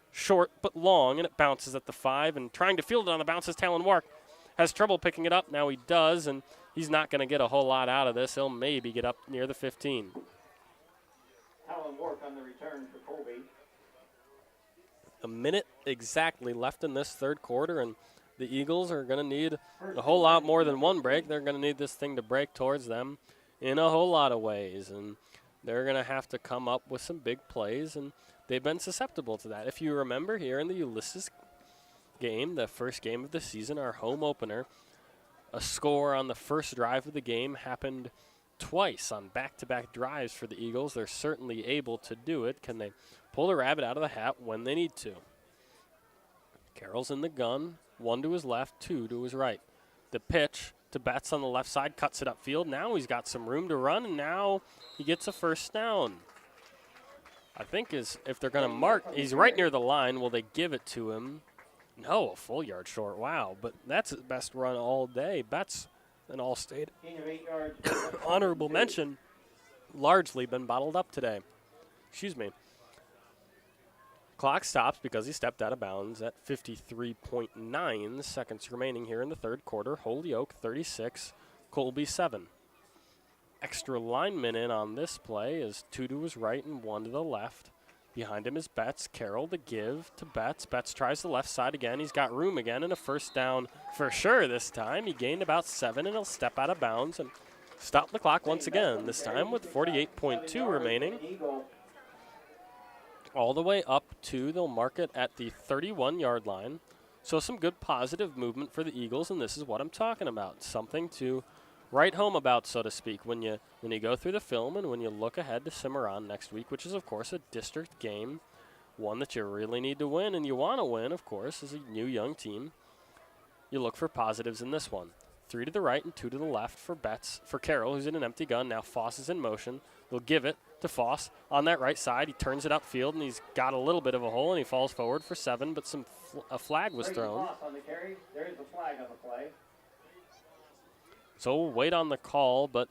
Speaker 1: Short but long, and it bounces at the 5, and trying to field it on the bounce is Talon Wark. Has trouble picking it up. Now he does, and he's not going to get a whole lot out of this. He'll maybe get up near the 15.
Speaker 2: Talon Wark on the return for Colby.
Speaker 1: A minute exactly left in this 3rd quarter, and the Eagles are going to need a whole lot more than one break. They're going to need this thing to break towards them in a whole lot of ways, and they're going to have to come up with some big plays, and they've been susceptible to that. If you remember here in the Ulysses game, the first game of the season, our home opener, a score on the first drive of the game happened twice on back-to-back drives for the Eagles. They're certainly able to do it. Can they pull the rabbit out of the hat when they need to? Carroll's in the gun, 1 to his left, 2 to his right. The pitch to Betts on the left side, cuts it upfield. Now he's got some room to run, and now he gets a first down. I think if they're going to mark, he's right near the line. Will they give it to him? No, a full yard short. Wow, but that's his best run all day. Betts, an all-state honorable mention, largely been bottled up today. Excuse me. Clock stops because he stepped out of bounds at 53.9 seconds remaining here in the 3rd quarter. Holyoke 36, Colby 7. Extra lineman in on this play is 2 to his right and 1 to the left. Behind him is Betts. Carroll to give to Betts. Betts tries the left side again. He's got room again, and a first down for sure this time. He gained about 7, and he'll step out of bounds and stop the clock once again, this time with 48.2 remaining. All the way up to, they'll mark it at the 31-yard line. So some good positive movement for the Eagles, and this is what I'm talking about. Something to write home about, so to speak, when you go through the film and when you look ahead to Cimarron next week, which is, of course, a district game, one that you really need to win, and you want to win, of course, as a new young team. You look for positives in this one. 3 to the right and 2 to the left for Betts. For Carroll, who's in an empty gun. Now Foss is in motion. They'll give it to Foss on that right side. He turns it upfield, and he's got a little bit of a hole, and he falls forward for 7, but a flag was thrown.
Speaker 2: Foss on the carry. There is a flag on the play.
Speaker 1: So we'll wait on the call, but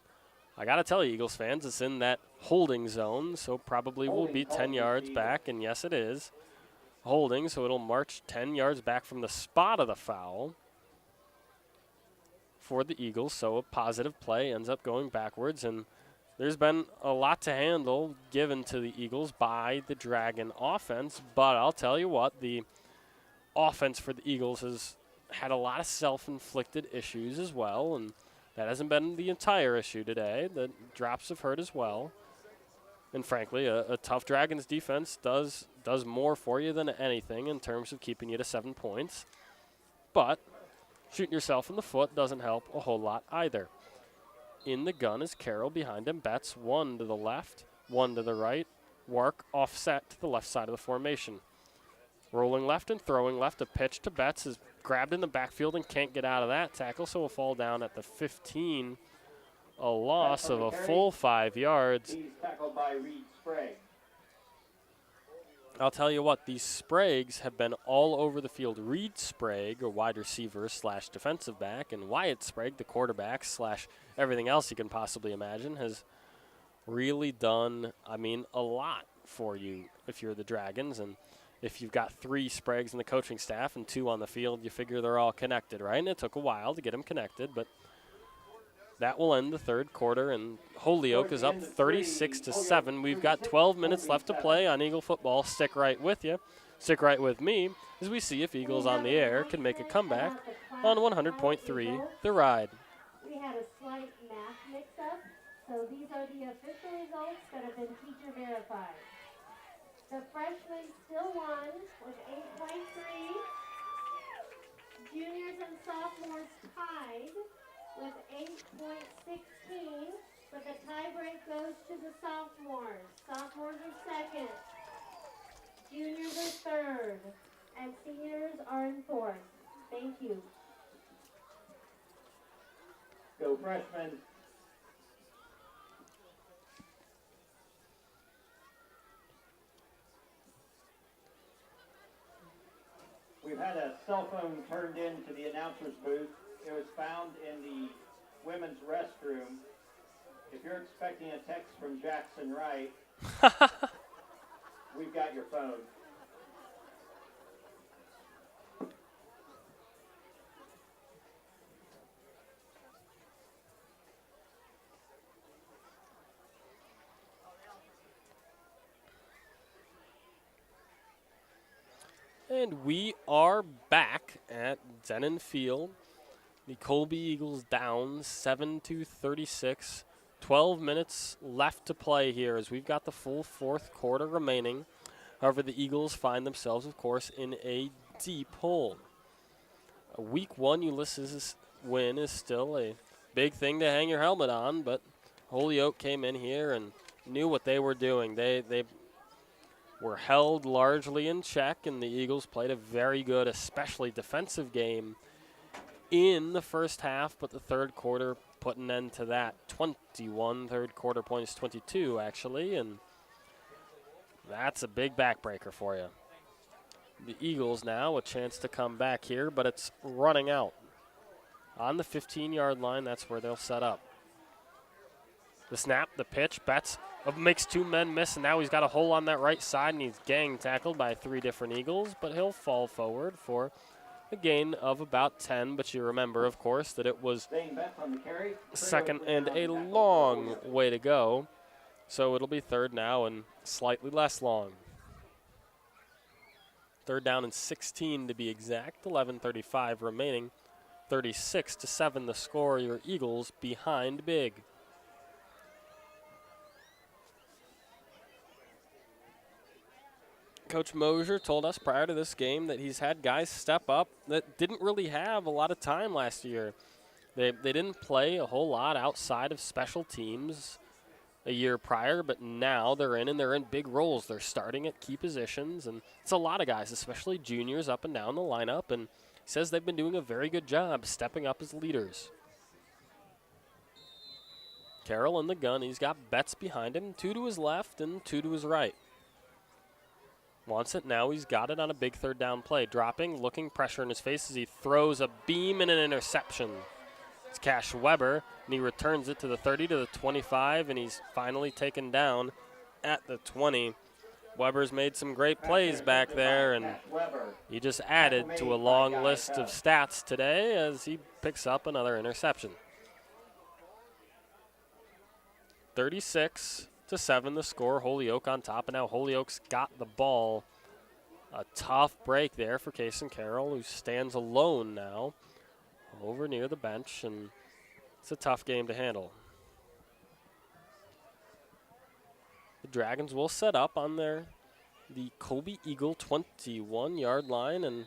Speaker 1: I got to tell you, Eagles fans, it's in that holding zone, so probably will be 10 yards back, and yes, it is. Holding, so it'll march 10 yards back from the spot of the foul for the Eagles, so a positive play ends up going backwards, and there's been a lot to handle given to the Eagles by the Dragon offense, but I'll tell you what, the offense for the Eagles has had a lot of self-inflicted issues as well, and that hasn't been the entire issue today. The drops have hurt as well. And frankly, a tough Dragons defense does more for you than anything in terms of keeping you to 7 points. But shooting yourself in the foot doesn't help a whole lot either. In the gun is Carroll, behind him Betts, 1 to the left, 1 to the right. Wark offset to the left side of the formation. Rolling left and throwing left, a pitch to Betts is grabbed in the backfield and can't get out of that tackle, so will fall down at the 15. A loss of a full 5 yards.
Speaker 2: He's tackled by Reed Sprague.
Speaker 1: I'll tell you what, these Spragues have been all over the field. Reed Sprague, a wide receiver / defensive back, and Wyatt Sprague, the quarterback / everything else you can possibly imagine, has really done, a lot for you if you're the Dragons. And if you've got 3 Spragues in the coaching staff and 2 on the field, you figure they're all connected, right? And it took a while to get them connected, but that will end the third quarter, and Holyoke is up 36-7. We've got 12 minutes left to play on Eagle football. Stick right with you. Stick right with me as we see if Eagles on the Air can make a comeback on 100.3 The Ride.
Speaker 6: We had a slight math mix-up, so these are the official results that have been teacher verified. The freshmen still won with 8.3. Juniors and sophomores tied with 8.16, but the tiebreak goes to the sophomores. Sophomores are second, juniors are third, and seniors are in fourth. Thank you.
Speaker 2: Go freshmen. We've had a cell phone turned into the announcer's booth. It was found in the women's restroom. If you're expecting a text from Jackson Wright, we've got your phone.
Speaker 1: And we are back at Dennen Field. The Colby Eagles down 7-36. 12 minutes left to play here as we've got the full fourth quarter remaining. However, the Eagles find themselves, of course, in a deep hole. A Week 1 Ulysses win is still a big thing to hang your helmet on, but Holyoke came in here and knew what they were doing. They were held largely in check, and the Eagles played a very good, especially defensive game in the first half, but the third quarter put an end to that. 21 third quarter points, 22 actually, and that's a big backbreaker for you. The Eagles now a chance to come back here, but it's running out. On the 15-yard line, that's where they'll set up. The snap, the pitch, Betts makes 2 men miss, and now he's got a hole on that right side, and he's gang tackled by 3 different Eagles, but he'll fall forward for a gain of about 10, but you remember, of course, that it was second and a long way to go, so it'll be third now and slightly less long. Third down and 16 to be exact, 11:35 remaining, 36-7 the score. Your Eagles behind big. Coach Mosier told us prior to this game that he's had guys step up that didn't really have a lot of time last year. They didn't play a whole lot outside of special teams a year prior, but now they're in big roles. They're starting at key positions, and it's a lot of guys, especially juniors, up and down the lineup, and he says they've been doing a very good job stepping up as leaders. Carroll in the gun. He's got Betts behind him, 2 to his left and 2 to his right. Wants it now. He's got it on a big third down play. Dropping, looking, pressure in his face as he throws a beam and an interception. It's Cash Weber, and he returns it to the 30 to the 25, and he's finally taken down at the 20. Weber's made some great plays back there, and he just added to a long list of stats today as he picks up another interception. 36-7 the score. Holyoke on top, and now Holyoke's got the ball. A tough break there for Kason Carroll, who stands alone now over near the bench, and it's a tough game to handle. The Dragons will set up on the Colby Eagle 21-yard line, and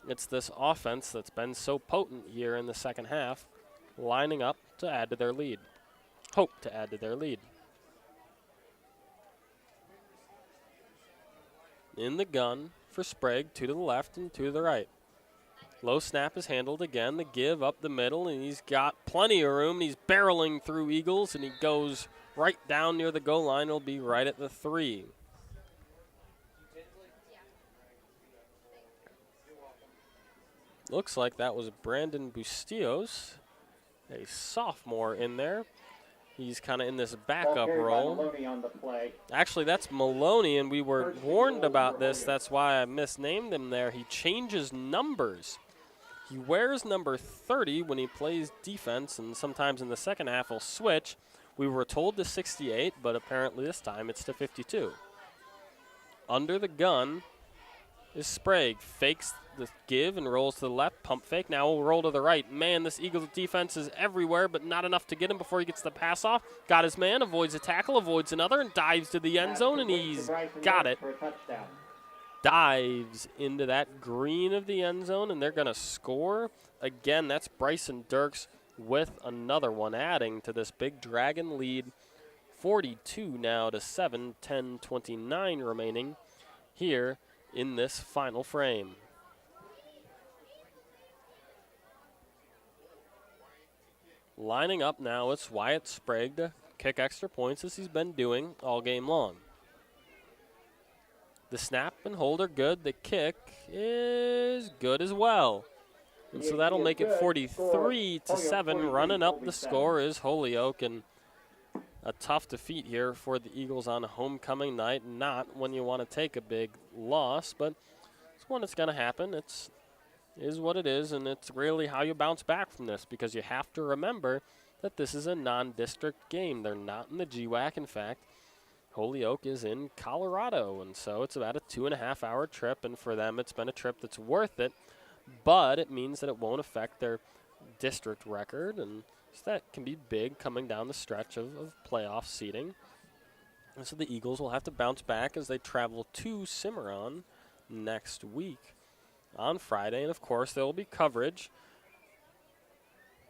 Speaker 1: it's this offense that's been so potent here in the second half, lining up to add to their lead. Hope to add to their lead. In the gun for Sprague, 2 to the left and 2 to the right. Low snap is handled again. The give up the middle, and he's got plenty of room. He's barreling through Eagles, and he goes right down near the goal line. He'll be right at the 3. Looks like that was Brandon Bustillos, a sophomore in there. He's kind of in this backup role. Actually, that's Maloney, and we were warned about this. That's why I misnamed him there. He changes numbers. He wears number 30 when he plays defense, and sometimes in the second half he'll switch. We were told to 68, but apparently this time it's to 52. Under the gun is Sprague. Fakes the give and rolls to the left. Pump fake. Now we'll roll to the right. Man, this Eagles defense is everywhere, but not enough to get him before he gets the pass off. Got his man, avoids a tackle, avoids another, and dives to the end zone, and he's got it. Dives into that green of the end zone, and they're going to score. Again, that's Bryson Dirks with another one, adding to this big Dragon lead. 42 now to 7, 10:29 remaining here in this final frame. Lining up now, it's Wyatt Sprague to kick extra points as he's been doing all game long. The snap and hold are good. The kick is good as well. And so that'll make it 43-7. Running up the score is Holyoke, and a tough defeat here for the Eagles on a homecoming night. Not when you want to take a big loss, but it's one that's going to happen. It is what it is, and it's really how you bounce back from this, because you have to remember that this is a non-district game. They're not in the GWAC. In fact, Holyoke is in Colorado, and so it's about a 2.5-hour trip, and for them it's been a trip that's worth it, but it means that it won't affect their district record, and so that can be big coming down the stretch of playoff seeding. And so the Eagles will have to bounce back as they travel to Cimarron next week on Friday, and of course there will be coverage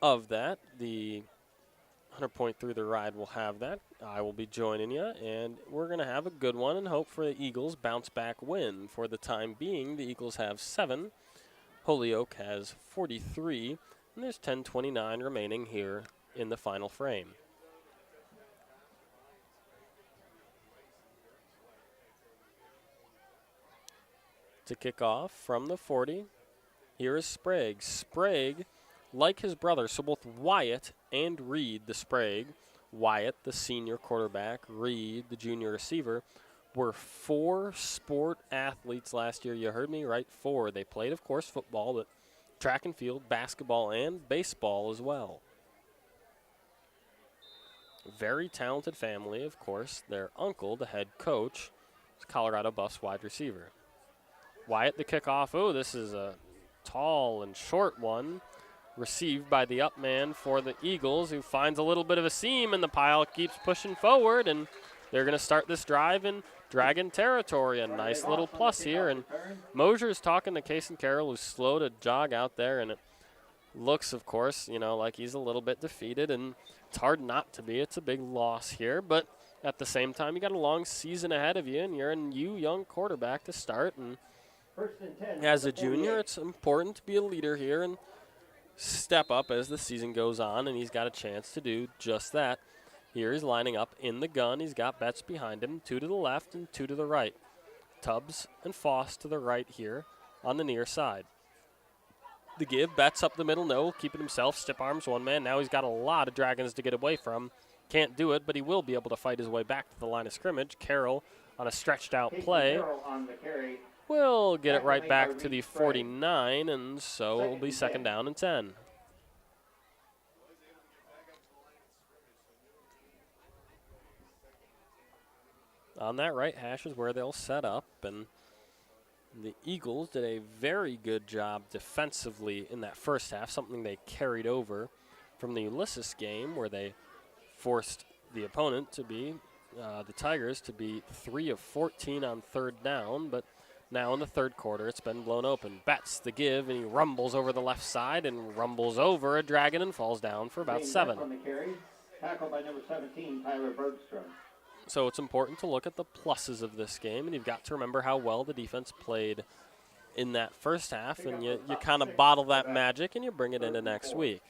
Speaker 1: of that. The 100 Point Through the Ride will have that. I will be joining you, and we're going to have a good one and hope for the Eagles bounce back win. For the time being, the Eagles have 7. Holyoke has 43, and there's 10:29 remaining here in the final frame. To kick off from the 40, here is Sprague. Sprague, like his brother, so both Wyatt and Reed, the Sprague, Wyatt, the senior quarterback, Reed, the junior receiver, were 4 sport athletes last year. You heard me right, 4. They played, of course, football, but track and field, basketball, and baseball as well. Very talented family, of course. Their uncle, the head coach, is Colorado Buffs wide receiver. Wyatt, the kickoff. Oh, this is a tall and short one. Received by the up man for the Eagles, who finds a little bit of a seam in the pile, keeps pushing forward, and they're going to start this drive in Dragon territory. A nice little plus here. And Mosier's talking to Kason Carroll, who's slow to jog out there. And it looks, of course, you know, like he's a little bit defeated. And it's hard not to be. It's a big loss here. But at the same time, you got a long season ahead of you, and you're a new young quarterback to start. And as a junior, it's important to be a leader here and step up as the season goes on, and he's got a chance to do just that. Here he's lining up in the gun. He's got Betts behind him, 2 to the left and 2 to the right. Tubbs and Foss to the right here on the near side. The give, Betts up the middle, no, keeping himself, stiff arms one man. Now he's got a lot of Dragons to get away from. Can't do it, but he will be able to fight his way back to the line of scrimmage. Carroll on a stretched out play will get it right back to the 49, and so it will be 2nd down and 10. On that right hash is where they'll set up, and the Eagles did a very good job defensively in that first half, something they carried over from the Ulysses game where they forced the opponent to be, the Tigers, to be 3 of 14 on 3rd down, but now in the 3rd quarter, it's been blown open. Betts the give, and he rumbles over the left side and rumbles over a Dragon and falls down for about 7.
Speaker 2: On the carry, tackled by number 17, Tyler Bergstrom.
Speaker 1: So it's important to look at the pluses of this game, and you've got to remember how well the defense played in that first half, and you kind of bottle that magic and you bring it into next week.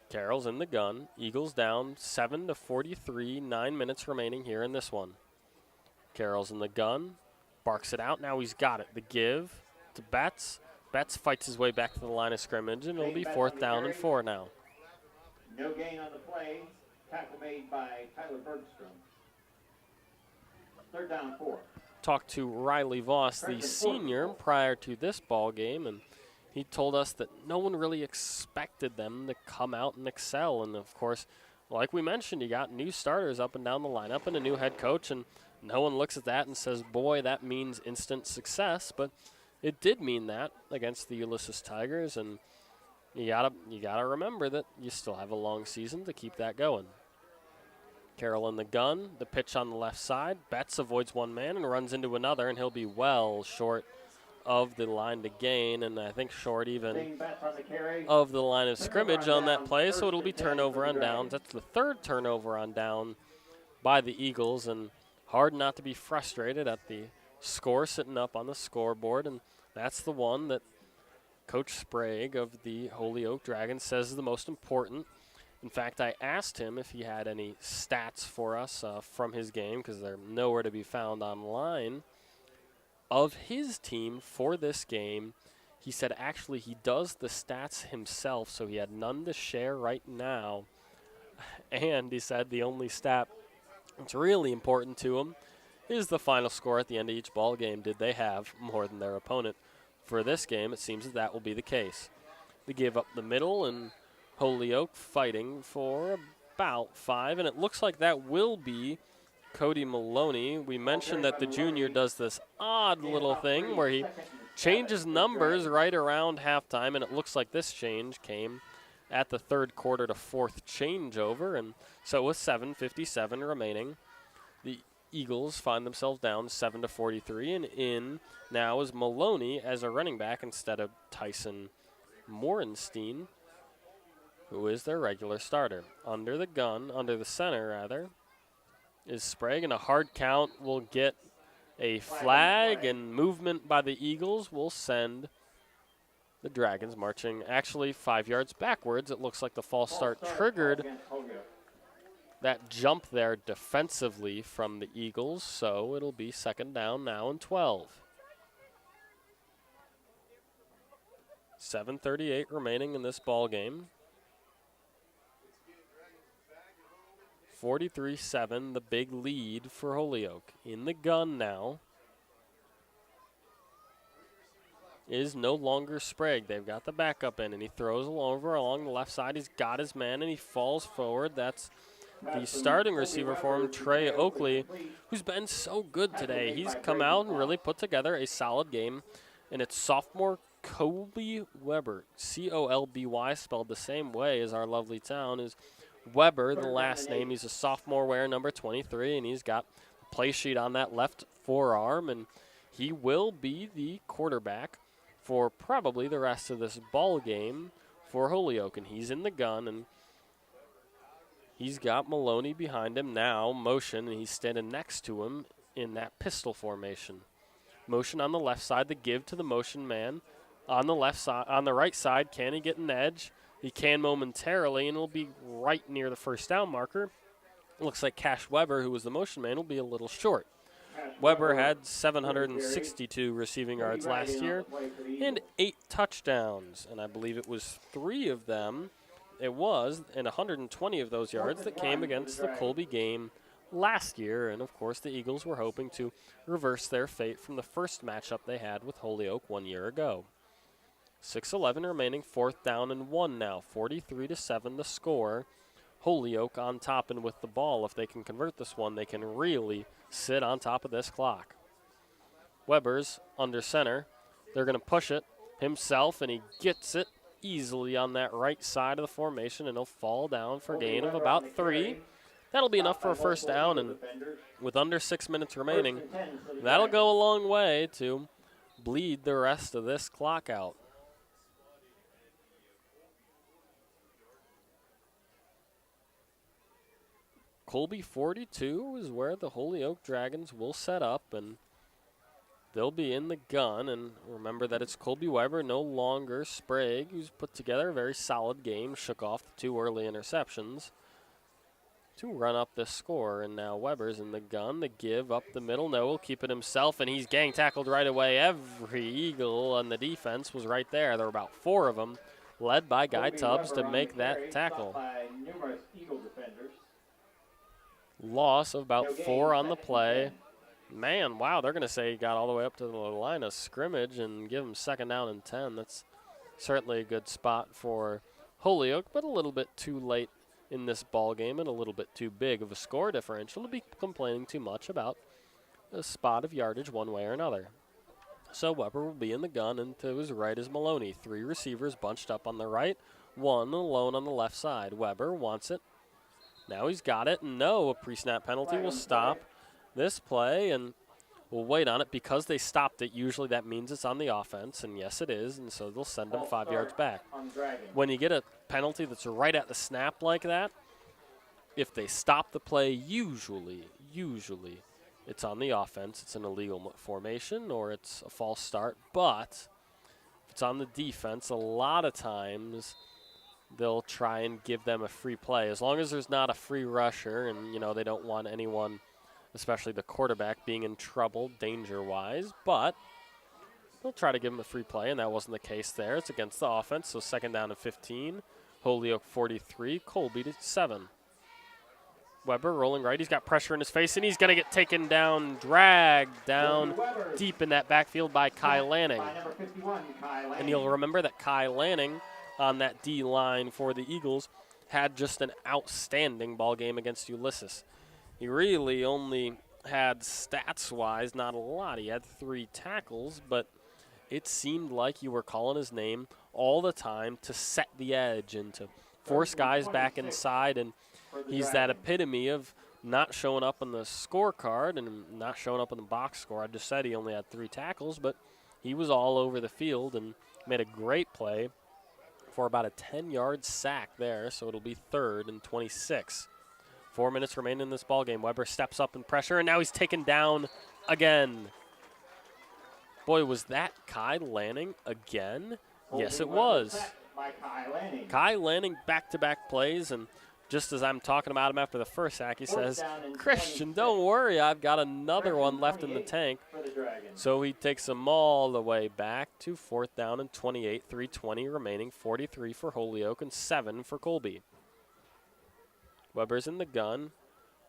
Speaker 1: Carroll's in the gun. Eagles down 7 to 43, 9 minutes remaining here in this one. Carroll's in the gun, barks it out. Now he's got it. The give to Betts. Betts fights his way back to the line of scrimmage, and it'll be 4th down and 4 now.
Speaker 2: No gain on the play. Tackle made by Tyler Bergstrom. 3rd down, 4.
Speaker 1: Talked to Riley Voss, the senior, prior to this ball game, and he told us that no one really expected them to come out and excel. And, of course, like we mentioned, you got new starters up and down the lineup and a new head coach, and no one looks at that and says, boy, that means instant success. But it did mean that against the Ulysses Tigers, and you gotta remember that you still have a long season to keep that going. Carroll in the gun, the pitch on the left side. Betts avoids one man and runs into another, and he'll be well short of the line to gain, and I think short even of the line of scrimmage on that play, so it'll be turnover on downs. That's the 3rd turnover on down by the Eagles, and hard not to be frustrated at the score sitting up on the scoreboard, and that's the one that Coach Sprague of the Holyoke Dragons says is the most important. In fact, I asked him if he had any stats for us from his game, because they're nowhere to be found online, of his team for this game. He said actually he does the stats himself, so he had none to share right now. And he said the only stat that's really important to him is the final score at the end of each ball game. Did they have more than their opponent? For this game, it seems that will be the case. They give up the middle, and Holyoke fighting for about 5, and it looks like that will be Cody Maloney. We mentioned that the junior does this odd little thing where he changes numbers right around halftime, and it looks like this change came at the 3rd quarter to 4th changeover, and so with 7:57 remaining, the Eagles find themselves down 7 to 43, and in now is Maloney as a running back instead of Tyson Morenstein, who is their regular starter. Under the center rather, is Sprague, and a hard count will get a flag, and movement by the Eagles will send the Dragons marching actually 5 yards backwards. It looks like the false start triggered that jump there defensively from the Eagles, so it'll be 2nd down now and 12. 7:38 remaining in this ball game. 43-7, the big lead for Holyoke. In the gun now is no longer Sprague. They've got the backup in, and he throws over along the left side. He's got his man, and he falls forward. That's the starting receiver for him, Trey Oakley, who's been so good today. He's come out and really put together a solid game, and it's sophomore Colby Weber. C-O-L-B-Y, spelled the same way as our lovely town, is Weber, the last name. He's a sophomore wearing number 23, and he's got the play sheet on that left forearm, and he will be the quarterback for probably the rest of this ball game for Holyoke. And he's in the gun, and he's got Maloney behind him now, motion, and he's standing next to him in that pistol formation. Motion on the left side, the give to the motion man. On the left side, on the right side, can he get an edge? He can momentarily, and it'll be right near the first down marker. Looks like Cash Weber, who was the motion man, will be a little short. Weber had 762 receiving yards last year and 8 touchdowns, and I believe it was 3 of them. It was, and 120 of those yards that came against the Colby game last year, and of course the Eagles were hoping to reverse their fate from the first matchup they had with Holyoke 1 year ago. 6:11 remaining, 4th down and 1 now, 43-7 the score. Holyoke on top and with the ball. If they can convert this one, they can really sit on top of this clock. Weber's under center. They're going to push it himself, and he gets it easily on that right side of the formation, and he'll fall down for a gain of about 3. That'll be enough for a first down, and with under 6 minutes remaining, that'll go a long way to bleed the rest of this clock out. Colby 42 is where the Holyoke Dragons will set up, and they'll be in the gun. And remember that it's Colby Weber, no longer Sprague, who's put together a very solid game, shook off the 2 early interceptions to run up this score. And now Weber's in the gun. The give up the middle. No, he'll keep it himself, and he's gang tackled right away. Every Eagle on the defense was right there. There were about 4 of them, led by Guy Tubbs to make that tackle. Loss of about 4 on the play. Man, wow, they're going to say he got all the way up to the line of scrimmage and give him 2nd down and 10. That's certainly a good spot for Holyoke, but a little bit too late in this ball game and a little bit too big of a score differential to be complaining too much about a spot of yardage one way or another. So Weber will be in the gun, and to his right is Maloney. 3 receivers bunched up on the right, 1 alone on the left side. Weber wants it. Now he's got it, and no, a pre-snap penalty will stop this play, and we'll wait on it. Because they stopped it, usually that means it's on the offense, and yes it is, and so they'll send him 5 yards back. When you get a penalty that's right at the snap like that, if they stop the play, usually it's on the offense. It's an illegal formation or it's a false start, but if it's on the defense, a lot of times they'll try and give them a free play, as long as there's not a free rusher, and they don't want anyone, especially the quarterback, being in trouble danger-wise. But they'll try to give him a free play, and that wasn't the case there. It's against the offense, so 2nd down and 15. Holyoke 43, Colby 7. Weber rolling right. He's got pressure in his face, and he's going to get taken down, dragged down deep in that backfield by Kai Lanning. And you'll remember that Kai Lanning on that D line for the Eagles had just an outstanding ball game against Ulysses. He really only had, stats-wise, not a lot. He had 3 tackles, but it seemed like you were calling his name all the time to set the edge and to force guys back inside, and he's that epitome of not showing up on the scorecard and not showing up on the box score. I just said he only had 3 tackles, but he was all over the field and made a great play for about a 10-yard sack there, so it'll be 3rd and 26. 4 minutes remain in this ballgame. Weber steps up in pressure, and now he's taken down again. Boy, was that Kai Lanning again? Yes, it was. Kai Lanning back-to-back plays, and just as I'm talking about him after the first sack, he says, "Christian, don't worry, I've got another one left in the tank." So he takes them all the way back to 4th down and 28, 3:20 remaining, 43 for Holyoke and 7 for Colby. Weber's in the gun.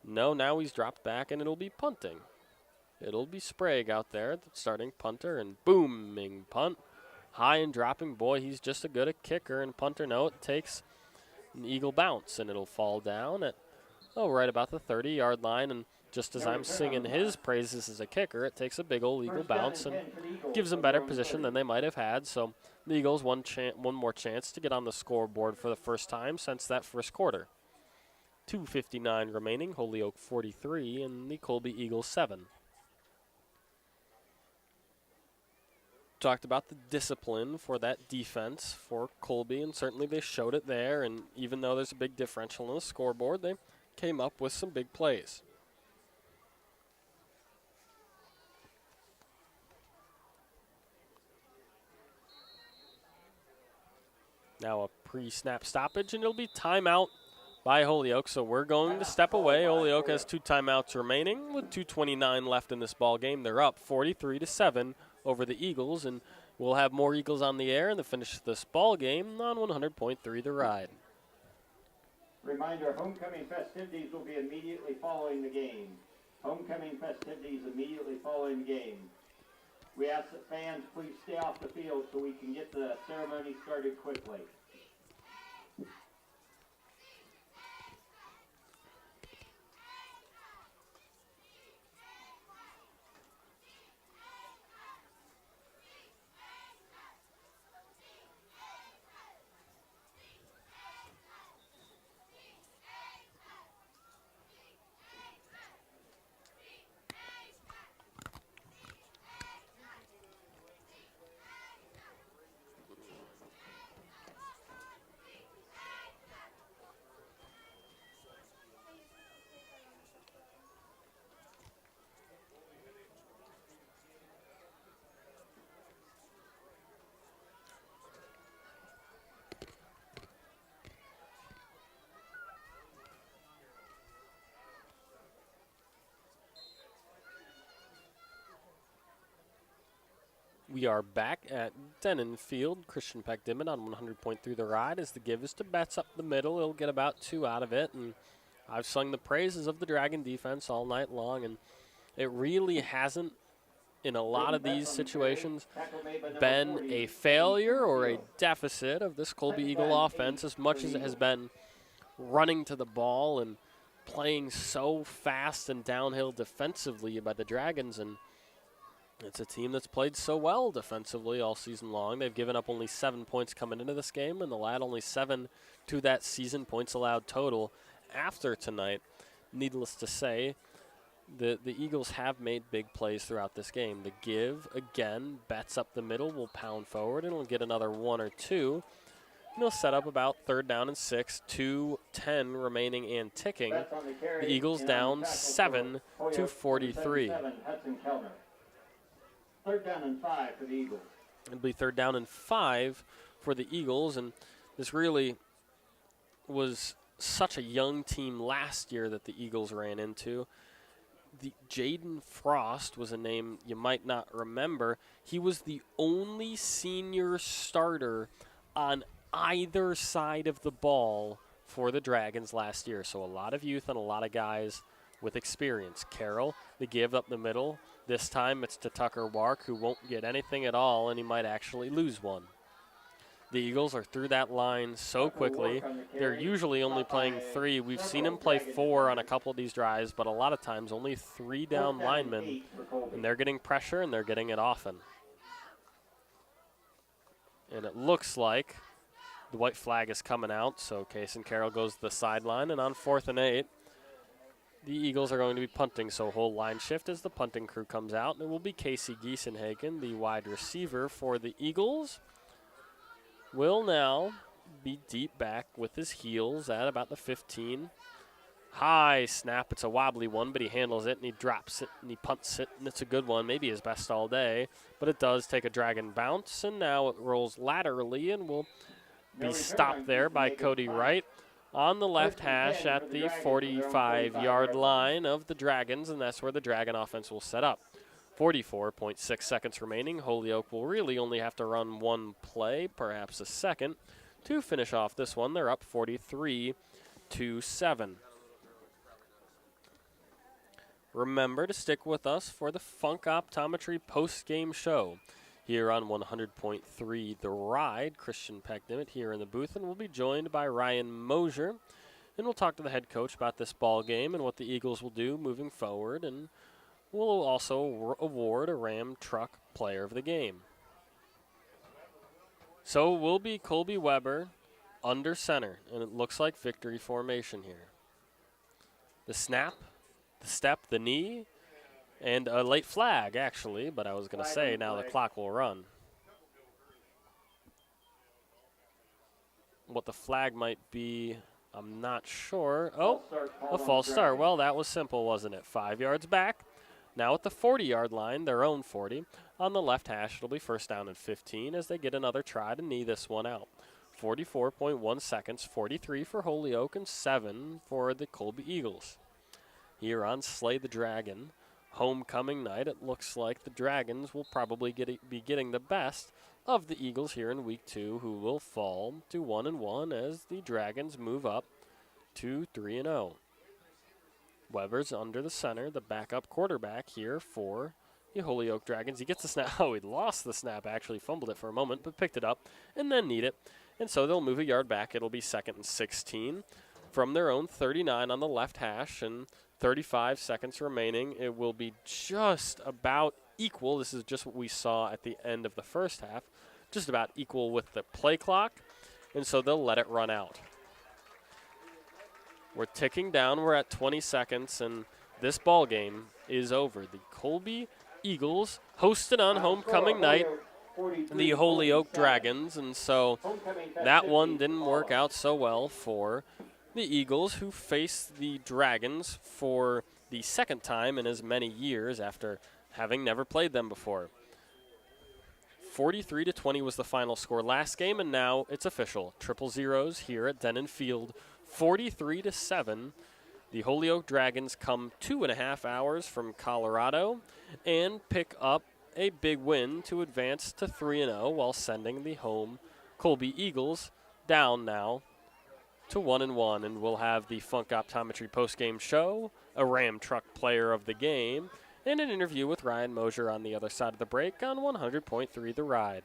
Speaker 1: No, now he's dropped back, and it'll be punting. It'll be Sprague out there, the starting punter, and booming punt. High and dropping. Boy, he's just as good a kicker and punter. No, it takes an Eagle bounce, and it'll fall down at, right about the 30-yard line. And Just as I'm singing his praises as a kicker, it takes a big old Eagle bounce and gives them better position than they might have had. So the Eagles one more chance to get on the scoreboard for the first time since that first quarter. 2:59 remaining, Holyoke 43 and the Colby Eagles 7. Talked about the discipline for that defense for Colby, and certainly they showed it there. And even though there's a big differential on the scoreboard, they came up with some big plays. Now a pre-snap stoppage, and it'll be timeout by Holyoke. So we're going to step away. Holyoke has 2 timeouts remaining with 2:29 left in this ball game. They're up 43-7 over the Eagles, and we'll have more Eagles on the air and the finish this ball game on 100.3 The Ride.
Speaker 2: Reminder, homecoming festivities will be immediately following the game. Homecoming festivities immediately following the game. We ask that fans please stay off the field so we can get the ceremony started quickly.
Speaker 1: We are back at Dennen Field. Christian Peck Dimon on 100.3 The Ride as the give is to Betts up the middle. He'll get about 2 out of it. And I've sung the praises of the Dragon defense all night long, and it really hasn't, in a lot of these situations, been a failure or a deficit of this Colby Eagle offense as much as it has been running to the ball and playing so fast and downhill defensively by the Dragons. And it's a team that's played so well defensively all season long. They've given up only 7 points coming into this game, and they'll add only 7 to that season points allowed total after tonight. Needless to say, the Eagles have made big plays throughout this game. The give, again, Betts up the middle, will pound forward, and will get another 1 or 2. And they'll set up about 3rd down and 6, 2:10 remaining and ticking. The Eagles down 7-43.
Speaker 2: 3rd down and 5 for the Eagles.
Speaker 1: It'll be 3rd down and 5 for the Eagles, and this really was such a young team last year that the Eagles ran into. The Jaden Frost was a name you might not remember. He was the only senior starter on either side of the ball for the Dragons last year, so a lot of youth and a lot of guys with experience. Carroll, the give up the middle. This time it's to Tucker Wark, who won't get anything at all, and he might actually lose one. The Eagles are through that line so quickly. They're usually only playing 3. We've seen them play 4 on a couple of these drives, but a lot of times only 3 down linemen, and they're getting pressure, and they're getting it often. And it looks like the white flag is coming out, so Case and Carroll goes to the sideline, and on 4th and 8, the Eagles are going to be punting, so whole line shift as the punting crew comes out. And it will be Casey Giesenhagen, the wide receiver for the Eagles. Will now be deep back with his heels at about the 15. High snap. It's a wobbly one, but he handles it, and he drops it, and he punts it, and it's a good one. Maybe his best all day, but it does take a Dragon bounce, and now it rolls laterally and will be stopped there by Cody Wright on the left hash at the 45-yard line of the Dragons, and that's where the Dragon offense will set up. 44.6 seconds remaining. Holyoke will really only have to run 1 play, perhaps a second, to finish off this one. They're up 43-7. Remember to stick with us for the Funk Optometry post-game show here on 100.3 The Ride. Christian Peck Dimmitt here in the booth, and we'll be joined by Ryan Mosier, And we'll talk to the head coach about this ball game and what the Eagles will do moving forward, and we'll also award a Ram Truck Player of the Game. So it will be Colby Weber under center, and it looks like victory formation here. The snap, the step, the knee, and a late flag, actually, but I was going to say now the clock will run. What the flag might be, I'm not sure. Oh, a false start. Well, that was simple, wasn't it? 5 yards back. Now at the 40-yard line, their own 40. On the left hash, it'll be first down and 15 as they get another try to knee this one out. 44.1 seconds, 43 for Holyoke and 7 for the Colby Eagles. Here on Slay the Dragon, homecoming night, it looks like the Dragons will probably be getting the best of the Eagles here in week 2, who will fall to 1-1 as the Dragons move up to 3-0. Weber's under the center, the backup quarterback here for the Holyoke Dragons. He gets the snap. Oh, he lost the snap, actually fumbled it for a moment, but picked it up and then need it. And so they'll move a yard back. It'll be 2nd and 16 from their own 39 on the left hash, and 35 seconds remaining. It will be just about equal. This is just what we saw at the end of the first half, just about equal with the play clock, and so they'll let it run out. We're ticking down. We're at 20 seconds, and this ball game is over. The Colby Eagles hosted on homecoming night the Holyoke Dragons, and so that one didn't work out so well for the Eagles, who face the Dragons for the second time in as many years after having never played them before. 43-20 was the final score last game, and now it's official. Triple zeros here at Dennen Field. 43-7. The Holyoke Dragons come 2.5 hours from Colorado and pick up a big win to advance to 3-0 while sending the home Colby Eagles down now to 1-1. And we'll have the Funk Optometry postgame show, a Ram Truck Player of the Game, and an interview with Ryan Mosier on the other side of the break on 100.3 The Ride.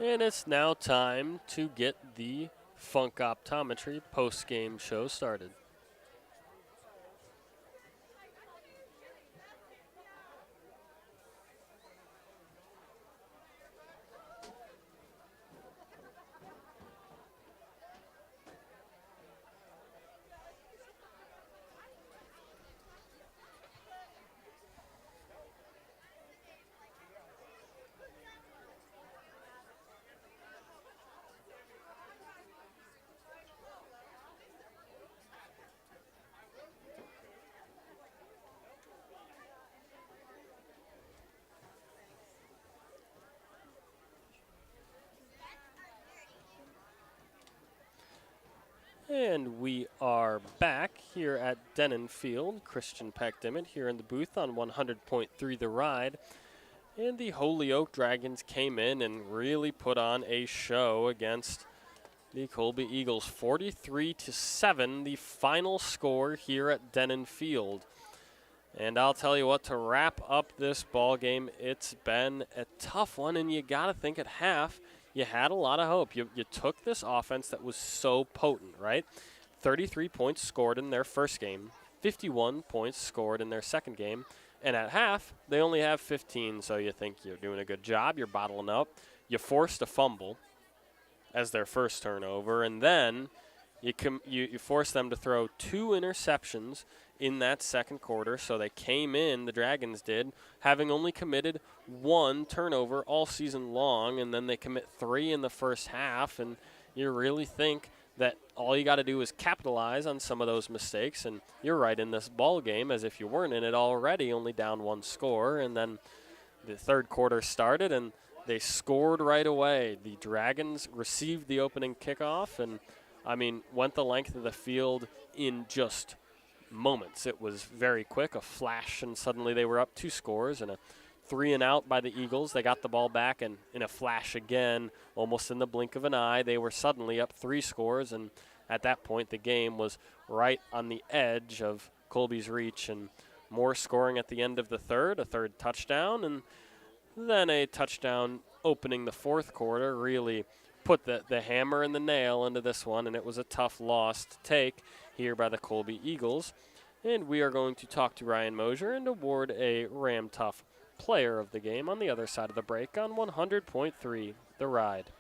Speaker 1: And it's now time to get the Funk Optometry post-game show started. And we are back here at Dennen Field. Christian Peck-Dimmitt here in the booth on 100.3 The Ride. And the Holyoke Dragons came in and really put on a show against the Colby Eagles. 43-7, the final score here at Dennen Field. And I'll tell you what, to wrap up this ball game, it's been a tough one, and you got to think at half, you had a lot of hope. You took this offense that was so potent, right? 33 points scored in their first game, 51 points scored in their second game, And at half, they only have 15, so you think you're doing a good job. You're bottling up. You forced a fumble as their first turnover, and then you force them to throw 2 interceptions in that second quarter. So they came in, the Dragons did, having only committed 1 turnover all season long, and then they commit 3 in the first half, and you really think that all you got to do is capitalize on some of those mistakes, and you're right in this ball game as if you weren't in it already, only down 1 score. And then the third quarter started, and they scored right away. The Dragons received the opening kickoff and, went the length of the field in just moments. It was very quick, a flash, and suddenly they were up 2 scores and a 3 and out by the Eagles. They got the ball back, and in a flash again, almost in the blink of an eye, they were suddenly up 3 scores, and at that point the game was right on the edge of Colby's reach, and more scoring at the end of the third, a third touchdown, and then a touchdown opening the fourth quarter really put the hammer and the nail into this one, and it was a tough loss to take here by the Colby Eagles. And we are going to talk to Ryan Mosier and award a Ram Tough Player of the Game on the other side of the break on 100.3 The Ride.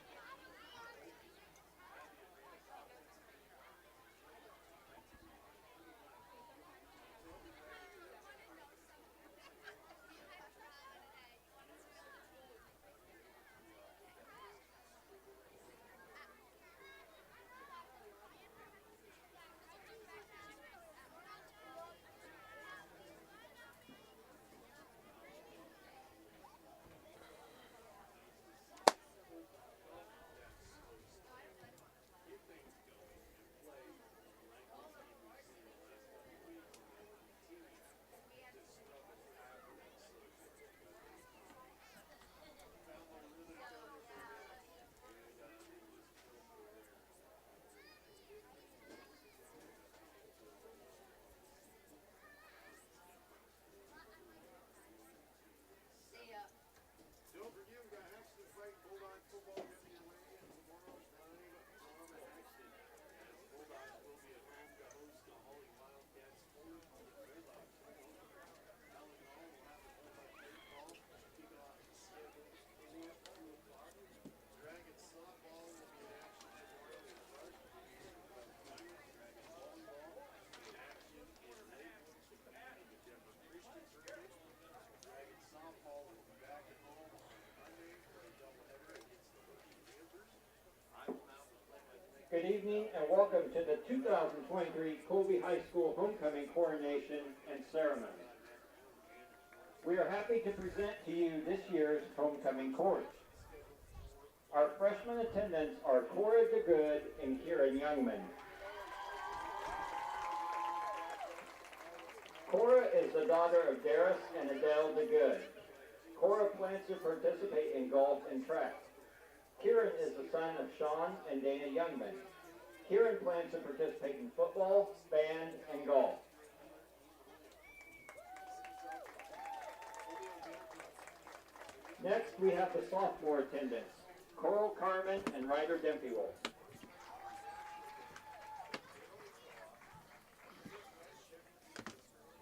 Speaker 2: Good evening and welcome to the 2023 Colby High School Homecoming Coronation and Ceremony. We are happy to present to you this year's homecoming chorus. Our freshman attendants are Cora DeGood and Kieran Youngman. Cora is the daughter of Darius and Adele DeGood. Cora plans to participate in golf and track. Kieran is the son of Sean and Dana Youngman. Kieran plans to participate in football, band, and golf. Next, we have the sophomore attendants, Coral Carmen and Ryder Dempywolf.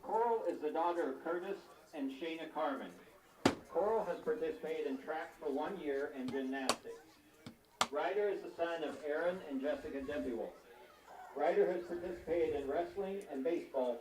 Speaker 2: Coral is the daughter of Curtis and Shayna Carmen. Coral has participated in track for 1 year and gymnastics. Ryder is the son of Aaron and Jessica Dempywolf. Ryder has participated in wrestling and baseball.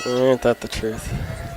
Speaker 1: Ain't that the truth?